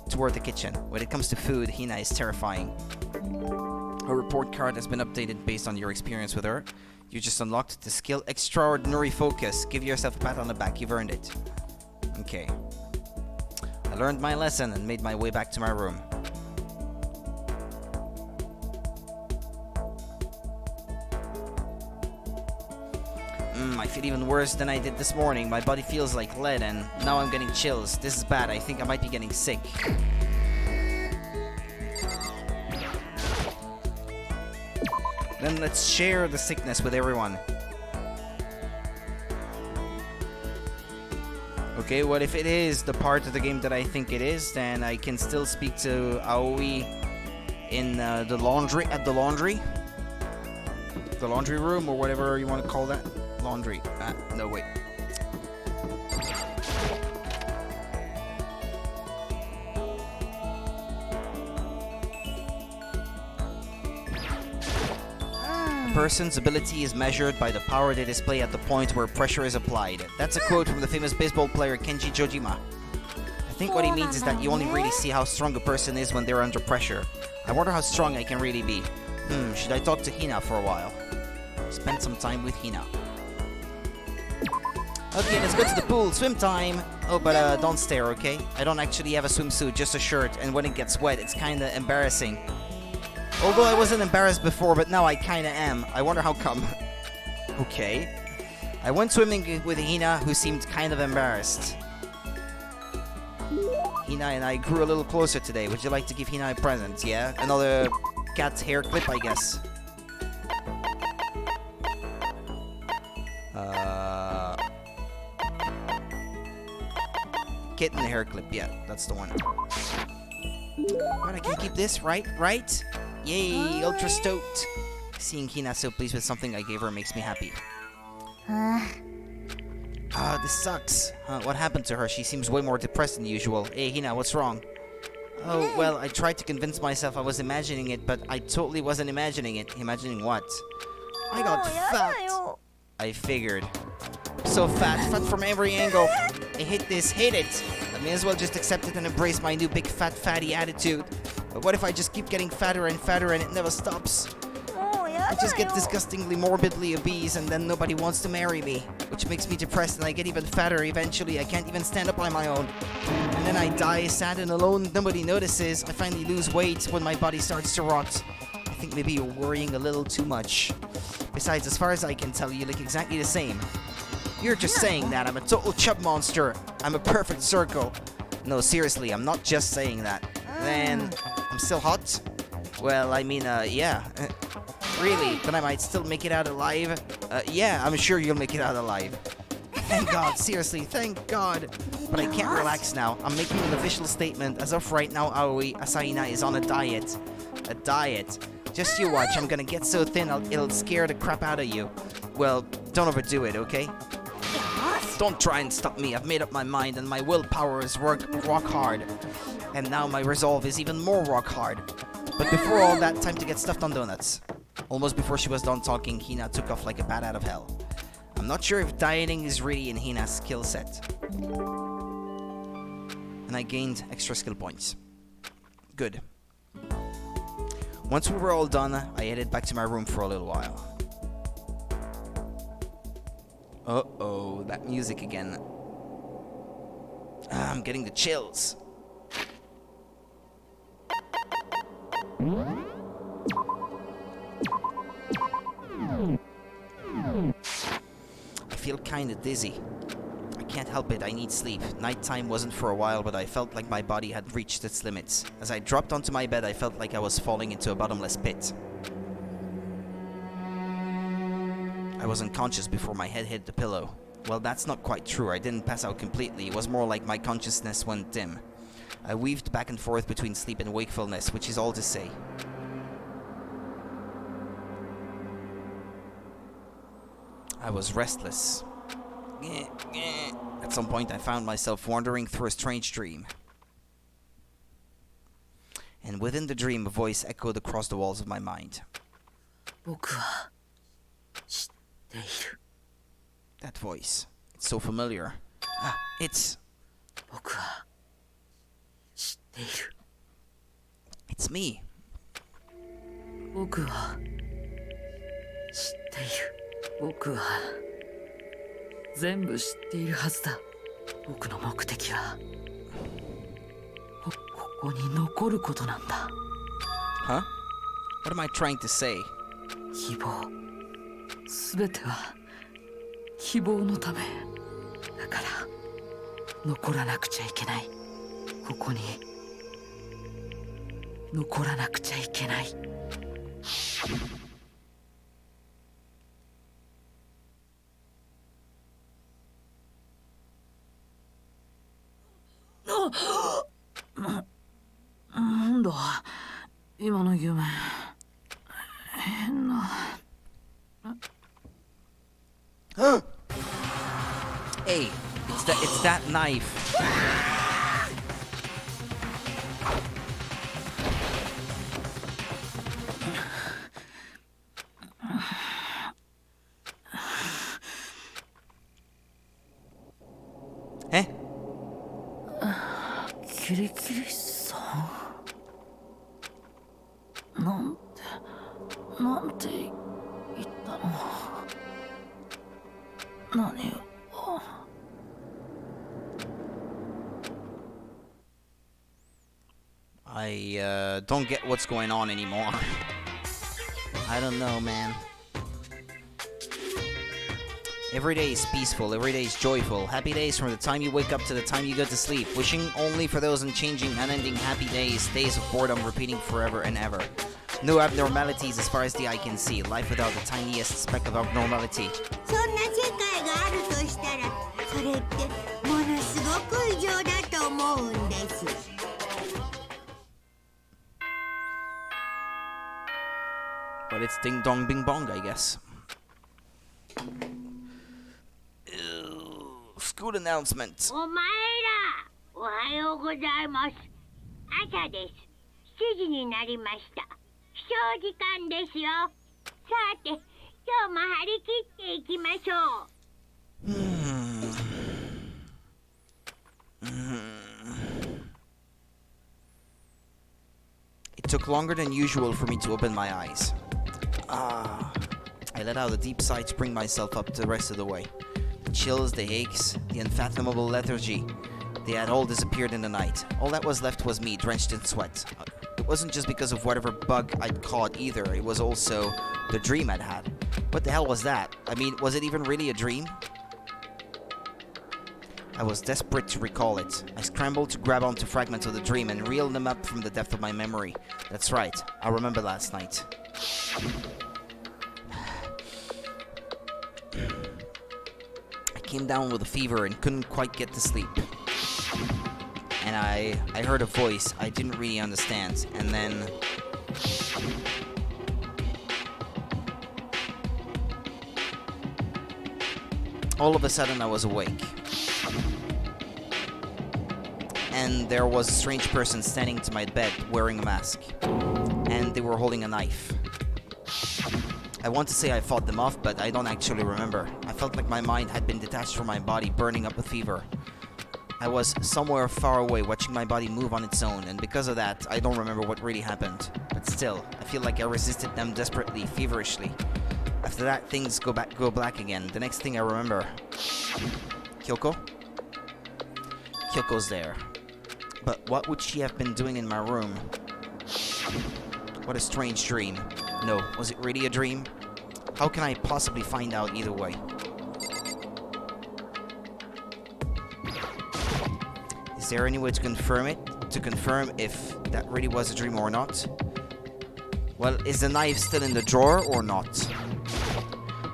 toward the kitchen. When it comes to food, Hina is terrifying. Her report card has been updated based on your experience with her. You just unlocked the skill Extraordinary Focus. Give yourself a pat on the back. You've earned it. Okay. I learned my lesson and made my way back to my room. I feel even worse than I did this morning. My body feels like lead and now I'm getting chills. This is bad. I think I might be getting sick. Then let's share the sickness with everyone. Okay, what if it is the part of the game that I think it is? Then I can still speak to Aoi in the laundry room, or whatever you want to call that. Laundry. No, wait. A person's ability is measured by the power they display at the point where pressure is applied. That's a quote from the famous baseball player Kenji Jojima. I think what he means is that you only really see how strong a person is when they're under pressure. I wonder how strong I can really be. Should I talk to Hina for a while? Spend some time with Hina. Okay, let's go to the pool. Swim time. Oh, but don't stare, okay? I don't actually have a swimsuit, just a shirt, and when it gets wet, it's kinda embarrassing. Although I wasn't embarrassed before, but now I kinda am. I wonder how come. Okay. I went swimming with Hina, who seemed kind of embarrassed. Hina and I grew a little closer today. Would you like to give Hina a present? Yeah? Another cat hair clip, I guess. Kitten hair clip, yeah, that's the one. But I can keep this, right? Yay, ultra stoked. Seeing Hina so pleased with something I gave her makes me happy. This sucks. What happened to her? She seems way more depressed than usual. Hey, Hina, what's wrong? Oh, well, I tried to convince myself I was imagining it, but I totally wasn't imagining it. Imagining what? I got fat. I figured. So fat from every angle. I hate this, hate it. I may as well just accept it and embrace my new big fat fatty attitude. But what if I just keep getting fatter and fatter and it never stops? I just get disgustingly morbidly obese and then nobody wants to marry me. Which makes me depressed and I get even fatter eventually. I can't even stand up on my own. And then I die sad and alone. Nobody notices. I finally lose weight when my body starts to rot. I think maybe you're worrying a little too much. Besides, as far as I can tell, you look exactly the same. You're just saying that. I'm a total chub monster. I'm a perfect circle. No, seriously, I'm not just saying that. Then, I'm still hot? Well, I mean, yeah. Really? Then I might still make it out alive? Yeah, I'm sure you'll make it out alive. Thank God, seriously, thank God. But I can't relax now. I'm making an official statement. As of right now, Aoi Asahina is on a diet. A diet. Just you watch, I'm gonna get so thin it'll scare the crap out of you. Well, don't overdo it, okay? Don't try and stop me. I've made up my mind and my willpower is rock hard. And now my resolve is even more rock hard. But before all that, time to get stuffed on donuts. Almost before she was done talking, Hina took off like a bat out of hell. I'm not sure if dieting is really in Hina's skill set. And I gained extra skill points. Good. Once we were all done, I headed back to my room for a little while. Uh-oh, that music again. I'm getting the chills. I feel kinda dizzy. I can't help it, I need sleep. Nighttime wasn't for a while, but I felt like my body had reached its limits. As I dropped onto my bed, I felt like I was falling into a bottomless pit. I was unconscious before my head hit the pillow. Well, that's not quite true. I didn't pass out completely. It was more like my consciousness went dim. I weaved back and forth between sleep and wakefulness, which is all to say. I was restless. At some point, I found myself wandering through a strange dream. And within the dream, a voice echoed across the walls of my mind. That voice. It's so familiar. It's me. 僕は全部知っているはずだ。僕の目的はここに残ることなんだ。Huh? What am I trying to say? 希望。すべては希望のため。だから残らなくちゃいけない。ここに残らなくちゃいけない。なんだ今の夢。変な。Hey, it's that knife. Eh? キリキリさんなんて言ったの。何を。I don't get what's going on anymore. I don't know, man. Every day is peaceful, every day is joyful. Happy days from the time you wake up to the time you go to sleep. Wishing only for those unchanging, unending happy days. Days of boredom repeating forever and ever. No abnormalities as far as the eye can see. Life without the tiniest speck of abnormality. そんな世界があるとしたら、それってものすごく異常だと思うんです。But it's ding dong bing bong, I guess. School announcement. お前ら、おはようございます。朝です。7時になりました。起床時間ですよ。さて、今日も張り切っていきましょう。It took longer than usual for me to open my eyes. I let out a deep sigh to bring myself up the rest of the way. The chills, the aches, the unfathomable lethargy, they had all disappeared in the night. All that was left was me, drenched in sweat. It wasn't just because of whatever bug I'd caught either, it was also the dream I'd had. What the hell was that? I mean, was it even really a dream? I was desperate to recall it. I scrambled to grab onto fragments of the dream and reel them up from the depth of my memory. That's right, I remember last night. I came down with a fever and couldn't quite get to sleep. And I heard a voice I didn't really understand, and then... all of a sudden I was awake. And there was a strange person standing to my bed wearing a mask. And they were holding a knife. I want to say I fought them off, but I don't actually remember. I felt like my mind had been detached from my body, burning up with fever. I was somewhere far away, watching my body move on its own, and because of that, I don't remember what really happened. But still, I feel like I resisted them desperately, feverishly. After that, things go black again. The next thing I remember... Kyoko? Kyoko's there. But what would she have been doing in my room? What a strange dream. No, was it really a dream? How can I possibly find out either way? Is there any way to confirm it? To confirm if that really was a dream or not? Well, is the knife still in the drawer or not?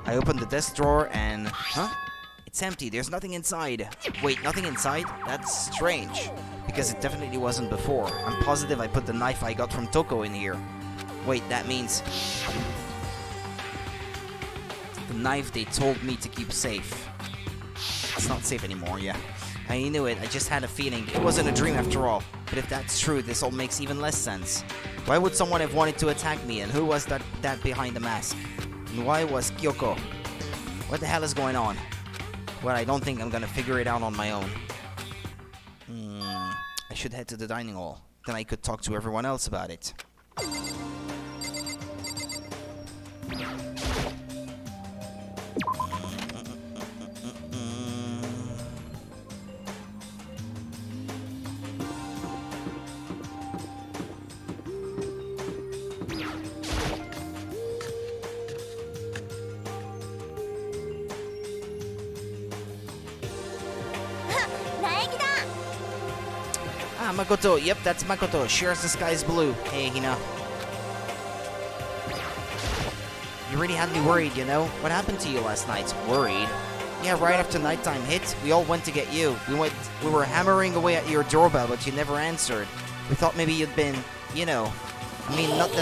I opened the desk drawer and... Huh? It's empty, there's nothing inside. Wait, nothing inside? That's strange. Because it definitely wasn't before. I'm positive I put the knife I got from Toko in here. Wait, that means... the knife they told me to keep safe. It's not safe anymore, yeah. I knew it, I just had a feeling. It wasn't a dream after all. But if that's true, this all makes even less sense. Why would someone have wanted to attack me, and who was that behind the mask? And why was Kyoko? What the hell is going on? Well, I don't think I'm gonna figure it out on my own. I should head to the dining hall. Then I could talk to everyone else about it. Ah, Makoto. Yep, that's Makoto. Sure as the sky is blue. Hey, Hina. You really had me worried, you know? What happened to you last night? Worried? Yeah, right after nighttime hit, we all went to get you. We were hammering away at your doorbell, but you never answered. We thought maybe you'd been, you know... I mean, not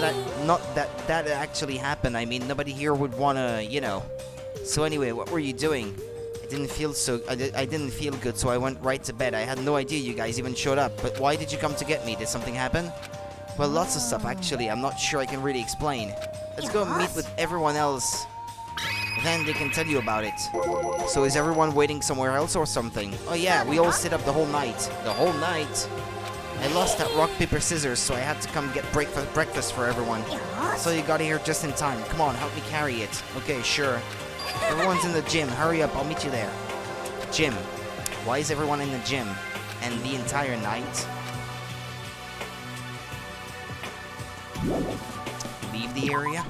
that actually happened. I mean, nobody here would wanna, you know... So anyway, what were you doing? I didn't feel good, so I went right to bed. I had no idea you guys even showed up. But why did you come to get me? Did something happen? Well, lots of stuff, actually. I'm not sure I can really explain. Let's go meet with everyone else. Then they can tell you about it. So is everyone waiting somewhere else or something? Oh yeah, we all stayed up the whole night. The whole night? I lost that rock, paper, scissors, so I had to come get breakfast for everyone. So you got here just in time. Come on, help me carry it. Okay, sure. Everyone's in the gym. Hurry up, I'll meet you there. Gym. Why is everyone in the gym? And the entire night? Leave the area?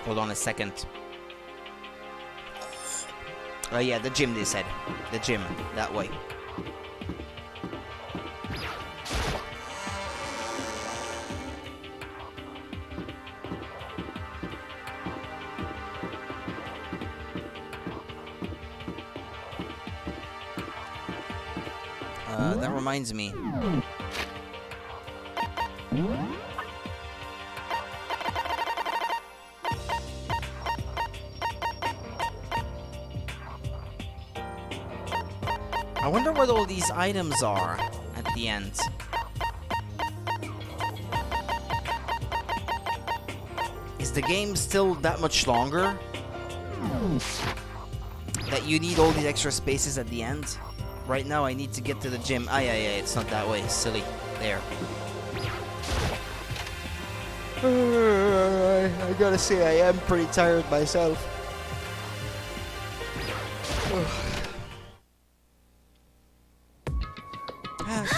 Hold on a second. Oh yeah, the gym they said. The gym, that way. That reminds me. I wonder what all these items are at the end. Is the game still that much longer? That you need all these extra spaces at the end? Right now I need to get to the gym. Ah, yeah, it's not that way. Silly. There. I gotta say, I am pretty tired myself.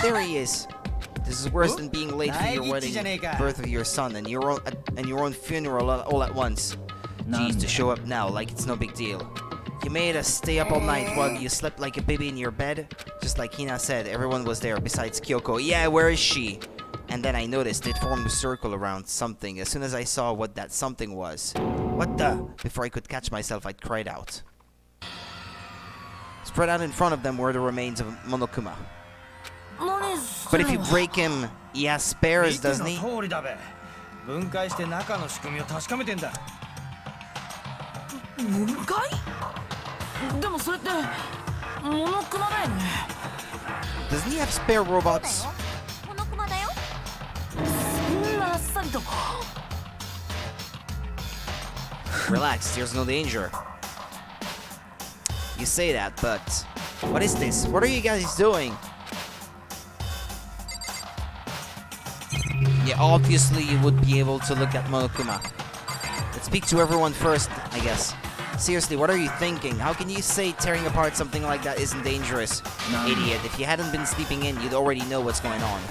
There he is. This is worse than being late for your wedding, birth of your son, and your own funeral all at once. Jeez, to show up now like it's no big deal. You made us stay up all night while you slept like a baby in your bed. Just like Hina said, everyone was there besides Kyoko. Yeah, where is she? And then I noticed it formed a circle around something as soon as I saw what that something was. What the? Before I could catch myself, I'd cried out. Spread out in front of them were the remains of Monokuma. But if you break him, he has spares, doesn't he? 分解して中の仕組みを確かめてんだ。分解？でもそれってモノクマだよね。Doesn't he have spare robots? モノクマだよ。そんなあっさりと。Relax, there's no danger. You say that, but what is this? What are you guys doing? Yeah, obviously you would be able to look at Monokuma. Let's speak to everyone first, I guess. Seriously, what are you thinking? How can you say tearing apart something like that isn't dangerous? Idiot, if you hadn't been sleeping in, you'd already know what's going on.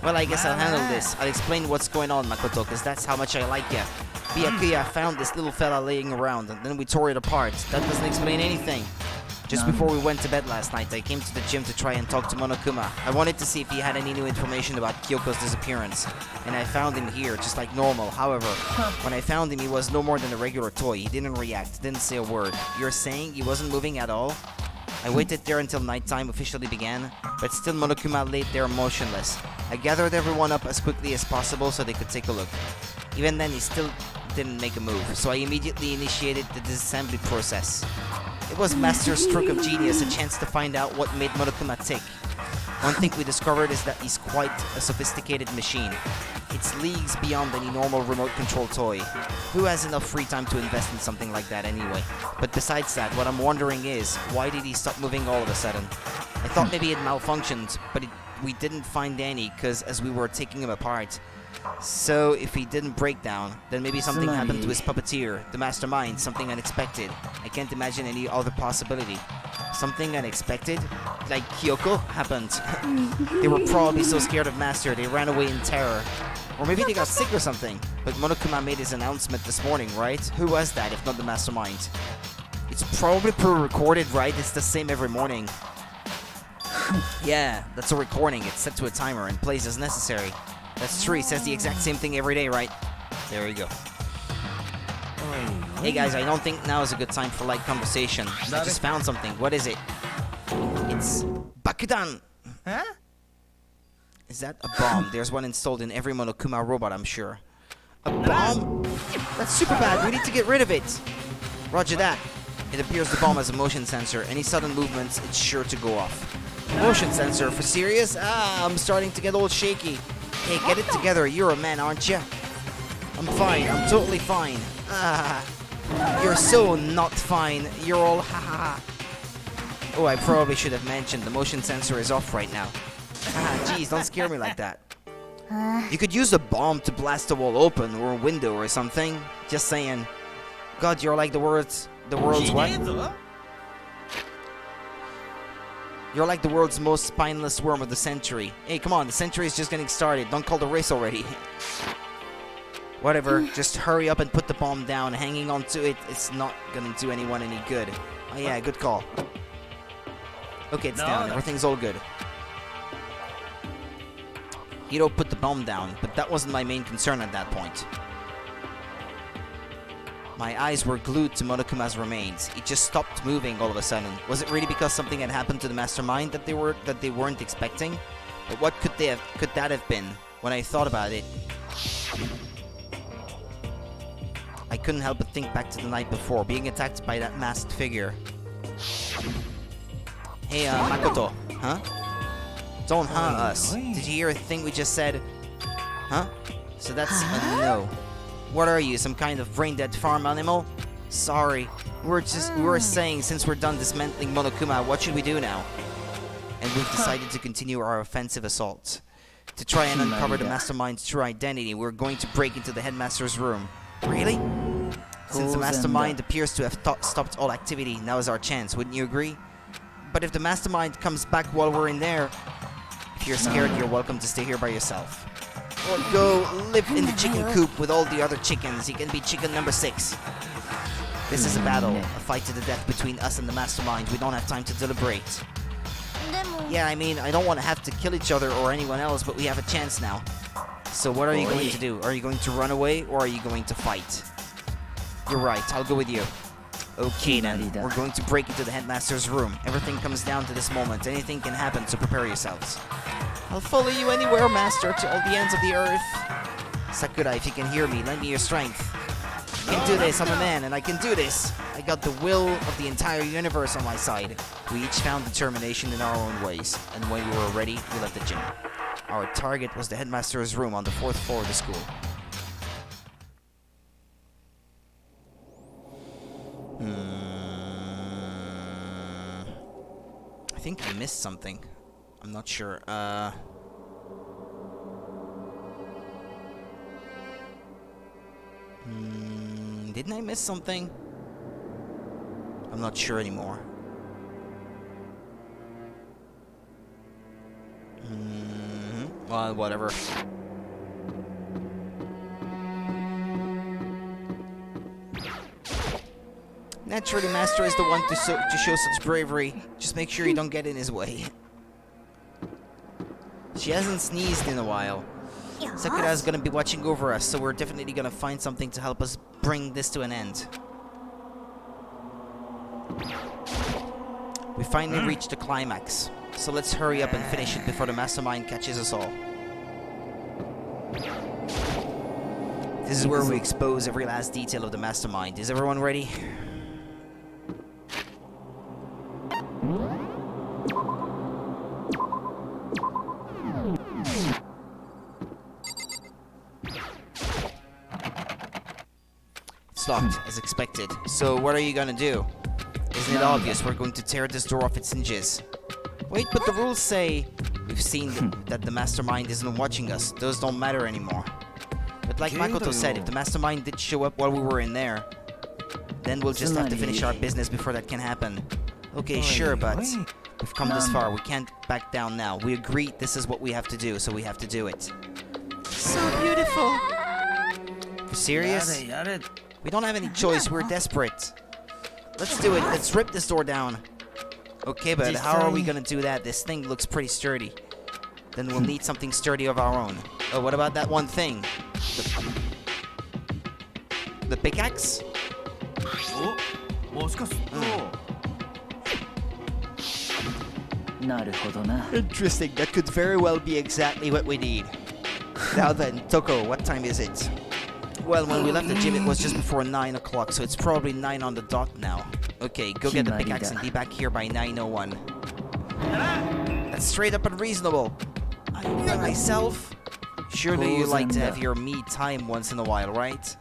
Well, I guess I'll handle this. I'll explain what's going on, Makoto, because that's how much I like you. Byakuya found this little fella laying around, and then we tore it apart. That doesn't explain anything. Just before we went to bed last night, I came to the gym to try and talk to Monokuma. I wanted to see if he had any new information about Kyoko's disappearance. And I found him here, just like normal. However, when I found him, he was no more than a regular toy. He didn't react, didn't say a word. You're saying he wasn't moving at all? I waited there until nighttime officially began, but still Monokuma laid there motionless. I gathered everyone up as quickly as possible so they could take a look. Even then, he still didn't make a move, so I immediately initiated the disassembly process. It was master stroke of genius, a chance to find out what made Monokuma tick. One thing we discovered is that he's quite a sophisticated machine. It's leagues beyond any normal remote control toy. Who has enough free time to invest in something like that anyway? But besides that, what I'm wondering is, why did he stop moving all of a sudden? I thought maybe it malfunctioned, but we didn't find any, cause as we were taking him apart. So, if he didn't break down, then maybe something happened to his puppeteer, the Masterminds, something unexpected. I can't imagine any other possibility. Something unexpected? Like Kyoko happened. They were probably so scared of Master, they ran away in terror. Or maybe they got sick or something. But Monokuma made his announcement this morning, right? Who was that, if not the Mastermind? It's probably pre-recorded, right? It's the same every morning. Yeah, that's a recording. It's set to a timer and plays as necessary. That's true, he says the exact same thing every day, right? There you go. Hey guys, I don't think now is a good time for light conversation. I just found something. What is it? It's Bakudan! Huh? Is that a bomb? There's one installed in every Monokuma robot, I'm sure. A bomb? That's super bad, we need to get rid of it! Roger that. It appears the bomb has a motion sensor. Any sudden movements, it's sure to go off. Motion sensor, for serious? Ah, I'm starting to get all shaky. Hey, get it together, you're a man, aren't you? I'm fine, I'm totally fine. Ah, you're so not fine, you're all ha. Oh, I probably should have mentioned the motion sensor is off right now. Ah, jeez, don't scare me like that. You could use a bomb to blast a wall open or a window or something. Just saying. God, you're like the world's what? You're like the world's most spineless worm of the century. Hey, come on, the century is just getting started. Don't call the race already. Whatever, just hurry up and put the bomb down. Hanging on to it, it's not gonna do anyone any good. Oh yeah, good call. Okay, it's down. Everything's all good. Hiro put the bomb down, but that wasn't my main concern at that point. My eyes were glued to Monokuma's remains. It just stopped moving all of a sudden. Was it really because something had happened to the Mastermind that they weren't expecting? But what could that have been? When I thought about it, I couldn't help but think back to the night before, being attacked by that masked figure. Hey, Makoto, huh? Don't us. Did you hear a thing we just said? Huh? So that's a no. What are you, some kind of brain-dead farm animal? Sorry. We were saying, since we're done dismantling Monokuma, what should we do now? And we've decided to continue our offensive assault. To try and uncover the Mastermind's true identity, we're going to break into the headmaster's room. Really? Since the Mastermind appears to have stopped all activity, now is our chance, wouldn't you agree? But if the Mastermind comes back while we're in there, if you're scared, you're welcome to stay here by yourself. Or go live in the chicken coop with all the other chickens. You can be chicken number 6. This is a battle, a fight to the death between us and the Mastermind. We don't have time to deliberate. Yeah, I mean, I don't want to have to kill each other or anyone else, but we have a chance now. So what are you going to do? Are you going to run away or are you going to fight? You're right, I'll go with you. Okay then, we're going to break into the headmaster's room. Everything comes down to this moment. Anything can happen, so prepare yourselves. I'll follow you anywhere, Master, to all the ends of the earth. Sakura, if you can hear me, lend me your strength. I can do this, I'm a man, and I can do this. I got the will of the entire universe on my side. We each found determination in our own ways, and when we were ready, we left the gym. Our target was the headmaster's room on the 4th floor of the school. I think I missed something. I'm not sure. Didn't I miss something? I'm not sure anymore. Well, whatever. Naturally, Master is the one to show such bravery. Just make sure you don't get in his way. She hasn't sneezed in a while. Sakura is gonna be watching over us, so we're definitely gonna find something to help us bring this to an end. We finally reached the climax, so let's hurry up and finish it before the Mastermind catches us all. This is where we expose every last detail of the Mastermind. Is everyone ready? It's locked, as expected. So what are you gonna do? Isn't it obvious we're going to tear this door off its hinges? Wait, but the rules say... We've seen that the Mastermind isn't watching us. Those don't matter anymore. But like Makoto said, if the Mastermind did show up while we were in there, then we'll just have to finish our business before that can happen. Okay, sure, but we've come this far. We can't back down now. We agreed this is what we have to do, so we have to do it. So beautiful! You're serious? We don't have any choice. We're desperate. Let's do it. Let's rip this door down. Okay, but how are we gonna do that? This thing looks pretty sturdy. Then we'll need something sturdy of our own. Oh, what about that one thing? The pickaxe? Interesting. That could very well be exactly what we need. Now then, Toko, what time is it? Well, when we left the gym, it was just before 9 o'clock, so it's probably 9 on the dot now. Okay, go get the pickaxe and be back here by 9:01. That's straight up unreasonable. I myself? Surely you like to have your me time once in a while, right?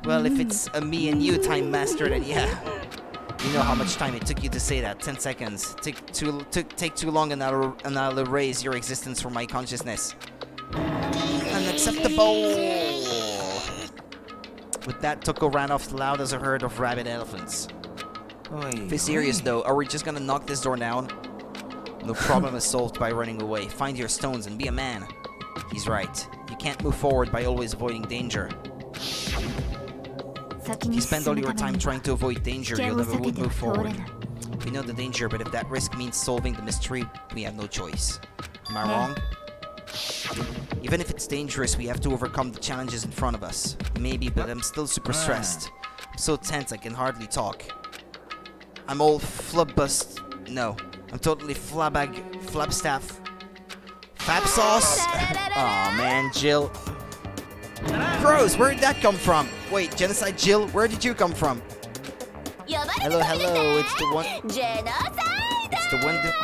Well, if it's a me and you time, Master, then yeah. You know how much time it took you to say that. 10 seconds. Take too long and I'll erase your existence from my consciousness. Unacceptable! With that, Toko ran off loud as a herd of rabid elephants. If you're serious though, are we just gonna knock this door down? No problem is solved by running away. Find your stones and be a man. He's right. You can't move forward by always avoiding danger. If you spend all your time trying to avoid danger, you'll never move forward. We know the danger, but if that risk means solving the mystery, we have no choice. Am I wrong? Even if it's dangerous, we have to overcome the challenges in front of us. Maybe, but I'm still super stressed. I'm so tense I can hardly talk. I'm all No, I'm totally flabstaff. Fab sauce? Aw, man, Jill. Gross, where did that come from? Wait, Genocide Jill, where did you come from? Hello, it's the one... It's the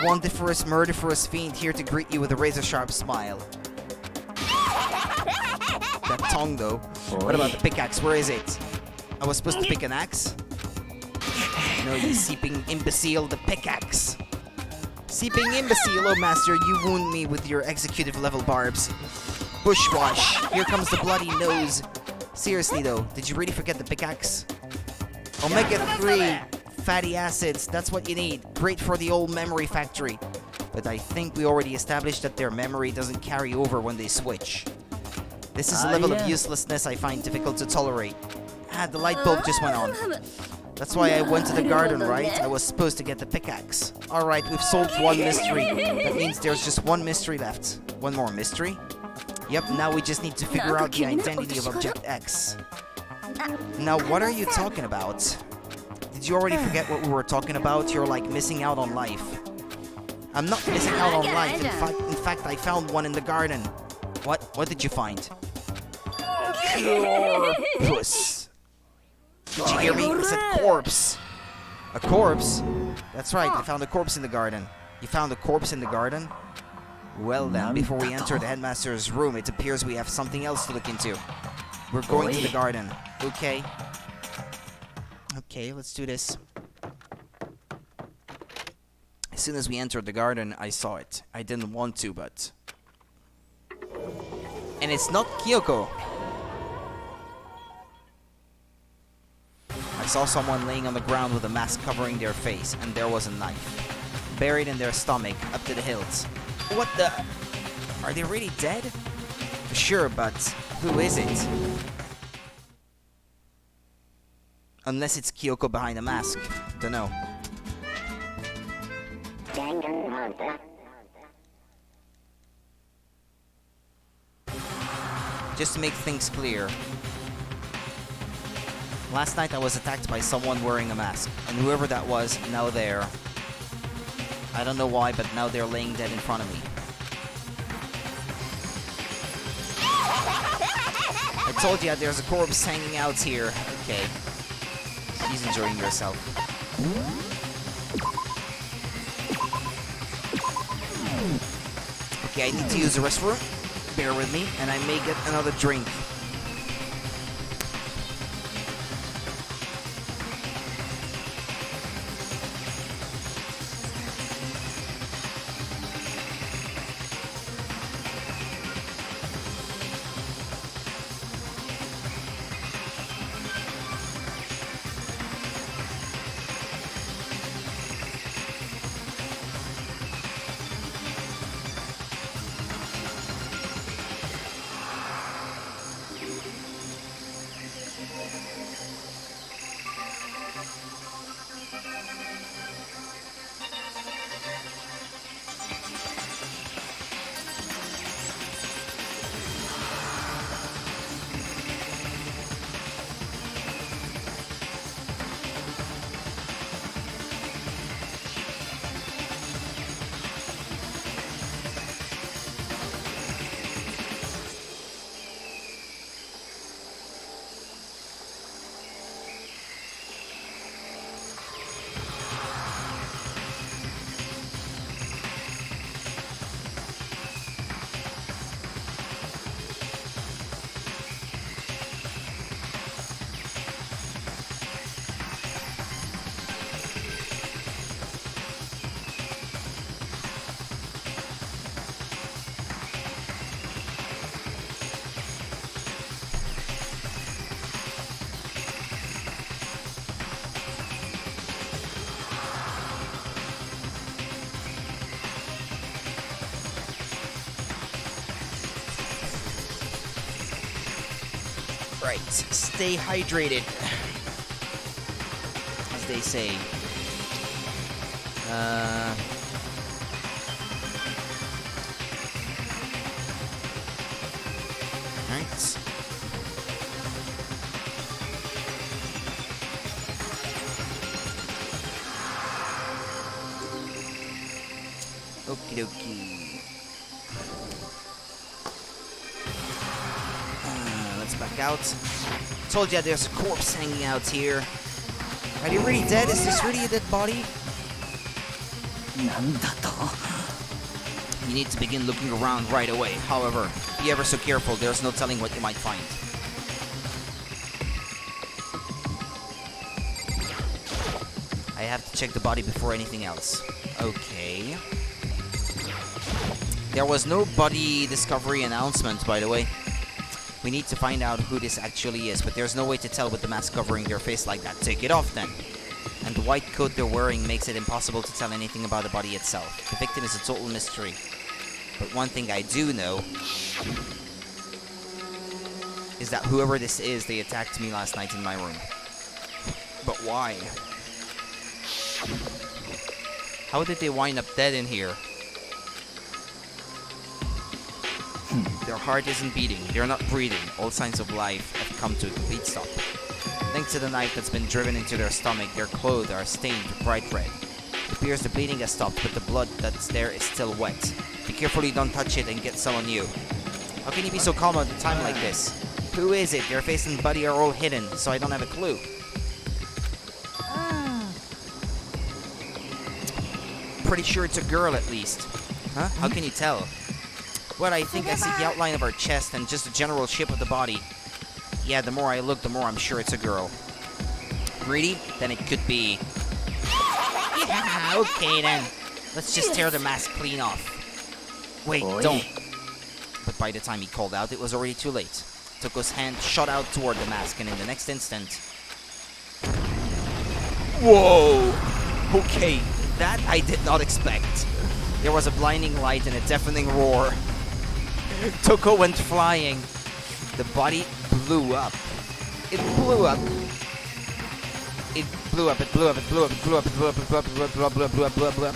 wondiferous, murdiferous fiend here to greet you with a razor-sharp smile. That tongue, though. What about the pickaxe? Where is it? I was supposed to pick an axe? No, you seeping imbecile, the pickaxe. Seeping imbecile, oh master, you wound me with your executive level barbs. Bushwash, here comes the bloody nose. Seriously though, did you really forget the pickaxe? Omega-3 fatty acids, that's what you need. Great for the old memory factory. But I think we already established that their memory doesn't carry over when they switch. This is a level of uselessness I find difficult to tolerate. Ah, the light bulb just went on. That's why I went to the garden, right? I was supposed to get the pickaxe. Alright, we've solved one mystery. That means there's just one mystery left. One more mystery? Yep, now we just need to figure out the identity of Object X. Now, what are you talking about? Did you already forget what we were talking about? You're like missing out on life. I'm not missing out on life. In fact, I found one in the garden. What? What did you find? Corpus. Did you hear me? I said corpse. A corpse? That's right, I found a corpse in the garden. You found a corpse in the garden? Well then, before we enter the headmaster's room, it appears we have something else to look into. We're going to the garden. Okay. Okay, let's do this. As soon as we entered the garden, I saw it. I didn't want to, but... And it's not Kyoko. I saw someone laying on the ground with a mask covering their face, and there was a knife. Buried in their stomach, up to the hilt. What the... Are they really dead? Sure, but who is it? Unless it's Kyoko behind the mask. Dunno. Danganronpa. Just to make things clear. Last night I was attacked by someone wearing a mask, and whoever that was, now they're... I don't know why, but now they're laying dead in front of me. I told you there's a corpse hanging out here. Okay. She's enjoying herself. Okay, I need to use the restroom. Bear with me, and I may get another drink. Right, stay hydrated, as they say. Right. Okie dokie. Let's back out. Told ya there's a corpse hanging out here. Are they really dead? Is this really a dead body? You need to begin looking around right away. However, be ever so careful, there's no telling what you might find. I have to check the body before anything else. Okay. There was no body discovery announcement, by the way. We need to find out who this actually is, but there's no way to tell with the mask covering their face like that. Take it off then. And the white coat they're wearing makes it impossible to tell anything about the body itself. The victim is a total mystery. But one thing I do know is that whoever this is, they attacked me last night in my room. But why? How did they wind up dead in here? Their heart isn't beating, they're not breathing. All signs of life have come to a complete stop. Thanks to the knife that's been driven into their stomach, their clothes are stained bright red. It appears the bleeding has stopped, but the blood that's there is still wet. Be careful you don't touch it and get some on you. How can you be so calm at a time like this? Who is it? Their face and body are all hidden, so I don't have a clue. Pretty sure it's a girl at least. Huh? How can you tell? Well, I think I see the outline of her chest and just the general shape of the body. Yeah, the more I look, the more I'm sure it's a girl. Greedy? Then it could be... Yeah, okay then. Let's just tear the mask clean off. Wait, don't. But by the time he called out, it was already too late. Toko's hand shot out toward the mask, and in the next instant... Whoa! Okay, that I did not expect. There was a blinding light and a deafening roar. Toko went flying. The body blew up. It blew up. It blew up, it blew up, it blew up, it blew up, it blew up, it blew up, it blew up, it blew up, blew up, blew up, blew up.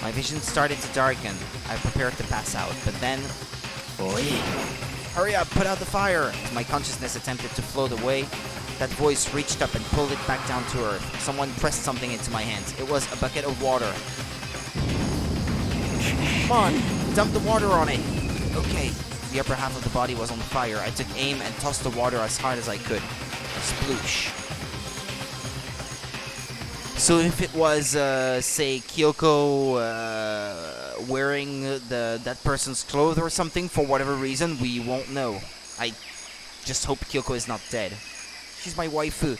My vision started to darken. I prepared to pass out, but then... Hurry up, put out the fire! As my consciousness attempted to float away, that voice reached up and pulled it back down to earth. Someone pressed something into my hands. It was a bucket of water. Come on, dump the water on it. Okay, the upper half of the body was on fire. I took aim and tossed the water as hard as I could. Sploosh. So if it was, say, Kyoko wearing that person's clothes or something, for whatever reason, we won't know. I just hope Kyoko is not dead. She's my waifu.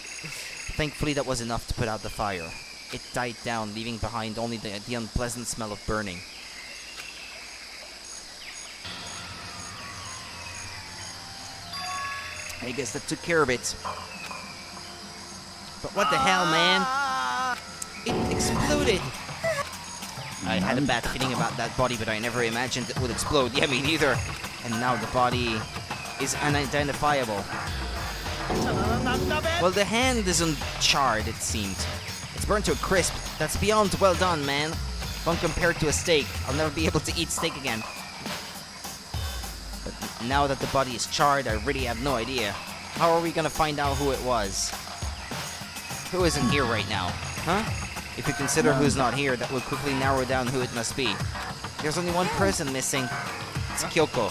Thankfully, that was enough to put out the fire. It died down, leaving behind only the unpleasant smell of burning. I guess that took care of it. But what the hell, man? It exploded! I had a bad feeling about that body, but I never imagined it would explode. Yeah, me neither. And now the body is unidentifiable. Well, the hand isn't charred, it seemed. It's burnt to a crisp. That's beyond well done, man. When compared to a steak, I'll never be able to eat steak again. But now that the body is charred, I really have no idea. How are we gonna find out who it was? Who isn't here right now? Huh? If you consider who's not here, that will quickly narrow down who it must be. There's only one person missing. It's Kyoko.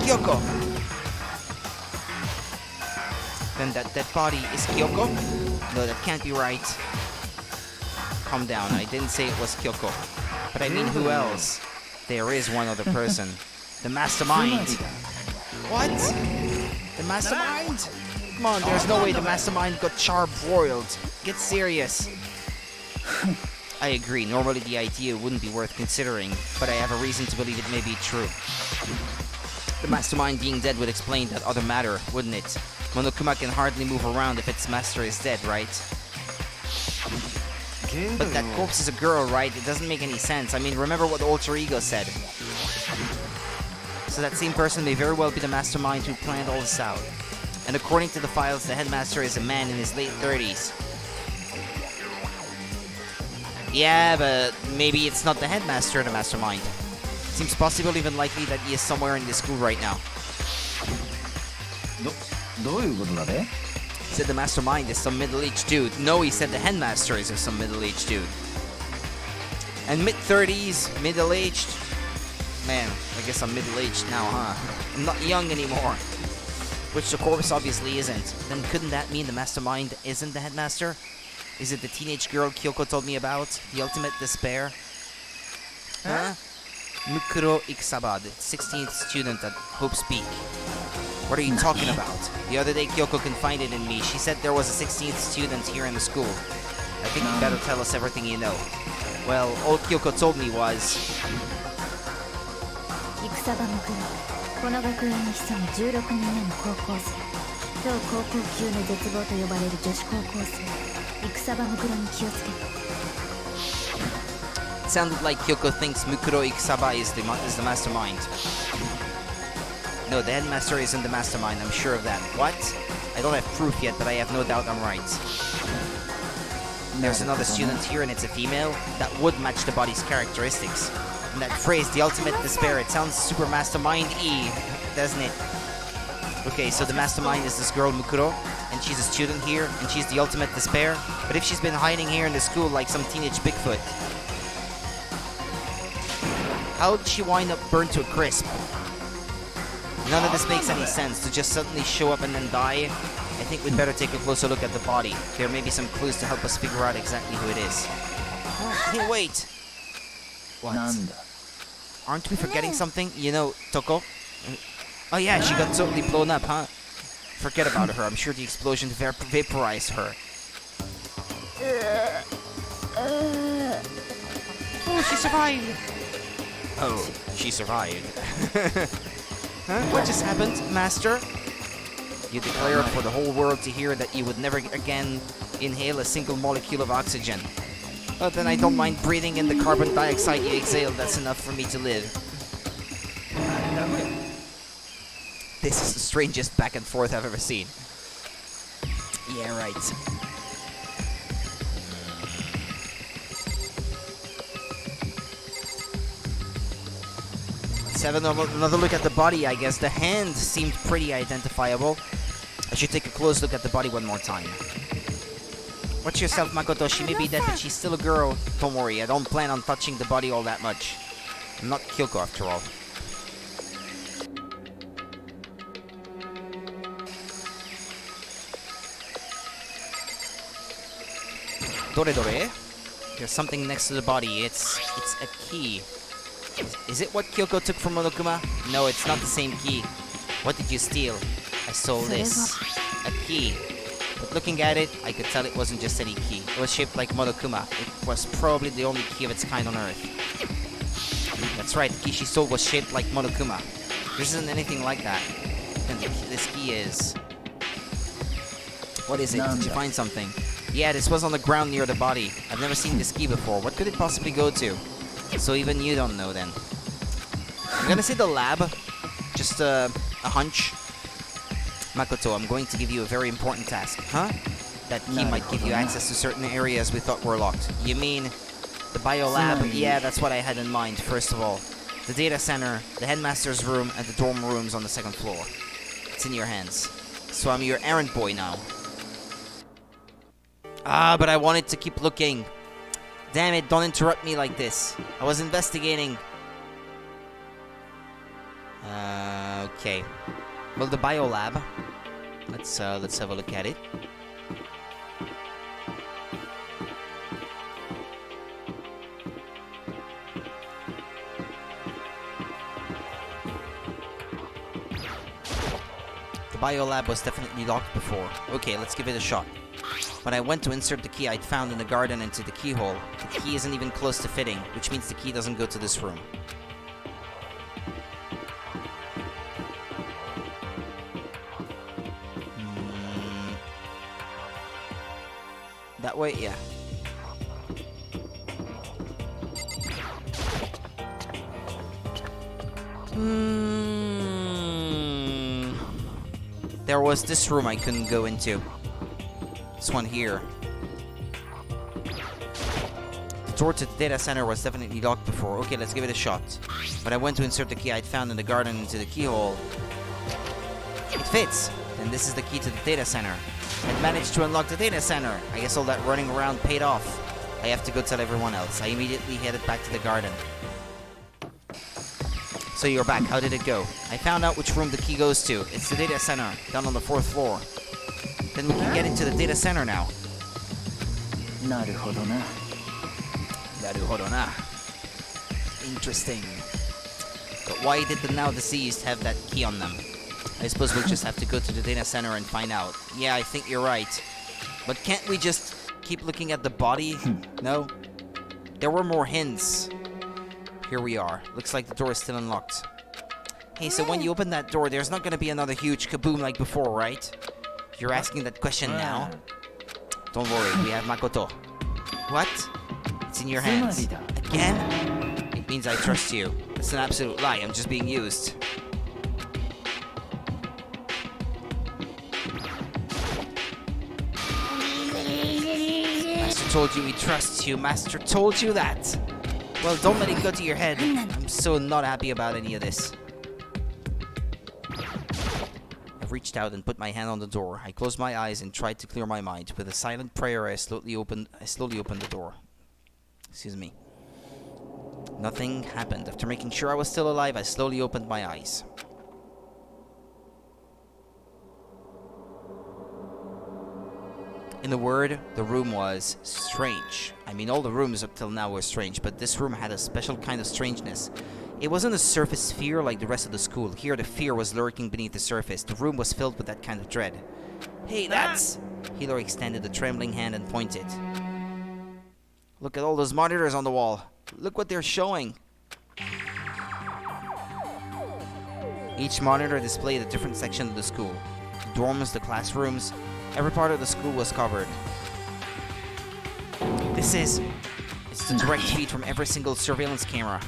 Kyoko! Then that dead body is Kyoko? No, that can't be right. Calm down, I didn't say it was Kyoko. But I mean, who else? There is one other person. The Mastermind. What? The Mastermind? Come on, there's no way the Mastermind got charbroiled. Get serious. I agree, normally the idea wouldn't be worth considering, but I have a reason to believe it may be true. The Mastermind being dead would explain that other matter, wouldn't it? Monokuma can hardly move around if its master is dead, right? But that corpse is a girl, right? It doesn't make any sense. I mean, remember what Alter Ego said. So that same person may very well be the Mastermind who planned all this out. And according to the files, the headmaster is a man in his late 30s. Yeah, but maybe it's not the headmaster or the Mastermind. Seems possible, even likely, that he is somewhere in this school right now. He said the Mastermind is some middle-aged dude. No, he said the headmaster is some middle-aged dude. And mid-30s, middle-aged? Man, I guess I'm middle-aged now, huh? I'm not young anymore. Which the corpse obviously isn't. Then couldn't that mean the Mastermind isn't the headmaster? Is it the teenage girl Kyoko told me about? The ultimate despair? Huh? Mukuro Ikusaba, the 16th student at Hope's Peak. What are you talking about? The other day Kyoko confided in me. She said there was a 16th student here in the school. I think you better tell us everything you know. Well, all Kyoko told me was... この学園に潜む16人目の高校生、超高校級の絶望と呼ばれる女子高校生戦場ムクロに気をつけて。 It sounded like Kyoko thinks Mukuro Ikusaba is the mastermind. No, the headmaster isn't the mastermind, I'm sure of that. What? I don't have proof yet, but I have no doubt I'm right. There's another student here and it's a female. That would match the body's characteristics. And that phrase, the ultimate despair, it sounds super mastermind-y, doesn't it? Okay, so the mastermind is this girl Mukuro, and she's a student here, and she's the ultimate despair. But if she's been hiding here in the school like some teenage Bigfoot, how did she wind up burned to a crisp? None of this makes any sense. To just suddenly show up and then die. I think we'd better take a closer look at the body. There may be some clues to help us figure out exactly who it is. Hey, wait! What? Aren't we forgetting something? You know, Toko? Oh yeah, she got totally blown up, huh? Forget about her. I'm sure the explosion vaporized her. Oh, she survived! Oh, she survived. Huh? What just happened, Master? You declared for the whole world to hear that you would never again inhale a single molecule of oxygen. Well, then I don't mind breathing in the carbon dioxide you exhale. That's enough for me to live. This is the strangest back and forth I've ever seen. Yeah, right. Let's have another look at the body, I guess. The hand seemed pretty identifiable. I should take a close look at the body one more time. Watch yourself, Makoto. She may be dead, but she's still a girl. Don't worry, I don't plan on touching the body all that much. I'm not Kyoko, after all. Dore dore? There's something next to the body. It's a key. Is it what Kyoko took from Monokuma? No, it's not the same key. What did you steal? I stole this. A key. But looking at it, I could tell it wasn't just any key. It was shaped like Monokuma. It was probably the only key of its kind on Earth. That's right, the key she stole was shaped like Monokuma. There isn't anything like that. And this key is... What is it? Did you find something? Yeah, this was on the ground near the body. I've never seen this key before. What could it possibly go to? So even you don't know then. I'm gonna say the lab. Just a hunch. Makoto, I'm going to give you a very important task. Huh? That key might give you access to certain areas we thought were locked. You mean the biolab? Yeah, that's what I had in mind, first of all. The data center, the headmaster's room, and the dorm rooms on the second floor. It's in your hands. So I'm your errand boy now. Ah, but I wanted to keep looking. Damn it, don't interrupt me like this. I was investigating. Okay. Well, the biolab. Let's have a look at it. The biolab was definitely locked before. Okay, let's give it a shot. When I went to insert the key I'd found in the garden into the keyhole, the key isn't even close to fitting, which means the key doesn't go to this room. That way? Yeah. There was this room I couldn't go into. This one here. The door to the data center was definitely locked before. Okay, let's give it a shot. When I went to insert the key I'd found in the garden into the keyhole, it fits. And this is the key to the data center. I managed to unlock the data center. I guess all that running around paid off. I have to go tell everyone else. I immediately headed back to the garden. So you're back. How did it go? I found out which room the key goes to. It's the data center, down on the 4th floor. Then we can get into the data center now. Naruhodo na. Naruhodo na. Interesting. But why did the now deceased have that key on them? I suppose we'll just have to go to the data center and find out. Yeah, I think you're right. But can't we just keep looking at the body? No? There were more hints. Here we are. Looks like the door is still unlocked. Hey, so when you open that door, there's not gonna be another huge kaboom like before, right? You're asking that question now? Don't worry, we have Makoto. What? It's in your hands. Again? It means I trust you. It's an absolute lie, I'm just being used. Master told you he trusts you. Master told you that. Well, don't let it go to your head. I'm so not happy about any of this. I reached out and put my hand on the door. I closed my eyes and tried to clear my mind. With a silent prayer, I slowly opened the door. Excuse me. Nothing happened. After making sure I was still alive, I slowly opened my eyes. In a word, the room was strange. I mean, all the rooms up till now were strange, but this room had a special kind of strangeness. It wasn't a surface fear like the rest of the school. Here, the fear was lurking beneath the surface. The room was filled with that kind of dread. Hey, that's... Hiro extended a trembling hand and pointed. Look at all those monitors on the wall. Look what they're showing. Each monitor displayed a different section of the school. The dorms, the classrooms, every part of the school was covered. It's the direct feed from every single surveillance camera.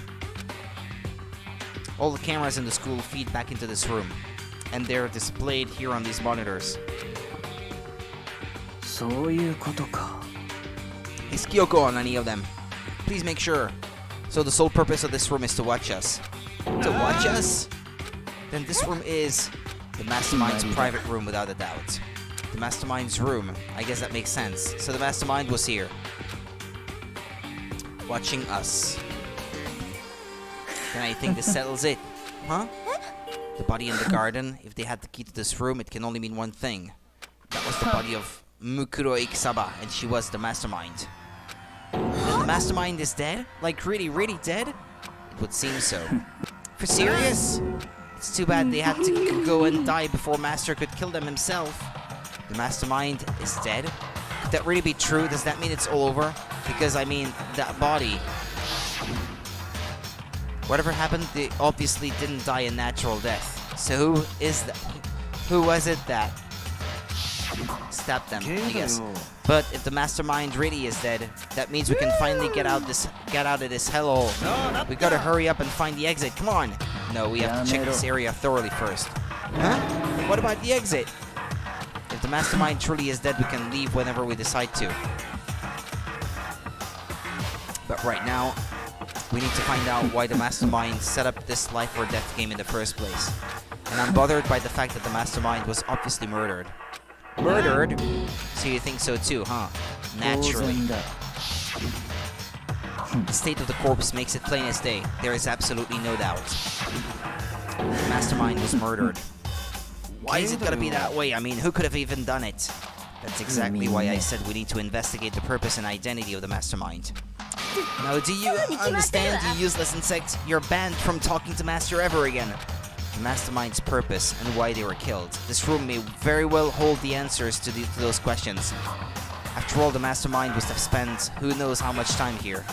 All the cameras in the school feed back into this room, and they're displayed here on these monitors. Is Kyoko on any of them? Please make sure. So the sole purpose of this room is to watch us. To watch us? Then this room is the Mastermind's private room without a doubt. The Mastermind's room. I guess that makes sense. So the Mastermind was here. Watching us. Then I think this settles it. Huh? The body in the garden. If they had the key to this room, it can only mean one thing. That was the body of Mukuro Ikisaba, and she was the Mastermind. Then the Mastermind is dead? Like really, really dead? It would seem so. For serious? It's too bad they had to go and die before Master could kill them himself. The Mastermind is dead? Could that really be true? Does that mean it's all over? Because, I mean, that body... Whatever happened, they obviously didn't die a natural death. So who is that? Who was it that stabbed them, I guess? But if the Mastermind really is dead, that means we can finally get out of this hellhole. We gotta hurry up and find the exit. Come on! No, we have to check this area thoroughly first. Huh? What about the exit? If the Mastermind truly is dead, we can leave whenever we decide to. But right now, we need to find out why the Mastermind set up this life or death game in the first place. And I'm bothered by the fact that the Mastermind was obviously murdered. Murdered? So you think so too, huh? Naturally. The state of the corpse makes it plain as day. There is absolutely no doubt. The Mastermind was murdered. Why is it gotta be that way? I mean, who could have even done it? That's exactly why I said we need to investigate the purpose and identity of the Mastermind. Now, do you understand, you useless insect? You're banned from talking to Master ever again. The Mastermind's purpose and why they were killed. This room may very well hold the answers to those questions. After all, the Mastermind must have spent who knows how much time here.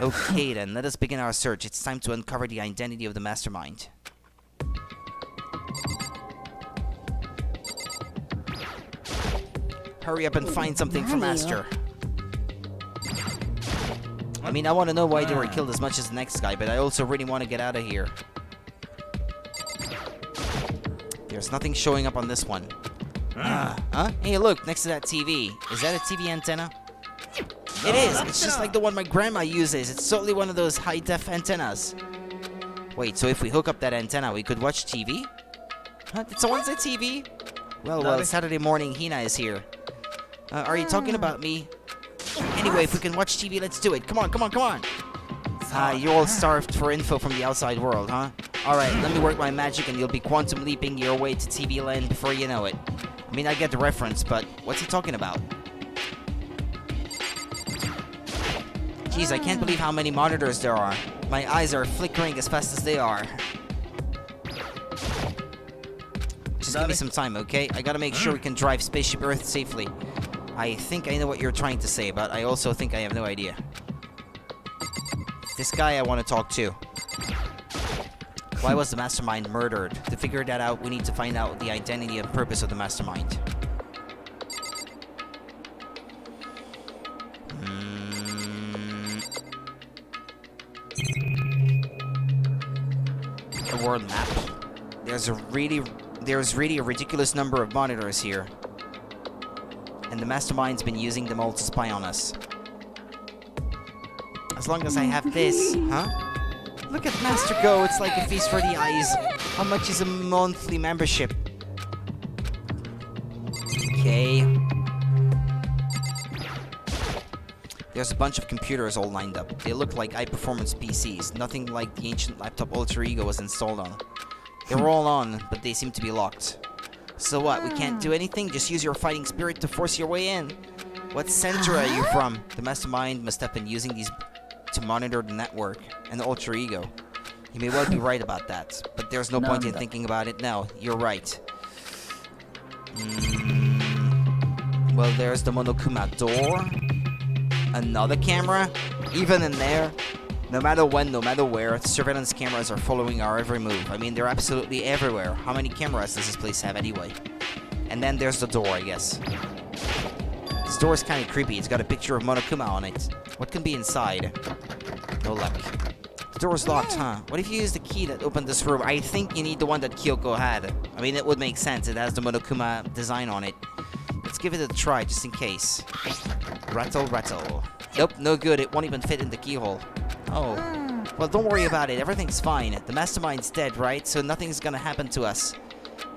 Okay then, let us begin our search. It's time to uncover the identity of the Mastermind. Hurry up and find something for Master. I mean, I want to know why they were killed as much as the next guy, but I also really want to get out of here. There's nothing showing up on this one. Huh? Hey, look, next to that TV. Is that a TV antenna? It is! It's just like the one my grandma uses. It's totally one of those high-def antennas. Wait, so if we hook up that antenna, we could watch TV? Huh? Did someone say TV? Well, Saturday morning, Hina is here. Are you talking about me? Anyway, if we can watch TV, let's do it. Come on. You're all starved for info from the outside world, huh? Alright, let me work my magic and you'll be quantum leaping your way to TV land before you know it. I mean, I get the reference, but what's he talking about? Jeez, I can't believe how many monitors there are. My eyes are flickering as fast as they are. Just give me some time, okay? I gotta make sure we can drive Spaceship Earth safely. I think I know what you're trying to say, but I also think I have no idea. This guy I want to talk to. Why was the Mastermind murdered? To figure that out, we need to find out the identity and purpose of the Mastermind. A world map. There's really a ridiculous number of monitors here. And the Mastermind's been using them all to spy on us. As long as I have this, huh? Look at Master Go, it's like a feast for the eyes. How much is a monthly membership? Okay. There's a bunch of computers all lined up. They look like high-performance PCs, nothing like the ancient laptop Alter Ego was installed on. They were all on, but they seem to be locked. So what, we can't do anything? Just use your fighting spirit to force your way in. What center are you from? The Mastermind must have been using these to monitor the network and the Alter Ego. You may well be right about that, but there's no point in thinking about it now. You're right. Well, there's the Monokuma door. Another camera? Even in there? No matter when, no matter where, the surveillance cameras are following our every move. I mean, they're absolutely everywhere. How many cameras does this place have anyway? And then there's the door, I guess. This door is kind of creepy. It's got a picture of Monokuma on it. What can be inside? No luck. The door's locked, huh? What if you use the key that opened this room? I think you need the one that Kyoko had. I mean, it would make sense. It has the Monokuma design on it. Let's give it a try, just in case. Rattle, rattle. Nope, no good. It won't even fit in the keyhole. Oh. Well, don't worry about it. Everything's fine. The Mastermind's dead, right? So nothing's gonna happen to us.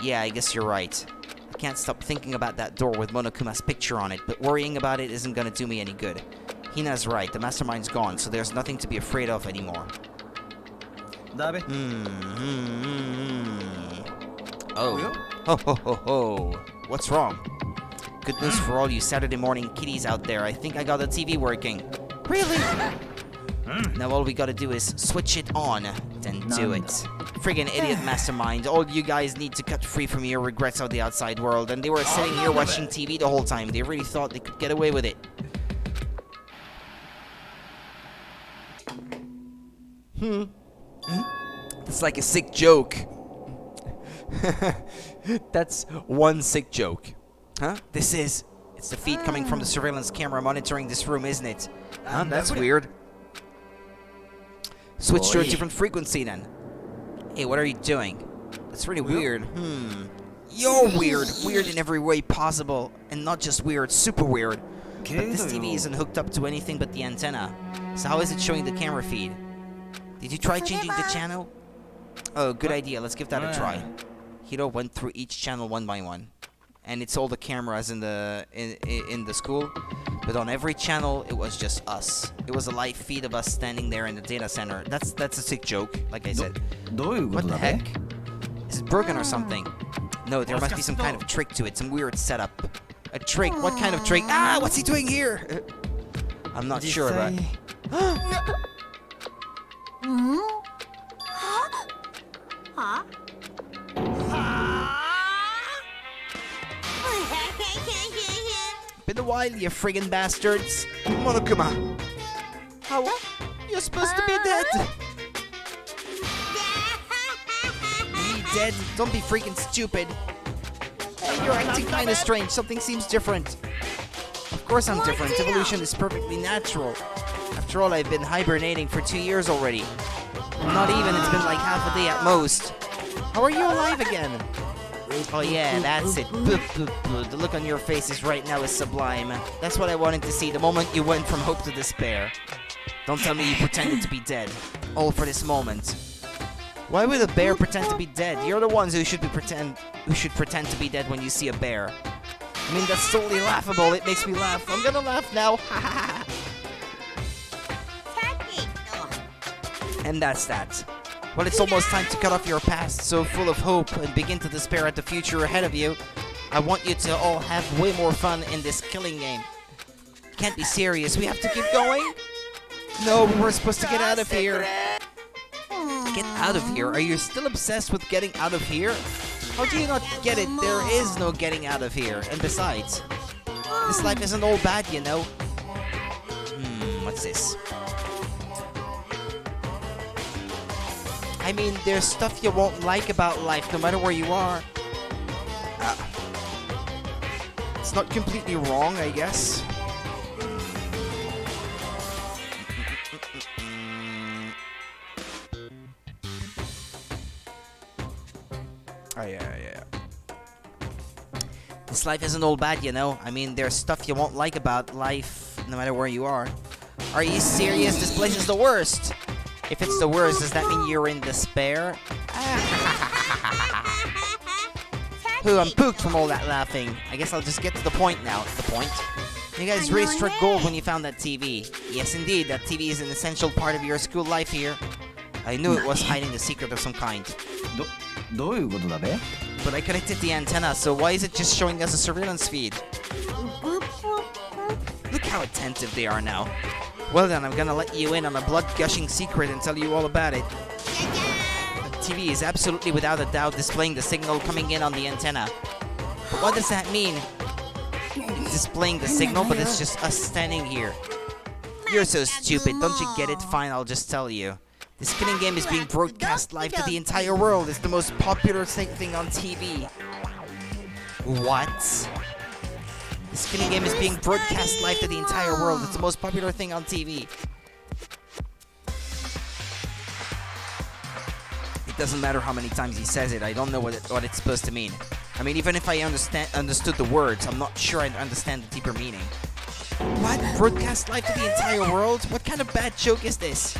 Yeah, I guess you're right. I can't stop thinking about that door with Monokuma's picture on it, but worrying about it isn't gonna do me any good. Hina's right. The Mastermind's gone, so there's nothing to be afraid of anymore. Oh. Ho, ho, ho, ho. What's wrong? Good news for all you Saturday morning kiddies out there. I think I got the TV working. Really? Now all we gotta do is switch it on, then do it. Friggin' idiot Mastermind. All you guys need to cut free from your regrets of the outside world. And they were sitting here watching TV the whole time. They really thought they could get away with it. That's like a sick joke. That's one sick joke. Huh? It's the feed coming from the surveillance camera monitoring this room, isn't it? Huh? That's weird. Switch to a different frequency then. Hey, what are you doing? That's really weird. You're weird. Weird in every way possible. And not just weird, super weird. But this TV isn't hooked up to anything but the antenna. So how is it showing the camera feed? Did you try changing the channel? Oh, good idea. Let's give that a try. Hiro went through each channel one by one. And it's all the cameras in the school, but on every channel it was just us. It was a live feed of us standing there in the data center. That's a sick joke, like I said. What the heck? Is it broken or something? No, there must be some kind of trick to it, some weird setup. A trick? What kind of trick? Ah, what's he doing here? I'm not sure, but... Huh? Been a while, you friggin' bastards. Monokuma. How? You're supposed to be dead. Me dead? Don't be freaking stupid. Hey, you're acting kinda strange. Something seems different. Of course I'm different. Evolution is perfectly natural. After all, I've been hibernating for 2 years already. Not even, it's been like half a day at most. How are you alive again? Oh yeah, that's it. The look on your faces right now is sublime. That's what I wanted to see, the moment you went from hope to despair. Don't tell me you pretended to be dead. All for this moment. Why would a bear pretend to be dead? You're the ones who should pretend to be dead when you see a bear. I mean, that's totally laughable. It makes me laugh. I'm gonna laugh now. And that's that. Well, it's almost time to cut off your past so full of hope and begin to despair at the future ahead of you. I want you to all have way more fun in this killing game. Can't be serious. We have to keep going? No, we were supposed to get out of here. Get out of here? Are you still obsessed with getting out of here? How do you not get it? There is no getting out of here. And besides, this life isn't all bad, you know. What's this? I mean, there's stuff you won't like about life, no matter where you are. It's not completely wrong, I guess. Oh, yeah. This life isn't all bad, you know? I mean, there's stuff you won't like about life, no matter where you are. Are you serious? This place is the worst! If it's the worst, does that mean you're in despair? Who, I'm pooked from all that laughing. I guess I'll just get to the point now. The point? You guys really struck gold when you found that TV. Yes, indeed, that TV is an essential part of your school life here. I knew it was hiding a secret of some kind. But I connected the antenna, so why is it just showing us a surveillance feed? Look how attentive they are now. Well then, I'm gonna let you in on a blood-gushing secret and tell you all about it. The TV is absolutely without a doubt displaying the signal coming in on the antenna. But what does that mean? It's displaying the signal, but it's just us standing here. You're so stupid, don't you get it? Fine, I'll just tell you. This killing game is being broadcast live to the entire world. It's the most popular thing on TV. What? This killing game is being broadcast live to the entire world. It's the most popular thing on TV. It doesn't matter how many times he says it. I don't know what it's supposed to mean. I mean, even if I understood the words, I'm not sure I understand the deeper meaning. What? Broadcast live to the entire world? What kind of bad joke is this?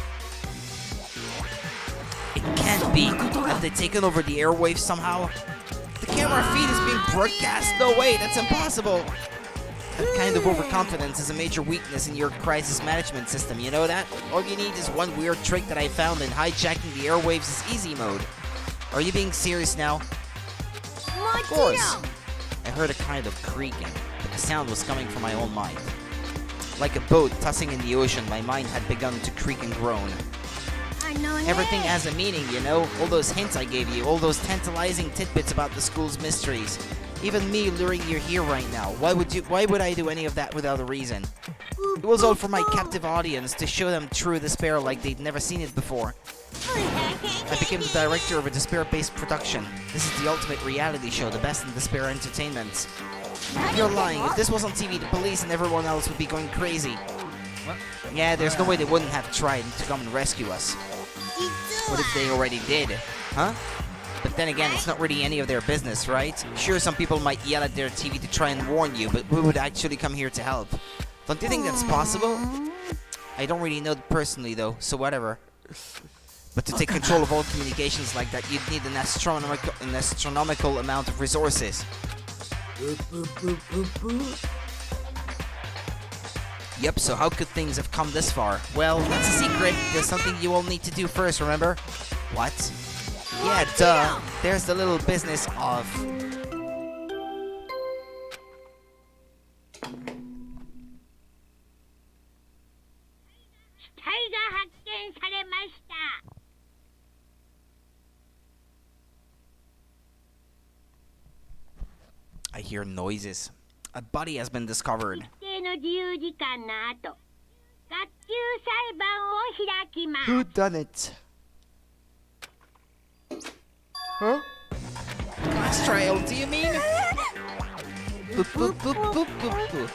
It can't be. Have they taken over the airwaves somehow? The camera feed is being broadcast. No way, that's impossible. That kind of overconfidence is a major weakness in your crisis management system, you know that? All you need is one weird trick that I found in hijacking the airwaves' easy mode. Are you being serious now? Of course. I heard a kind of creaking, but the sound was coming from my own mind. Like a boat tossing in the ocean, my mind had begun to creak and groan. Everything has a meaning, you know? All those hints I gave you, all those tantalizing tidbits about the school's mysteries. Even me luring you here right now. Why would I do any of that without a reason? It was all for my captive audience, to show them true despair like they'd never seen it before. I became the director of a despair-based production. This is the ultimate reality show, the best in despair entertainment. You're lying. If this was on TV, the police and everyone else would be going crazy. Yeah, there's no way they wouldn't have tried to come and rescue us. What if they already did? Huh? But then again, it's not really any of their business, right? Sure, some people might yell at their TV to try and warn you, but who would actually come here to help? Don't you think that's possible? I don't really know personally, though, so whatever. But to take control of all communications like that, you'd need an astronomical amount of resources. Yep, so how could things have come this far? Well, that's a secret. There's something you all need to do first, remember? What? Yeah, duh. There's the little business of... I hear noises. A body has been discovered. Who done it? Huh? Class trial, do you mean? Boop, boop, boop, boop, boop, boop.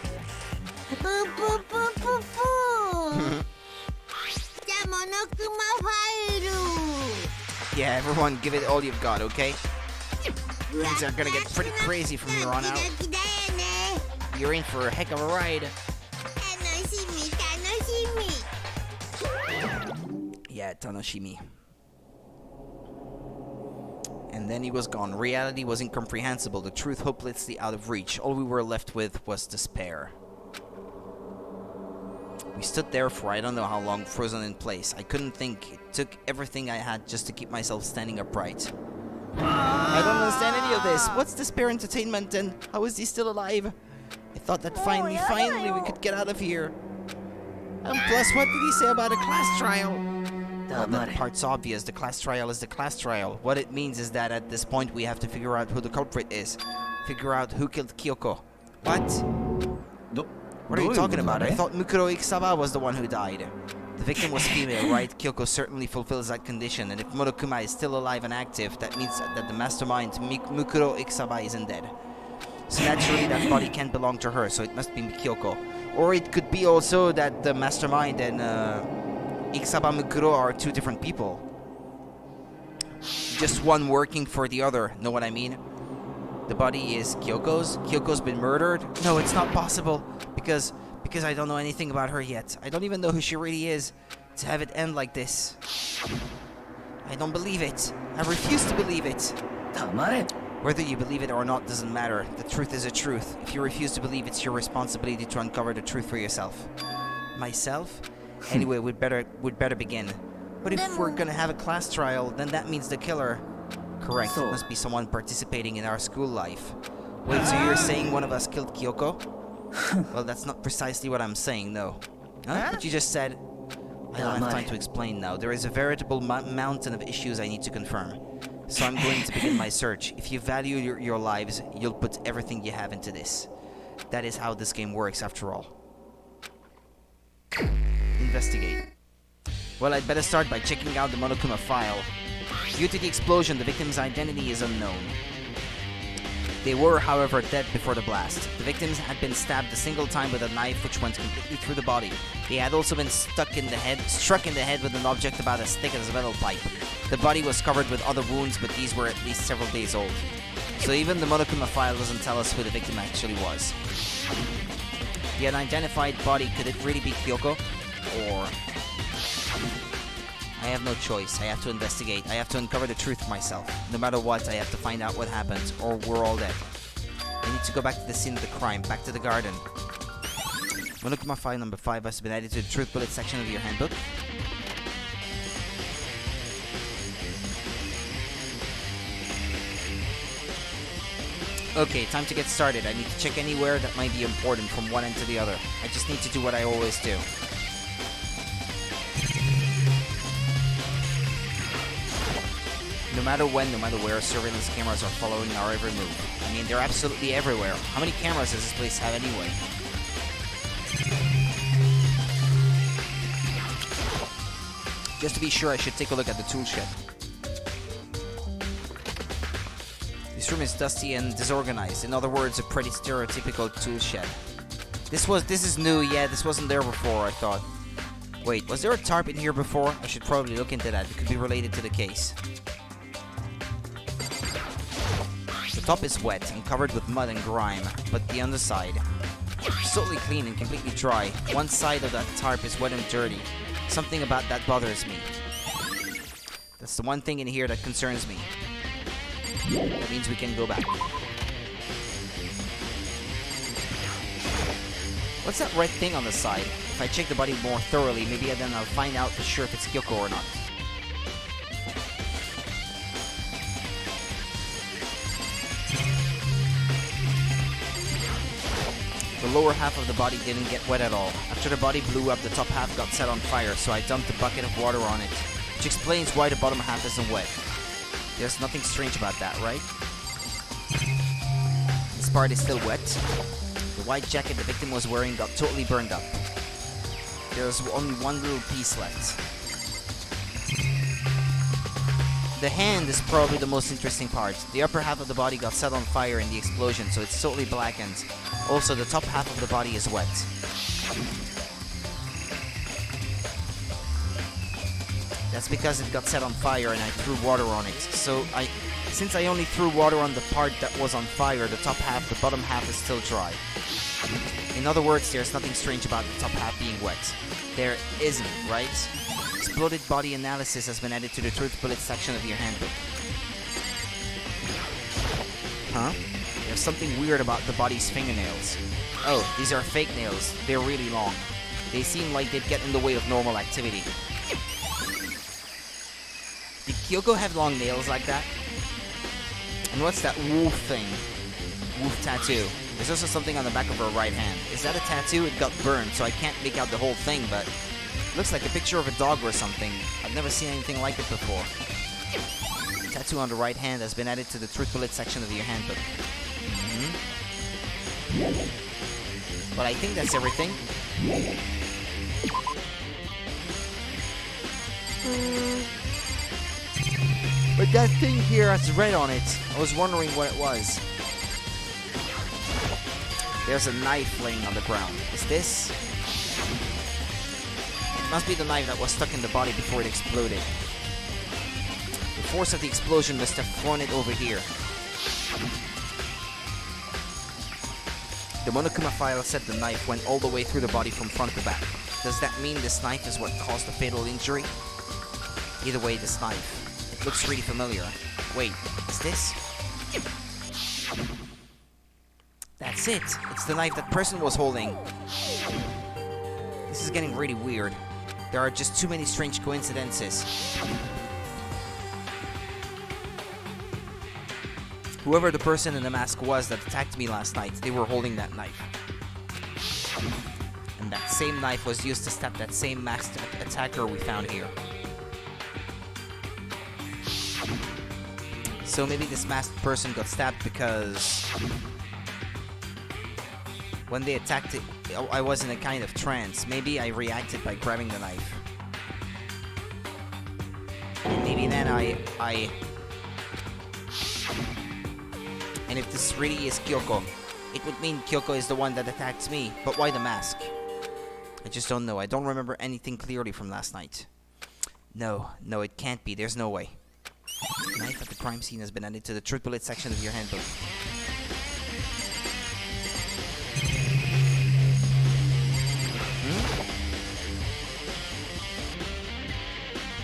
Yeah, everyone give it all you've got, okay? Things are gonna get pretty crazy from here on out. You're in for a heck of a ride. Yeah, Tanoshimi. And then he was gone. Reality was incomprehensible. The truth hopelessly out of reach. All we were left with was despair. We stood there for I don't know how long, frozen in place. I couldn't think. It took everything I had just to keep myself standing upright. I don't understand any of this. What's despair entertainment and how is he still alive? I thought that finally we could get out of here. And plus, what did he say about a class trial? Well, that part's obvious. The class trial is the class trial. What it means is that at this point we have to figure out who the culprit is. Figure out who killed Kyoko. What? What are you talking about? I thought Mukuro Ikisawa was the one who died. The victim was female, right? Kyoko certainly fulfills that condition, and if Monokuma is still alive and active, that means that the mastermind Mukuro Ikisaba isn't dead. So naturally that body can't belong to her, so it must be Kyoko. Or it could be also that the mastermind and Ikisaba Mukuro are two different people. Just one working for the other, know what I mean? The body is Kyoko's. Kyoko's been murdered? No, it's not possible, because I don't know anything about her yet. I don't even know who she really is. To have it end like this. I don't believe it. I refuse to believe it. 黙れ Whether you believe it or not doesn't matter. The truth is a truth. If you refuse to believe, it's your responsibility to uncover the truth for yourself. Myself? Anyway, we'd better begin. But if we're gonna have a class trial, then that means the killer. Correct. It must be someone participating in our school life. Wait, so you're saying one of us killed Kyoko? Well, that's not precisely what I'm saying, no. Huh? What you just said? I don't have time to explain now. There is a veritable mountain of issues I need to confirm. So I'm going to begin my search. If you value your lives, you'll put everything you have into this. That is how this game works, after all. Investigate. Well, I'd better start by checking out the Monokuma file. Due to the explosion, the victim's identity is unknown. They were, however, dead before the blast. The victims had been stabbed a single time with a knife which went completely through the body. They had also been struck in the head with an object about as thick as a metal pipe. The body was covered with other wounds, but these were at least several days old. So even the Monokuma file doesn't tell us who the victim actually was. The unidentified body, could it really be Kyoko? Or... I have no choice. I have to investigate. I have to uncover the truth for myself. No matter what, I have to find out what happened, or we're all dead. I need to go back to the scene of the crime, back to the garden. Monokuma file number 5 has been added to the truth bullet section of your handbook. Okay, time to get started. I need to check anywhere that might be important from one end to the other. I just need to do what I always do. No matter when, no matter where, surveillance cameras are following our every move. I mean, they're absolutely everywhere. How many cameras does this place have anyway? Just to be sure, I should take a look at the tool shed. This room is dusty and disorganized. In other words, a pretty stereotypical tool shed. This is new, yeah, this wasn't there before, I thought. Wait, was there a tarp in here before? I should probably look into that. It could be related to the case. The top is wet and covered with mud and grime, but the underside is totally clean and completely dry. One side of that tarp is wet and dirty. Something about that bothers me. That's the one thing in here that concerns me. That means we can go back. What's that red thing on the side? If I check the body more thoroughly, maybe then I'll find out for sure if it's Kyoko or not. The lower half of the body didn't get wet at all. After the body blew up, the top half got set on fire, so I dumped a bucket of water on it, which explains why the bottom half isn't wet. There's nothing strange about that, right? This part is still wet. The white jacket the victim was wearing got totally burned up. There's only one little piece left. The hand is probably the most interesting part. The upper half of the body got set on fire in the explosion, so it's totally blackened. Also, the top half of the body is wet. That's because it got set on fire and I threw water on it. Since I only threw water on the part that was on fire, the top half, the bottom half is still dry. In other words, there's nothing strange about the top half being wet. There isn't, right? Exploded body analysis has been added to the truth bullet section of your handbook. Huh? There's something weird about the body's fingernails. Oh, these are fake nails. They're really long. They seem like they'd get in the way of normal activity. Did Kyoko have long nails like that? And what's that wolf thing? Wolf tattoo. There's also something on the back of her right hand. Is that a tattoo? It got burned, so I can't make out the whole thing, but looks like a picture of a dog or something. I've never seen anything like it before. The tattoo on the right hand has been added to the truth bullet section of your handbook. But I think that's everything. But that thing here has red on it. I was wondering what it was. There's a knife laying on the ground. Is this? It must be the knife that was stuck in the body before it exploded. The force of the explosion must have thrown it over here. The Monokuma file said the knife went all the way through the body from front to back. Does that mean this knife is what caused the fatal injury? Either way, this knife. It looks really familiar. Wait, is this? That's it. It's the knife that person was holding. This is getting really weird. There are just too many strange coincidences. Whoever the person in the mask was that attacked me last night, they were holding that knife. And that same knife was used to stab that same masked attacker we found here. So maybe this masked person got stabbed because when they attacked it, I was in a kind of trance. Maybe I reacted by grabbing the knife. And maybe then And if this really is Kyoko, it would mean Kyoko is the one that attacked me. But why the mask? I just don't know. I don't remember anything clearly from last night. No, it can't be. There's no way. The knife at the crime scene has been added to the truth bullet section of your handbook.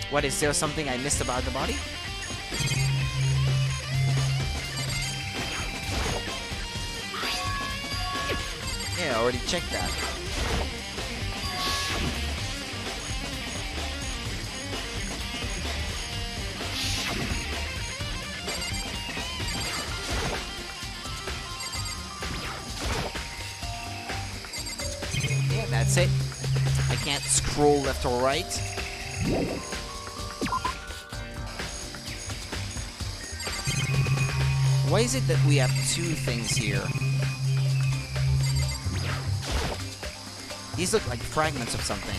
What, is there something I missed about the body? Yeah, I already checked that. Yeah, that's it. I can't scroll left or right. Why is it that we have two things here? These look like fragments of something.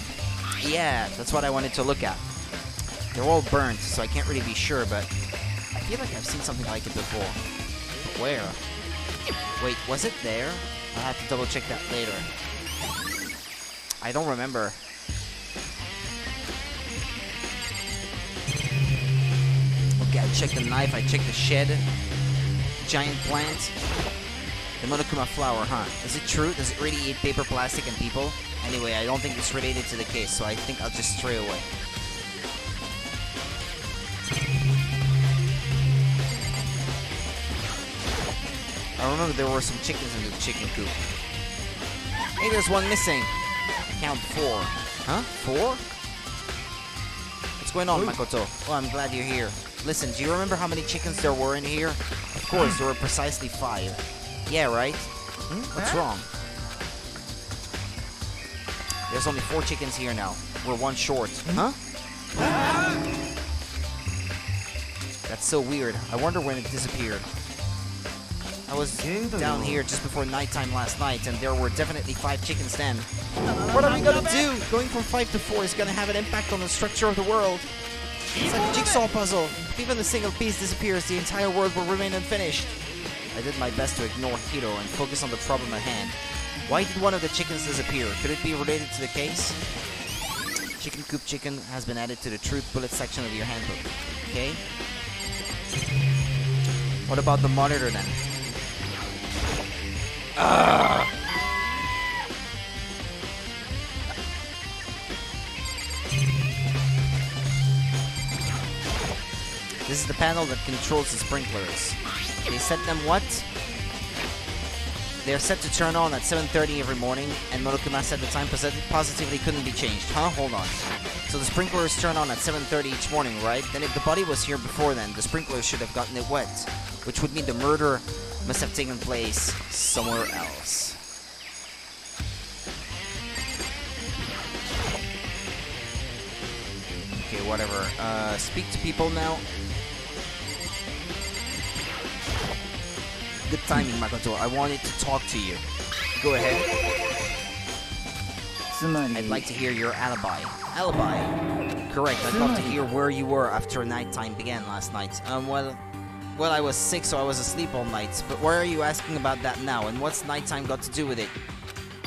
Yeah, that's what I wanted to look at. They're all burnt, so I can't really be sure, but I feel like I've seen something like it before. But where? Wait, was it there? I'll have to double check that later. I don't remember. Okay, I checked the knife, I checked the shed. Giant plant. The Monokuma flower, huh? Is it true? Does it really eat paper, plastic, and people? Anyway, I don't think it's related to the case, so I think I'll just stray away. I remember there were some chickens in the chicken coop. Hey, there's one missing. Count 4. Huh? 4? What's going on, Makoto? Oh, I'm glad you're here. Listen, do you remember how many chickens there were in here? Of course, there were precisely 5. Yeah, right? What's wrong? There's only 4 chickens here now. We're 1 short. Huh? That's so weird. I wonder when it disappeared. I was down here just before nighttime last night, and there were definitely 5 chickens then. What are we gonna do? Going from 5 to 4 is gonna have an impact on the structure of the world. It's like a jigsaw puzzle. If even a single piece disappears, the entire world will remain unfinished. I did my best to ignore Hiro and focus on the problem at hand. Why did one of the chickens disappear? Could it be related to the case? Chicken coop chicken has been added to the truth bullet section of your handbook. Okay. What about the monitor then? This is the panel that controls the sprinklers. They set them what? They're set to turn on at 7:30 every morning, and Monokuma said the time positively couldn't be changed. Huh? Hold on. So the sprinklers turn on at 7:30 each morning, right? Then if the body was here before then, the sprinklers should have gotten it wet, which would mean the murder must have taken place somewhere else. Okay, whatever. Speak to people now. Good timing, Makoto. I wanted to talk to you. Go ahead. I'd like to hear your alibi. Alibi? correct. I'd love to hear where you were after nighttime began last night. Well, I was sick, so I was asleep all night. But why are you asking about that now? And what's nighttime got to do with it?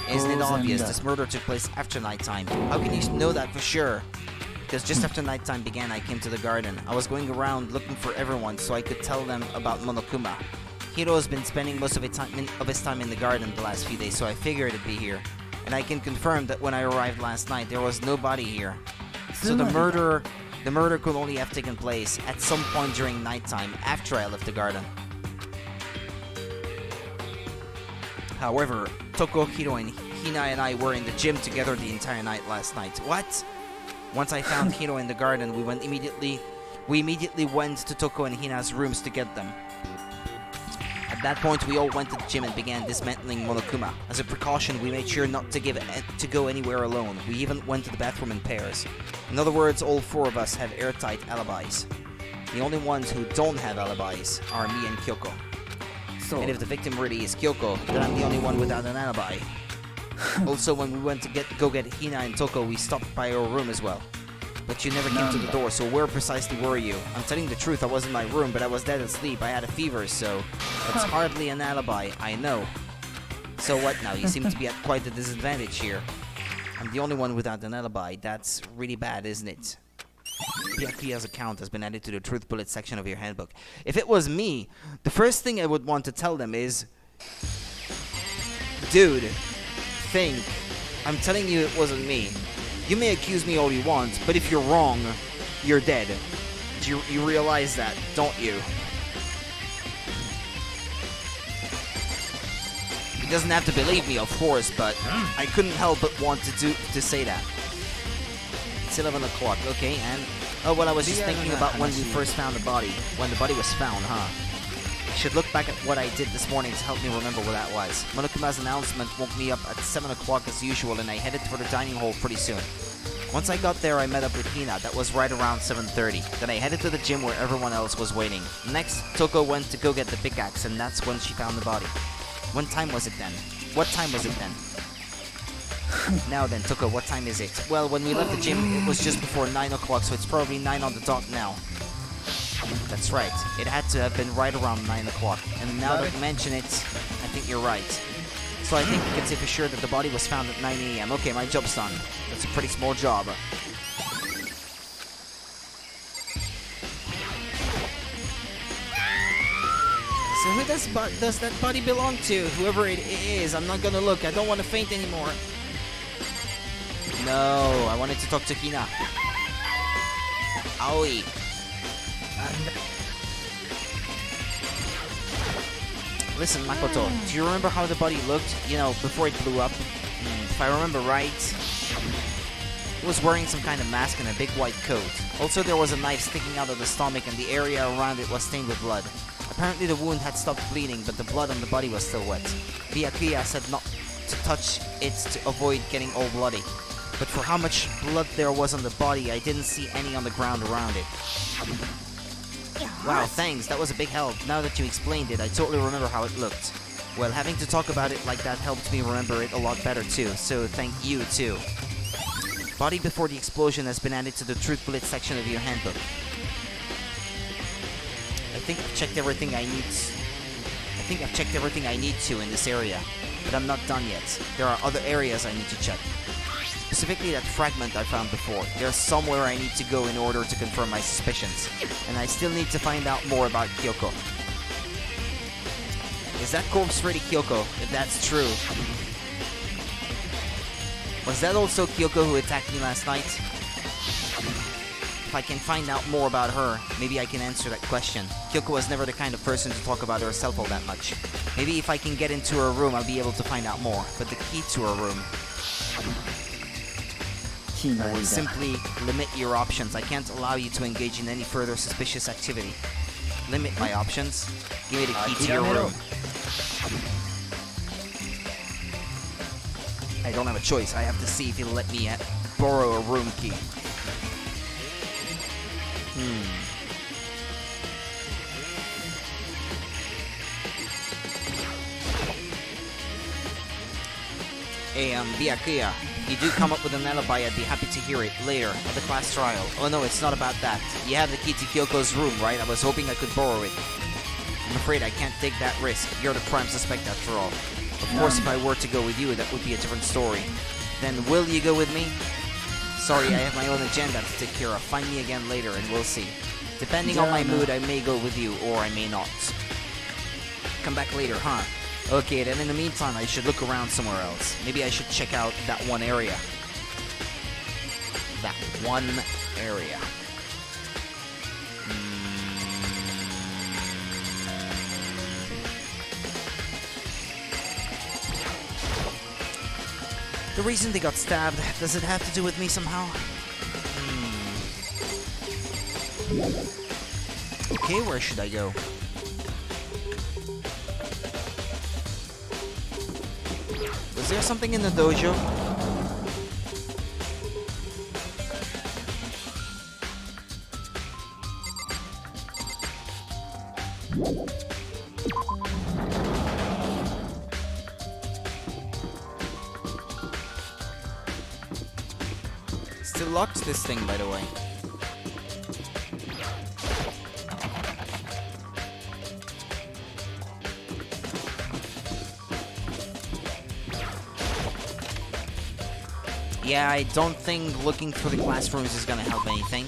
Isn't it obvious this murder took place after nighttime? How can you know that for sure? Because just after nighttime began, I came to the garden. I was going around looking for everyone so I could tell them about Monokuma. Hiro has been spending most of his time in the garden the last few days, so I figured it'd be here. And I can confirm that when I arrived last night, there was nobody here. So the murder could only have taken place at some point during nighttime after I left the garden. However, Toko, Hiro, and Hina and I were in the gym together the entire night last night. What? Once I found Hiro in the garden, we immediately went to Toko and Hina's rooms to get them. At that point, we all went to the gym and began dismantling Monokuma. As a precaution, we made sure not to go anywhere alone. We even went to the bathroom in pairs. In other words, all four of us have airtight alibis. The only ones who don't have alibis are me and Kyoko. And if the victim really is Kyoko, then I'm the only one without an alibi. Also, when we went to go get Hina and Toko, we stopped by our room as well. But you never came to the door, so where precisely were you? I'm telling the truth, I was in my room, but I was dead asleep. I had a fever, so that's hardly an alibi, I know. So what now? You seem to be at quite a disadvantage here. I'm the only one without an alibi. That's really bad, isn't it? Byakuya's account has been added to the truth bullet section of your handbook. If it was me, the first thing I would want to tell them is... Dude, think. I'm telling you it wasn't me. You may accuse me all you want, but if you're wrong, you're dead. You realize that, don't you? He doesn't have to believe me, of course, but I couldn't help but want to say that. It's 11 o'clock, okay, and... Oh, well, I was just thinking about when we first found the body. When the body was found, huh? I should look back at what I did this morning to help me remember what that was. Monokuma's announcement woke me up at 7 o'clock as usual, and I headed for the dining hall pretty soon. Once I got there, I met up with Hina. That was right around 7:30. Then I headed to the gym where everyone else was waiting. Next, Toko went to go get the pickaxe, and that's when she found the body. What time was it then? Now then, Toko, what time is it? Well, when we left the gym, it was just before 9 o'clock, so it's probably 9 on the dot now. That's right. It had to have been right around 9 o'clock. And now that you mention it, I think you're right. So I think we can say for sure that the body was found at 9 a.m. Okay, my job's done. That's a pretty small job. So who does that body belong to? Whoever it is, I'm not gonna look. I don't want to faint anymore. No, I wanted to talk to Hina. Aoi. Listen, Makoto, do you remember how the body looked, you know, before it blew up? If I remember right, it was wearing some kind of mask and a big white coat. Also, there was a knife sticking out of the stomach and the area around it was stained with blood. Apparently the wound had stopped bleeding, but the blood on the body was still wet. Byakuya said not to touch it to avoid getting all bloody. But for how much blood there was on the body, I didn't see any on the ground around it. Wow, thanks, that was a big help. Now that you explained it, I totally remember how it looked. Well, having to talk about it like that helped me remember it a lot better too, so thank you too. Body before the explosion has been added to the truth bullet section of your handbook. I think I've checked everything I need to in this area, but I'm not done yet. There are other areas I need to check. Specifically that fragment I found before. There's somewhere I need to go in order to confirm my suspicions. And I still need to find out more about Kyoko. Is that corpse really Kyoko, if that's true? Was that also Kyoko who attacked me last night? If I can find out more about her, maybe I can answer that question. Kyoko was never the kind of person to talk about herself all that much. Maybe if I can get into her room, I'll be able to find out more. But the key to her room... I will simply limit your options. I can't allow you to engage in any further suspicious activity. Limit my options. Give me the key to your room. I don't have a choice. I have to see if he'll let me borrow a room key. Hey, Byakuya. If you do come up with an alibi, I'd be happy to hear it later at the class trial. Oh no, it's not about that. You have the key to Kyoko's room, right? I was hoping I could borrow it. I'm afraid I can't take that risk. You're the prime suspect after all. Of course, if I were to go with you, that would be a different story. Then will you go with me? Sorry, I have my own agenda to take care of. Find me again later and we'll see. Depending on my mood, I may go with you or I may not. Come back later, huh? Okay, then in the meantime, I should look around somewhere else. Maybe I should check out that one area. That one area. The reason they got stabbed, does it have to do with me somehow? Okay, where should I go? Was there something in the dojo? Still locked, this thing, by the way. Yeah, I don't think looking through the classrooms is gonna help anything.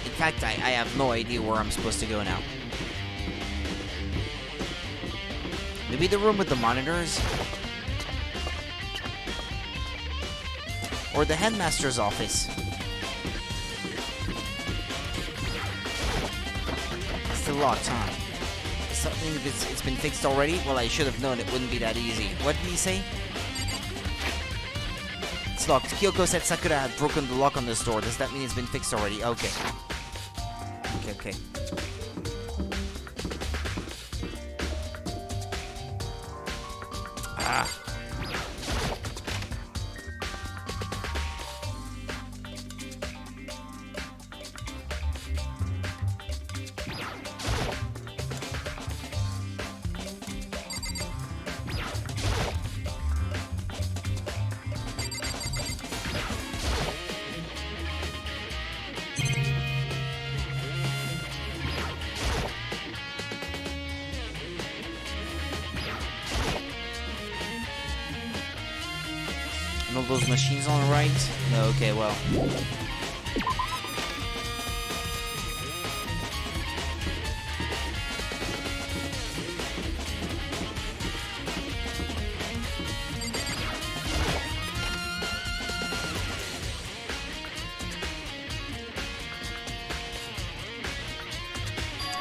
In fact, I have no idea where I'm supposed to go now. Maybe the room with the monitors? Or the headmaster's office. Still locked, huh? Something it's been fixed already? Well, I should have known it wouldn't be that easy. What did he say? It's locked. Kyoko said Sakura had broken the lock on this door. Does that mean it's been fixed already? Okay. Okay. Ah. And all those machines on the right? No, okay, well.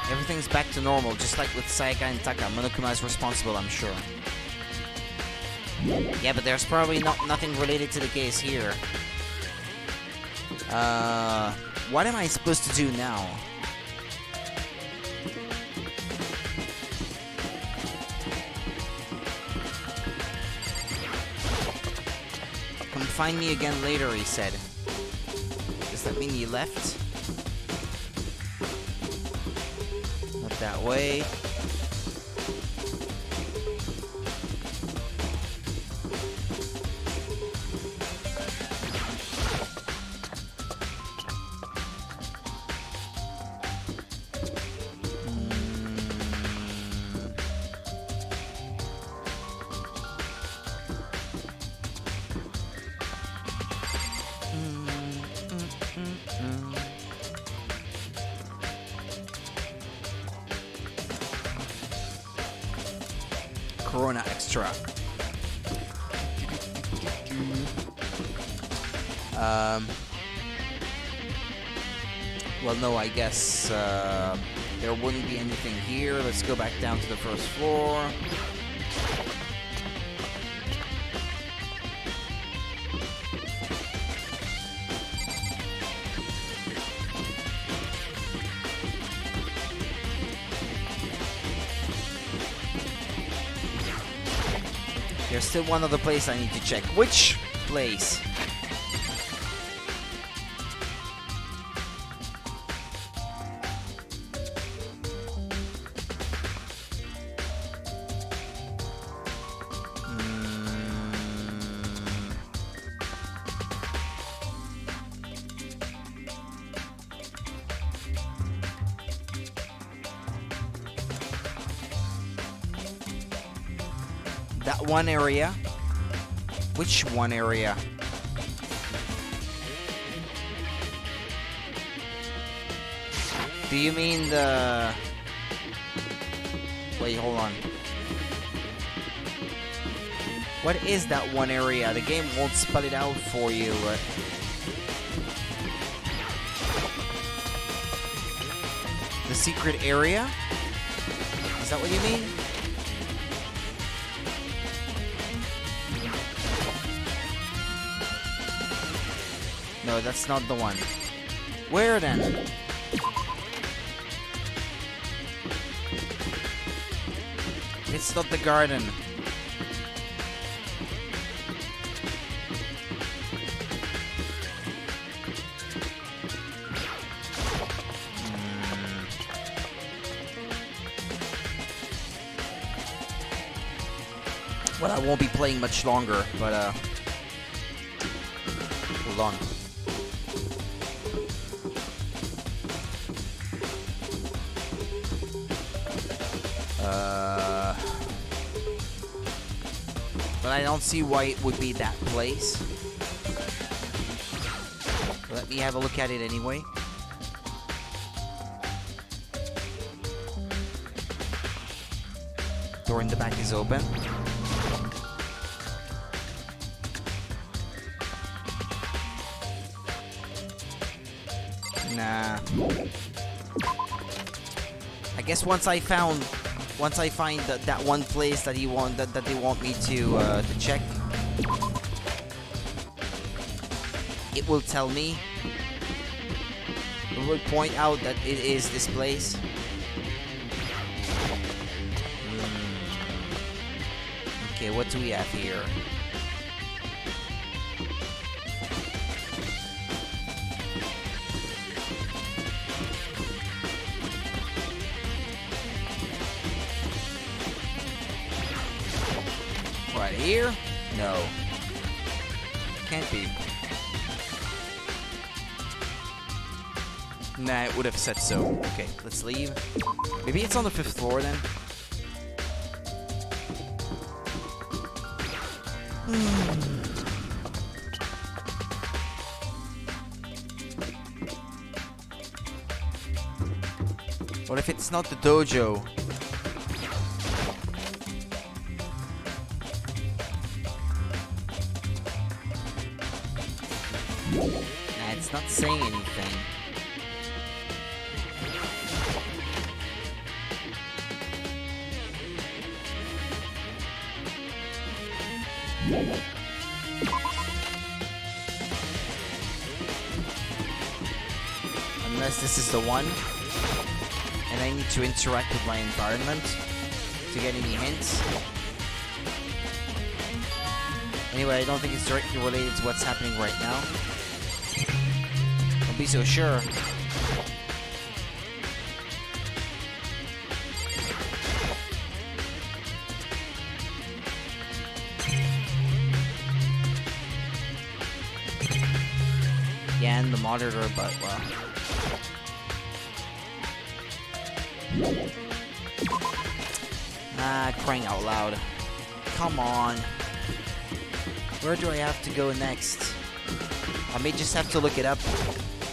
Everything's back to normal, just like with Sayaka and Taka. Monokuma is responsible, I'm sure. Yeah, but there's probably nothing related to the case here. What am I supposed to do now? Come find me again later, he said. Does that mean he left? Not that way. Corona Extra. Well, no, I guess there wouldn't be anything here. Let's go back down to the first floor. There's still one other place I need to check. Which place? That one area. Which one area? Do you mean the... Wait, hold on. What is that one area? The game won't spell it out for you. The secret area? Is that what you mean? No, that's not the one. Where then? It's not the garden. Well, I won't be playing much longer, but hold on. But I don't see why it would be that place. Let me have a look at it anyway. Door in the back is open. Nah. I guess once I find that one place that they want me to check, it will tell me. It will point out that it is this place. Okay, what do we have here? Right here? No. Can't be. Nah, it would have said so. Okay, let's leave. Maybe it's on the 5th floor then? What if it's not the dojo? Nah, it's not saying anything. Unless this is the one, and I need to interact with my environment to get any hints. Anyway, I don't think it's directly related to what's happening right now. Don't be so sure. Yeah, and the monitor, but well. Ah, crying out loud. Come on. Where do I have to go next? I may just have to look it up.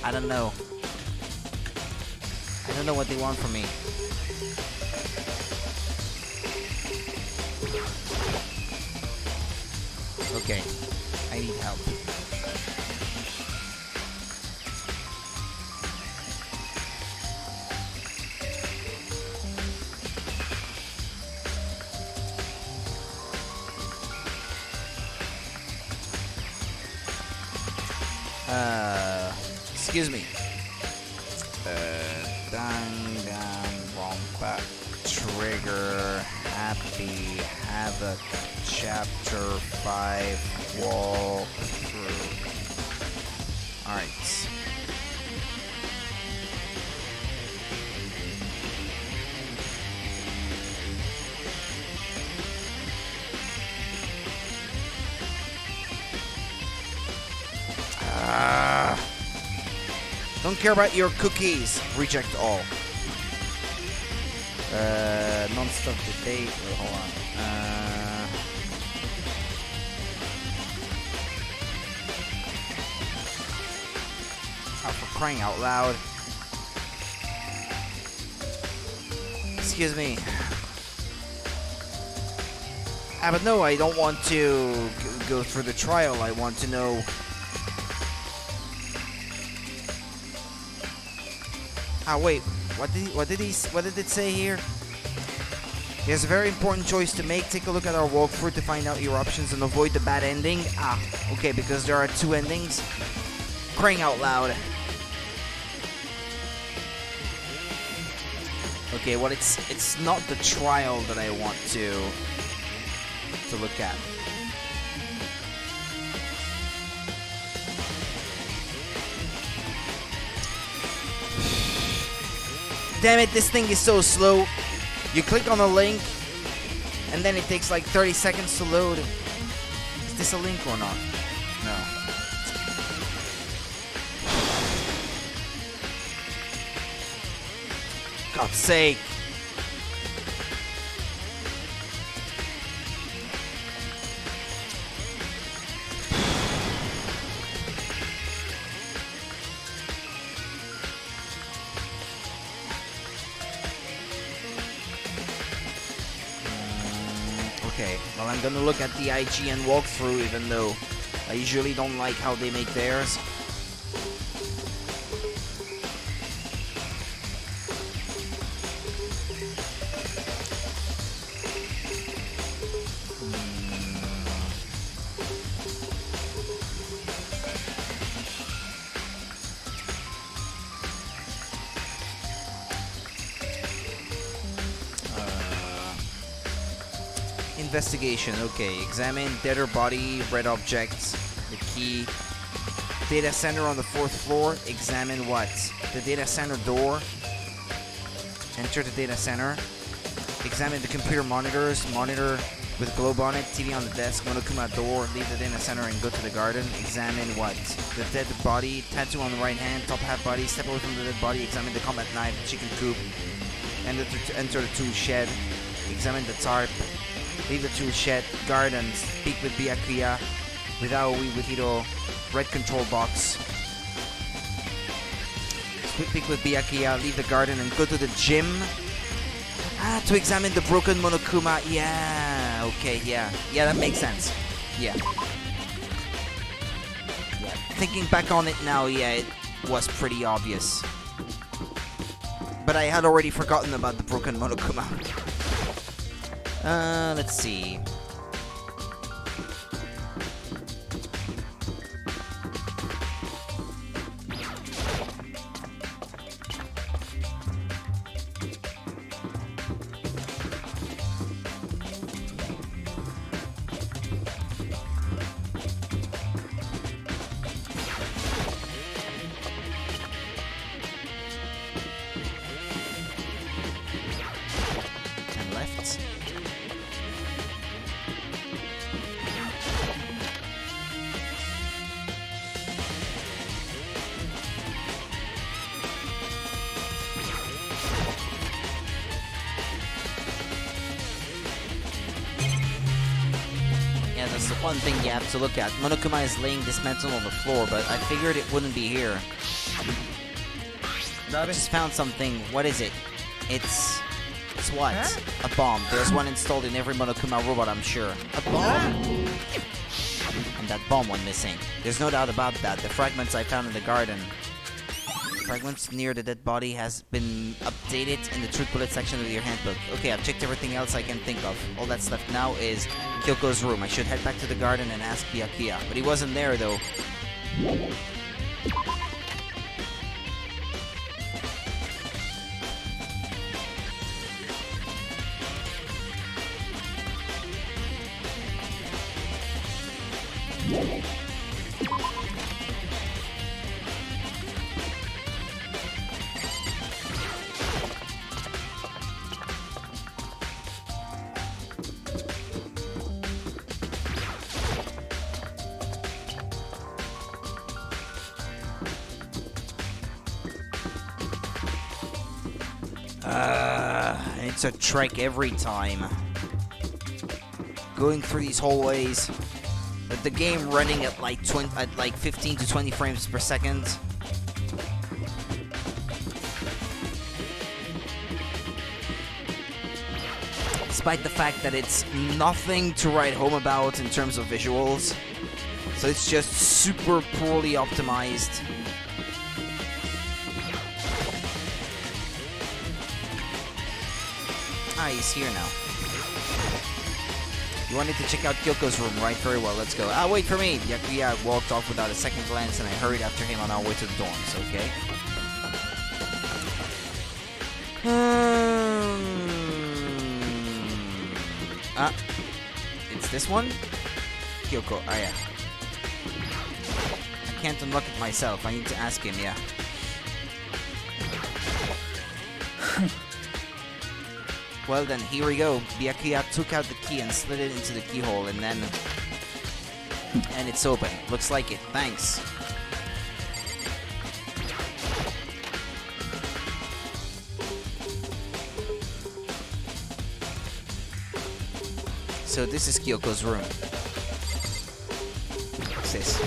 I don't know. I don't know what they want from me. Okay. I need help. Excuse me. Danganronpa Trigger Happy Havoc Chapter 5 walkthrough. Alright. Don't care about your cookies. Reject all. Non-stop debate. Wait, hold on. crying out loud. Excuse me. But no, I don't want to go through the trial. I want to know. Wait. What did it say here? He has a very important choice to make. Take a look at our walkthrough to find out your options and avoid the bad ending. Okay, because there are 2 endings. Crying out loud. Okay, well, it's not the trial that I want to look at. Damn it, this thing is so slow. You click on a link, and then it takes like 30 seconds to load. Is this a link or not? No. God's sake. Okay, well, I'm gonna look at the IGN walkthrough, even though I usually don't like how they make theirs. Investigation, okay. Examine dead or body, red objects, the key. Data center on the 4th floor. Examine what? The data center door. Enter the data center. Examine the computer monitors. Monitor with globe on it. TV on the desk. Monokuma door. Leave the data center and go to the garden. Examine what? The dead body. Tattoo on the right hand. Top half body. Step away from the dead body. Examine the combat knife. Chicken coop. Enter the tool shed. Examine the tarp. Leave the tool shed. Garden. Speak with Byakuya. With Aoi with Hiro. Red control box. Speak with Byakuya. Leave the garden and go to the gym. To examine the broken Monokuma. Yeah. Okay. Yeah. Yeah. That makes sense. Yeah. Thinking back on it now, yeah, it was pretty obvious. But I had already forgotten about the broken Monokuma. Let's see. And left. Yeah, that's the one thing you have to look at. Monokuma is laying dismantled on the floor, but I figured it wouldn't be here. I just found something. What is it? It's what? A bomb. There's one installed in every Monokuma robot, I'm sure. A bomb? And that bomb went missing. There's no doubt about that. The fragments I found in the garden. Fragments near the dead body has been updated in the truth bullet section of your handbook. Okay, I've checked everything else I can think of. All that's left now is Kyoko's room. I should head back to the garden and ask Byakuya. But he wasn't there, though. It's a trek every time. Going through these hallways, with the game running at like 15 to 20 frames per second. despite the fact that it's nothing to write home about in terms of visuals. So it's just super poorly optimized. Ah, he's here now. You wanted to check out Kyoko's room, right? Very well, let's go. Ah, wait for me! Yakuya walked off without a second glance and I hurried after him on our way to the dorms, okay? Ah, it's this one? Kyoko, ah yeah. I can't unlock it myself, I need to ask him, yeah. Well then, here we go. Byakuya took out the key and slid it into the keyhole and then... And it's open. Looks like it. Thanks. So this is Kyoko's room. What's this?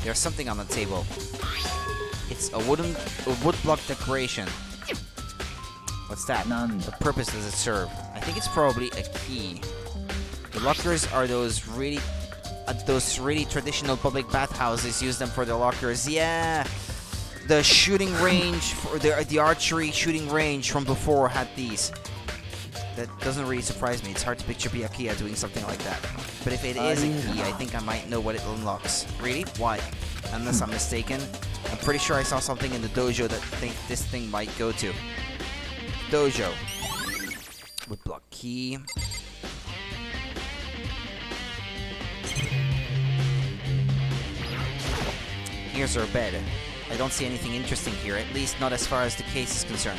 There's something on the table. It's a wood block decoration. What's that? What purpose does it serve? I think it's probably a key. The lockers are those really traditional public bathhouses. Use them for the lockers. Yeah, the shooting range for the archery shooting range from before had these. That doesn't really surprise me. It's hard to picture Byakuya doing something like that. But if it is a key, I think I might know what it unlocks. Really? Why? Unless I'm mistaken. I'm pretty sure I saw something in the dojo that this thing might go to. Dojo. Wood block key. Here's our bed. I don't see anything interesting here, at least not as far as the case is concerned.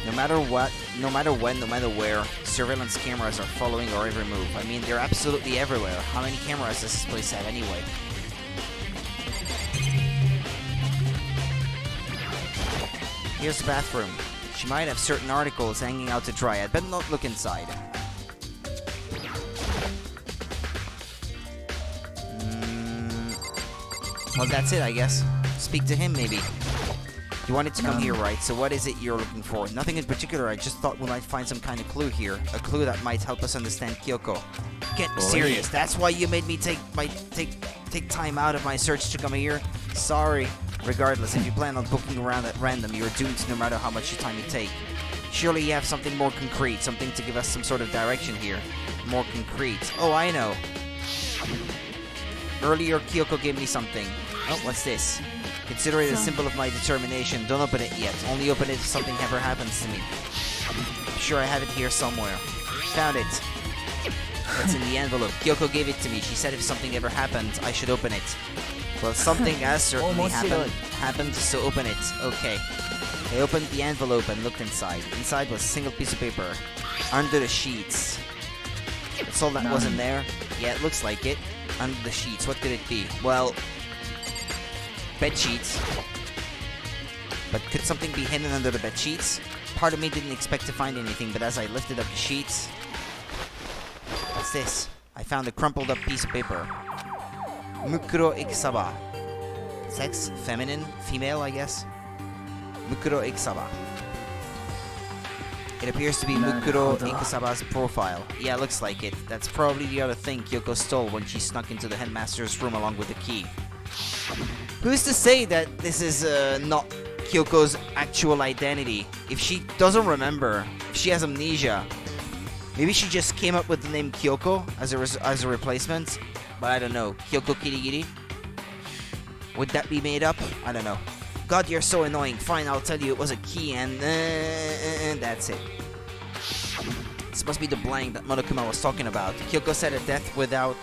No matter what, no matter when, no matter where, surveillance cameras are following our every move. I mean, they're absolutely everywhere. How many cameras does this place have anyway? Here's the bathroom. She might have certain articles hanging out to dry. I'd better not look inside. Well, that's it, I guess. Speak to him, maybe. You wanted to come here, right? So what is it you're looking for? Nothing in particular. I just thought we might find some kind of clue here. A clue that might help us understand Kyoko. Get serious. That's why you made me take time out of my search to come here? Sorry. Regardless, if you plan on booking around at random, you're doomed no matter how much time you take. Surely you have something more concrete, something to give us some sort of direction here. More concrete. Oh, I know. Earlier, Kyoko gave me something. Oh, what's this? Consider it a symbol of my determination. Don't open it yet. Only open it if something ever happens to me. I'm sure I have it here somewhere. Found it. It's in the envelope. Kyoko gave it to me. She said if something ever happened, I should open it. Well, something has certainly happened, so open it. Okay. I opened the envelope and looked inside. Inside was a single piece of paper. Under the sheets. That's all that wasn't there? Yeah, it looks like it. Under the sheets. What could it be? Well, bed sheets. But could something be hidden under the bed sheets? Part of me didn't expect to find anything, but as I lifted up the sheets... What's this? I found a crumpled up piece of paper. Mukuro Ikisaba. Sex? Feminine? Female, I guess? Mukuro Ikisaba. It appears to be Mukuro Ikusaba's profile. Yeah, looks like it. That's probably the other thing Kyoko stole when she snuck into the headmaster's room along with the key. Who's to say that this is not Kyoko's actual identity? If she doesn't remember, if she has amnesia, maybe she just came up with the name Kyoko as a replacement. But I don't know. Kyoko Kirigiri? Would that be made up? I don't know. God, you're so annoying. Fine, I'll tell you it was a key and that's it. This must be the blank that Monokuma was talking about. Kyoko said a death without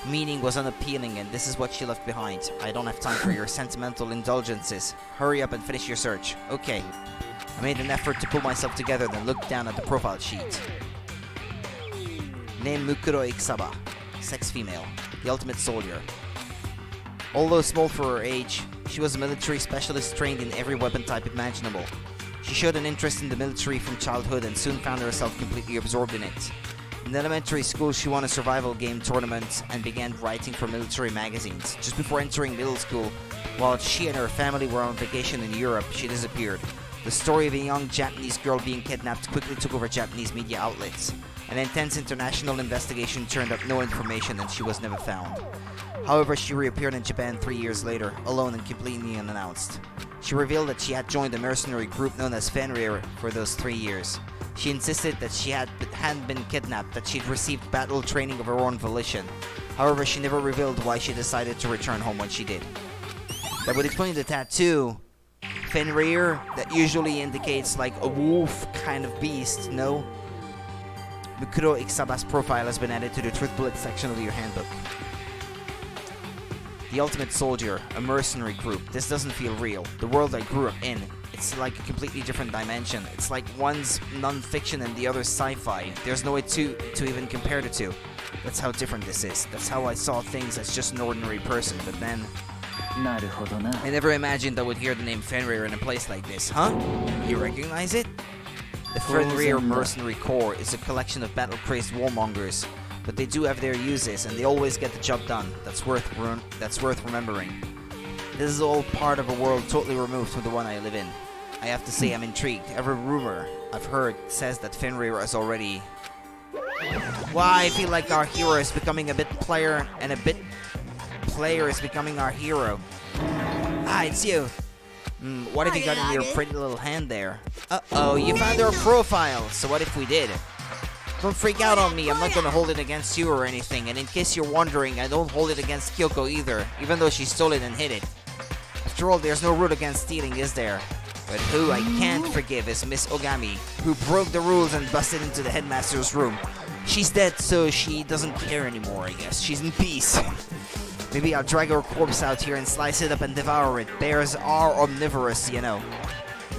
meaning was unappealing and this is what she left behind. I don't have time for your sentimental indulgences. Hurry up and finish your search. Okay. I made an effort to pull myself together, then looked down at the profile sheet. Name Mukuro Ikisaba. Sex female. The ultimate soldier. Although small for her age, she was a military specialist trained in every weapon type imaginable. She showed an interest in the military from childhood and soon found herself completely absorbed in it. In elementary school, she won a survival game tournament and began writing for military magazines. Just before entering middle school, While she and her family were on vacation in Europe, she disappeared. The story of a young Japanese girl being kidnapped quickly took over Japanese media outlets. An intense international investigation turned up no information and she was never found. However, she reappeared in Japan 3 years later, alone and completely unannounced. She revealed that she had joined a mercenary group known as Fenrir for those 3 years. She insisted that she hadn't been kidnapped, that she'd received battle training of her own volition. However, she never revealed why she decided to return home when she did. That would explain the tattoo. Fenrir, that usually indicates like a wolf kind of beast, no? Mukuro Ikusaba's profile has been added to the Truth Bullet section of your handbook. The Ultimate Soldier, a mercenary group. This doesn't feel real. The world I grew up in, it's like a completely different dimension. It's like one's non-fiction and the other's sci-fi. There's no way to even compare the two. That's how different this is. That's how I saw things as just an ordinary person, but then... I never imagined I would hear the name Fenrir in a place like this, huh? You recognize it? The Fenrir Mercenary Corps is a collection of battle-crazed warmongers, but they do have their uses, and they always get the job done. That's worth remembering. This is all part of a world totally removed from the one I live in. I have to say I'm intrigued. Every rumor I've heard says that Fenrir is already... Why, I feel like our hero is becoming a bit player, and a bit player is becoming our hero. Ah, it's you. What have you got in your pretty little hand there? Uh-oh, you found her profile. So what if we did? Don't freak out on me. I'm not gonna hold it against you or anything. And in case you're wondering, I don't hold it against Kyoko either, even though she stole it and hid it. After all, there's no rule against stealing, is there? But who I can't forgive is Miss Ogami, who broke the rules and busted into the headmaster's room. She's dead, so she doesn't care anymore, I guess. She's in peace. Maybe I'll drag her corpse out here and slice it up and devour it. Bears are omnivorous, you know.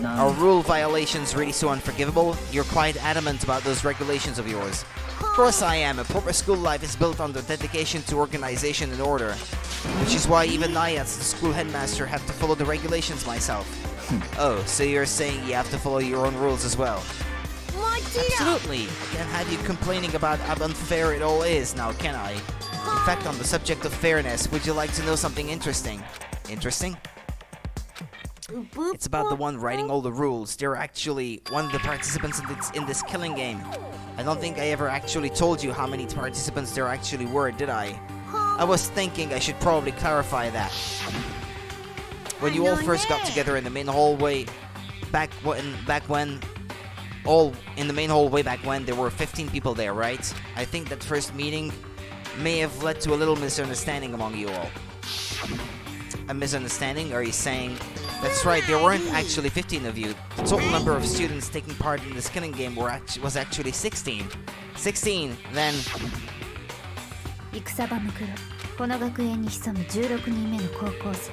Are rule violations really so unforgivable? You're quite adamant about those regulations of yours. Of course I am. A proper school life is built on the dedication to organization and order. Which is why even I, as the school headmaster, have to follow the regulations myself. Oh, so you're saying you have to follow your own rules as well? Absolutely. I can't have you complaining about how unfair it all is now, can I? In fact, on the subject of fairness, would you like to know something interesting? Interesting? It's about the one writing all the rules. They're actually one of the participants in this killing game. I don't think I ever actually told you how many participants there actually were, did I? I was thinking I should probably clarify that. When you all first got together in the main hallway, back when, there were 15 people there, right? I think that first meeting may have led to a little misunderstanding among you all. A misunderstanding? Are you saying... That's right, there weren't actually 15 of you. The total number of students taking part in this killing game was actually 16. 16, then... 戦場ムクロ、この学園に潜む16人目の高校生、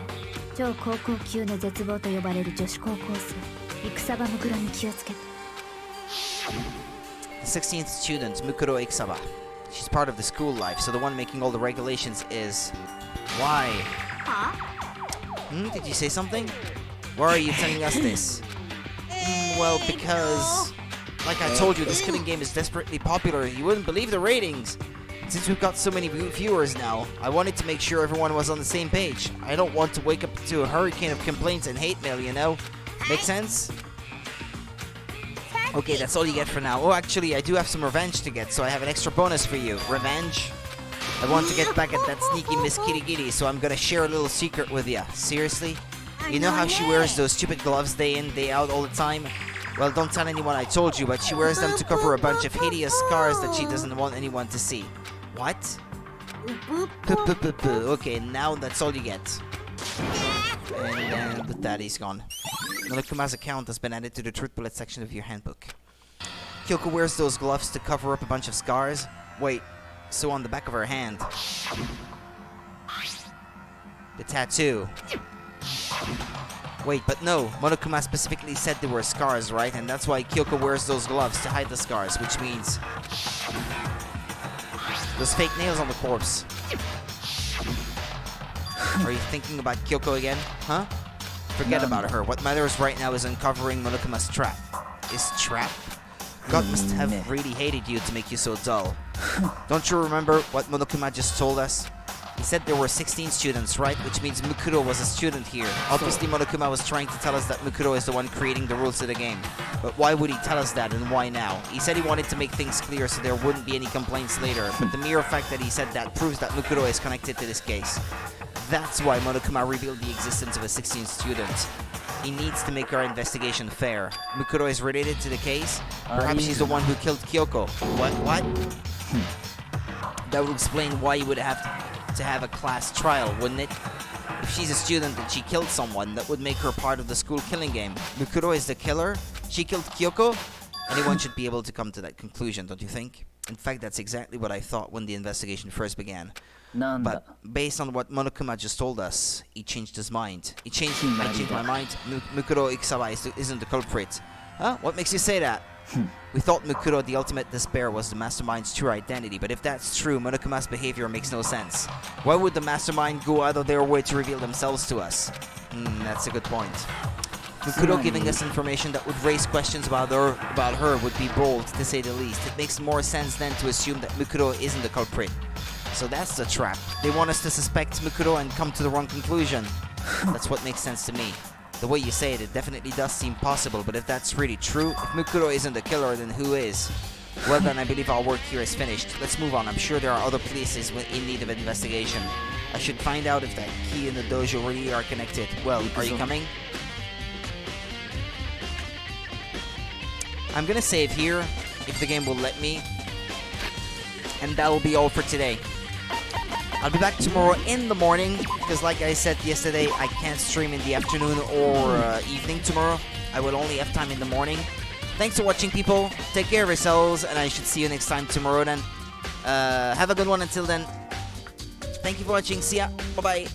超高校級の絶望と呼ばれる女子高校生、戦場ムクロに気をつけて。The 16th student, Mukuro Ikusuba. She's part of the school life, so the one making all the regulations is... Why? Did you say something? Why are you telling us this? Well, because... Like I told you, this killing game is desperately popular. You wouldn't believe the ratings. Since we've got so many viewers now, I wanted to make sure everyone was on the same page. I don't want to wake up to a hurricane of complaints and hate mail, you know? Make sense? Okay, that's all you get for now. Oh, actually, I do have some revenge to get, so I have an extra bonus for you. Revenge? I want to get back at that sneaky Miss Kirigiri, so I'm gonna share a little secret with ya. Seriously? You know how she wears those stupid gloves day in, day out all the time? Well, don't tell anyone I told you, but she wears them to cover a bunch of hideous scars that she doesn't want anyone to see. What? Okay, now that's all you get. And with that, he's gone. Monokuma's account has been added to the Truth Bullet section of your handbook. Kyoko wears those gloves to cover up a bunch of scars. Wait, so on the back of her hand. The tattoo. Wait, but no, Monokuma specifically said there were scars, right? And that's why Kyoko wears those gloves to hide the scars, which means... those fake nails on the corpse. Are you thinking about Kyoko again? Huh? Forget about her. What matters right now is uncovering Monokuma's trap. His trap? God must have really hated you to make you so dull. Don't you remember what Monokuma just told us? He said there were 16 students, right? Which means Mukuro was a student here. Obviously, Monokuma was trying to tell us that Mukuro is the one creating the rules of the game. But why would he tell us that, and why now? He said he wanted to make things clear so there wouldn't be any complaints later. But the mere fact that he said that proves that Mukuro is connected to this case. That's why Monokuma revealed the existence of a 16th student. He needs to make our investigation fair. Mukuro is related to the case. Perhaps she's the one who killed Kyoko. What? That would explain why he would have to have a class trial, wouldn't it? If she's a student and she killed someone, that would make her part of the school killing game. Mukuro is the killer? She killed Kyoko? Anyone should be able to come to that conclusion, don't you think? In fact, that's exactly what I thought when the investigation first began. But based on what Monokuma just told us, he changed his mind. I changed my mind. Mukuro Ikusawa isn't the culprit. Huh? What makes you say that? We thought Mukuro, the ultimate despair, was the Mastermind's true identity, but if that's true, Monokuma's behavior makes no sense. Why would the Mastermind go out of their way to reveal themselves to us? That's a good point. Mukuro giving us information that would raise questions about her would be bold, to say the least. It makes more sense then to assume that Mukuro isn't the culprit. So that's the trap. They want us to suspect Mukuro and come to the wrong conclusion. That's what makes sense to me. The way you say it, it definitely does seem possible, but if that's really true, if Mukuro isn't the killer, then who is? Well then, I believe our work here is finished. Let's move on. I'm sure there are other places in need of investigation. I should find out if that key and the dojo really are connected. Well, are you coming? I'm gonna save here, if the game will let me. And that will be all for today. I'll be back tomorrow in the morning, because like I said yesterday, I can't stream in the afternoon or evening tomorrow. I will only have time in the morning. Thanks for watching, people. Take care of yourselves, and I should see you next time tomorrow then. Have a good one until then. Thank you for watching. See ya. Bye-bye.